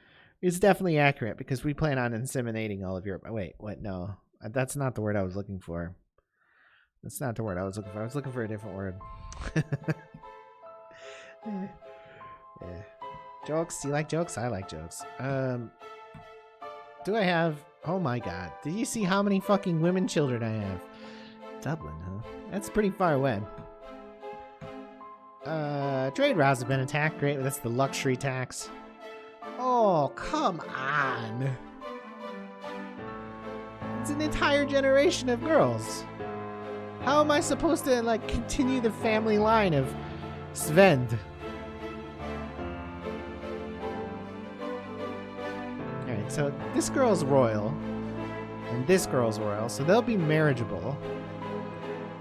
it's definitely accurate because we plan on inseminating all of Europe. Wait, what? No, that's not the word I was looking for. That's not the word I was looking for. I was looking for a different word. Yeah. Jokes? Do you like jokes? I like jokes. Do I have... Oh my god. Did you see how many fucking women children I have? Dublin, huh? That's pretty far away. Trade routes have been attacked. Great, that's the luxury tax. Oh, come on. It's an entire generation of girls. How am I supposed to, like, continue the family line of Svend? Alright, so this girl's royal. And this girl's royal, so they'll be marriageable.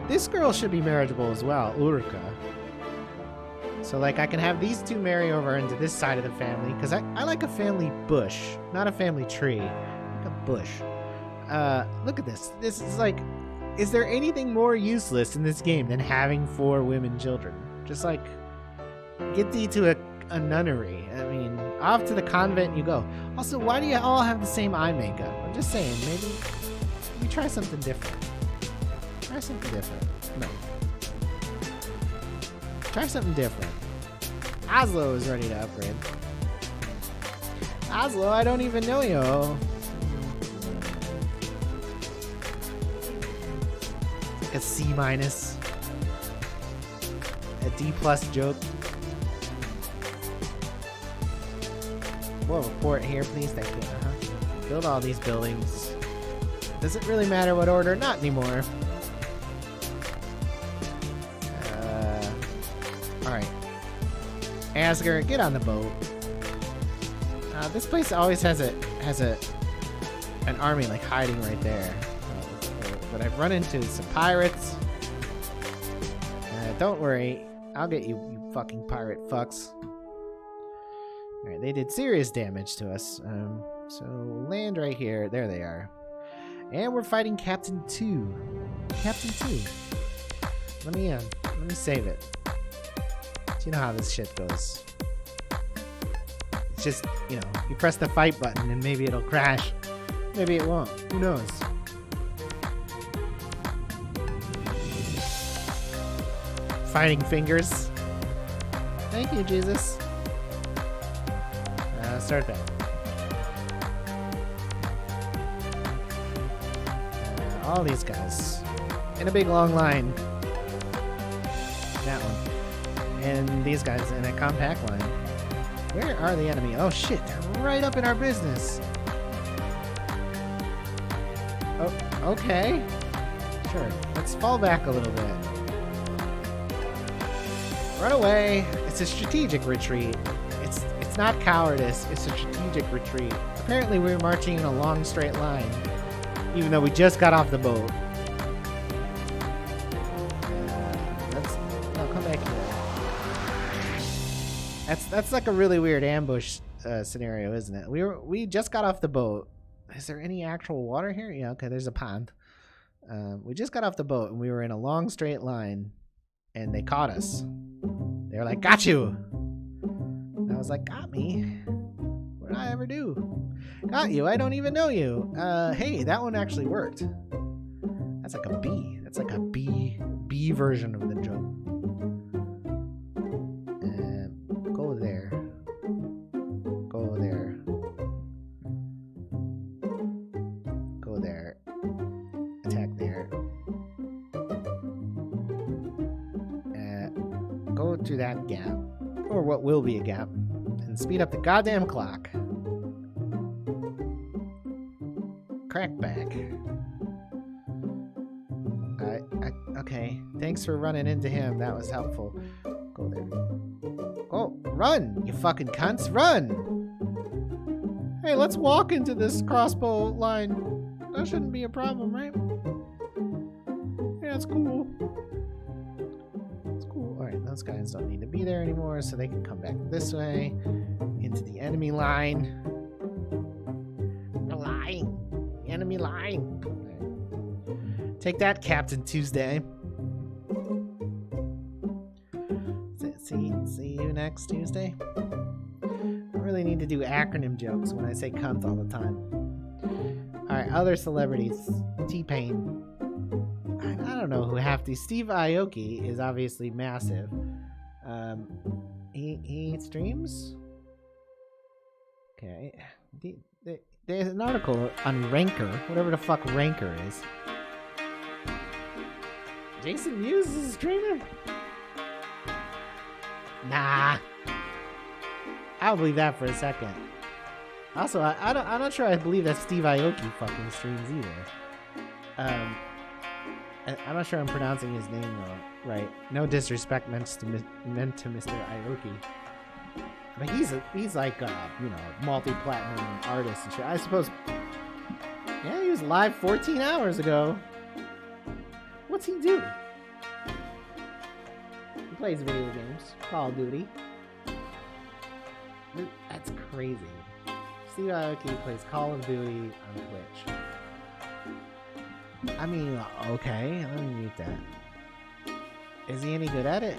This girl should be marriageable as well, Ulrika. So, like, I can have these two marry over into this side of the family, because I like a family bush, not a family tree. Like a bush. Look at this. This is like, is there anything more useless in this game than having 4 women children? Just, like, get thee to a nunnery. I mean, off to the convent you go. Also, why do you all have the same eye makeup? I'm just saying, maybe try something different. Try something different. Come on. Try something different. Oslo is ready to upgrade. Oslo, I don't even know you. Like a C-, a D+ joke. We'll have a port here, please. Thank you. Build all these buildings. Does it really matter what order? Not anymore. Alright. Asger, get on the boat. This place always has an army like hiding right there. But I've run into some pirates. Don't worry, I'll get you, you fucking pirate fucks. Alright, they did serious damage to us. So land right here. There they are. And we're fighting Captain 2. Captain 2. Let me save it. Do you know how this shit goes? It's just, you know, you press the fight button and maybe it'll crash. Maybe it won't. Who knows? Fighting fingers. Thank you, Jesus. Start that. All these guys. In a big long line. That one. And these guys in a compact line. Where are the enemy? Oh shit, they're right up in our business. Oh, okay. Sure. Let's fall back a little bit. Run away. It's a strategic retreat. It's not cowardice, it's a strategic retreat. Apparently we're marching in a long straight line, even though we just got off the boat. Come back here. That's like a really weird ambush scenario, isn't it? We just got off the boat. Is there any actual water here? Yeah, okay, there's a pond. We just got off the boat and we were in a long straight line, and they caught us. They were like, "Got you." I was like, "Got me? What did I ever do? Got you? I don't even know you." Hey, that one actually worked. That's like a B. That's like a B version of the joke. Go there. Go there. Go there. Attack there. Go to that gap. Or what will be a gap. And speed up the goddamn clock. Crackback. Okay. Thanks for running into him. That was helpful. Go there. Oh, run, you fucking cunts. Run! Hey, let's walk into this crossbow line. That shouldn't be a problem, right? Yeah, it's cool. Alright, those guys don't need to be there anymore, so they can come back this way into the enemy line. The line! The enemy line! Right. Take that, Captain Tuesday. See you next Tuesday. I really need to do acronym jokes when I say cunt all the time. Alright, other celebrities. T-Pain. I don't know who half these. Steve Aoki is obviously massive. He streams? Okay. There's an article on Ranker, whatever the fuck Ranker is. Jason Mewes is a streamer? Nah. I'll believe that for a second. Also, I'm not sure I believe that Steve Aoki fucking streams either. I'm not sure I'm pronouncing his name right. No disrespect meant to Mr. Aoki. But he's like you know, multi-platinum artist and shit. I suppose. Yeah, he was live 14 hours ago. What's he do? He plays video games. Call of Duty. That's crazy. Steve Aoki plays Call of Duty on Twitch. I mean, okay, let me mute that. Is he any good at it?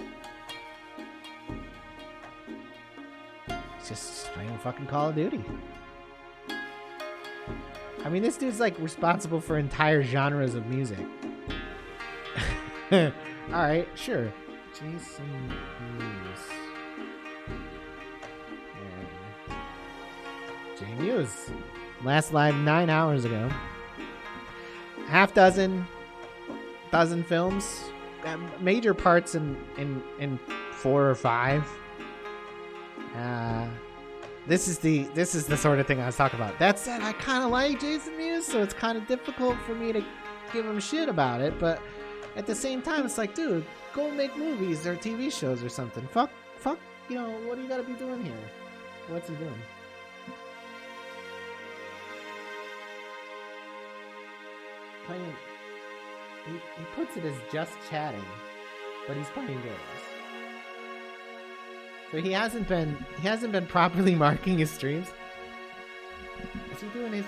It's just playing fucking Call of Duty. I mean, this dude's like responsible for entire genres of music. Alright, sure. Jason Mewes. Jay Mewes. Last live 9 hours ago. Half dozen films, major parts in 4 or 5. This is the sort of thing I was talking about. That said, I kind of like Jason Mewes, so it's kind of difficult for me to give him shit about it. But at the same time, it's like, dude, go make movies or TV shows or something. Fuck you know, what do you gotta be doing here? What's he doing? Playing. He puts it as just chatting, but he's playing games. So he hasn't been properly marking his streams. Is he doing his?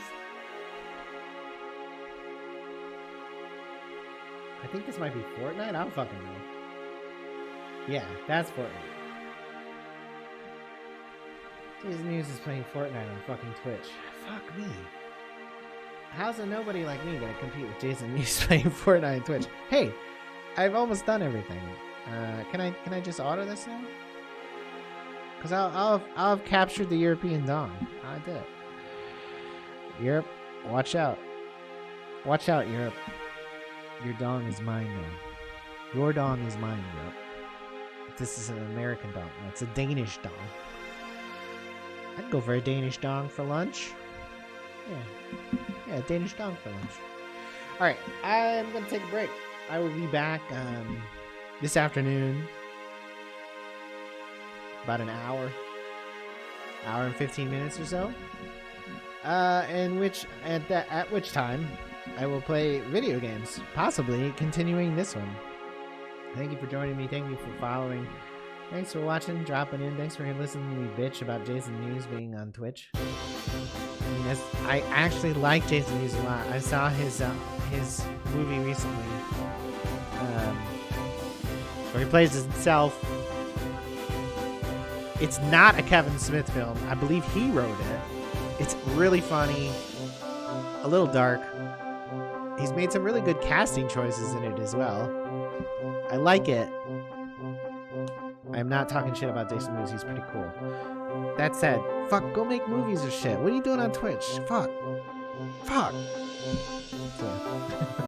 I think this might be Fortnite. I don't fucking know. Yeah, that's Fortnite. Jason Mewes is playing Fortnite on fucking Twitch. Fuck me. How's a nobody like me gonna compete with Jason Mewes playing Fortnite on Twitch? Hey, I've almost done everything. Can I just auto this now? Cause I'll have captured the European dong. I did it. Europe, watch out. Watch out, Europe. Your dong is mine now. Your dong is mine, Europe. This is an American dong. No, it's a Danish dong. I'd go for a Danish dong for lunch. Yeah, Danish dong for lunch. Alright, I'm gonna take a break. I will be back this afternoon. About an hour and 15 minutes or so. At which time I will play video games, possibly continuing this one. Thank you for joining me. Thank you for following. Thanks for watching, dropping in. Thanks for listening to me bitch about Jason Mewes being on Twitch. I actually like Jason Mewes a lot. I saw his movie recently, where he plays himself. It's not a Kevin Smith film. I believe he wrote it. It's really funny, a little dark. He's made some really good casting choices in it as well. I like it. I'm not talking shit about Jason Mewes. He's pretty cool. That said, fuck, go make movies or shit. What are you doing on Twitch? Fuck. So.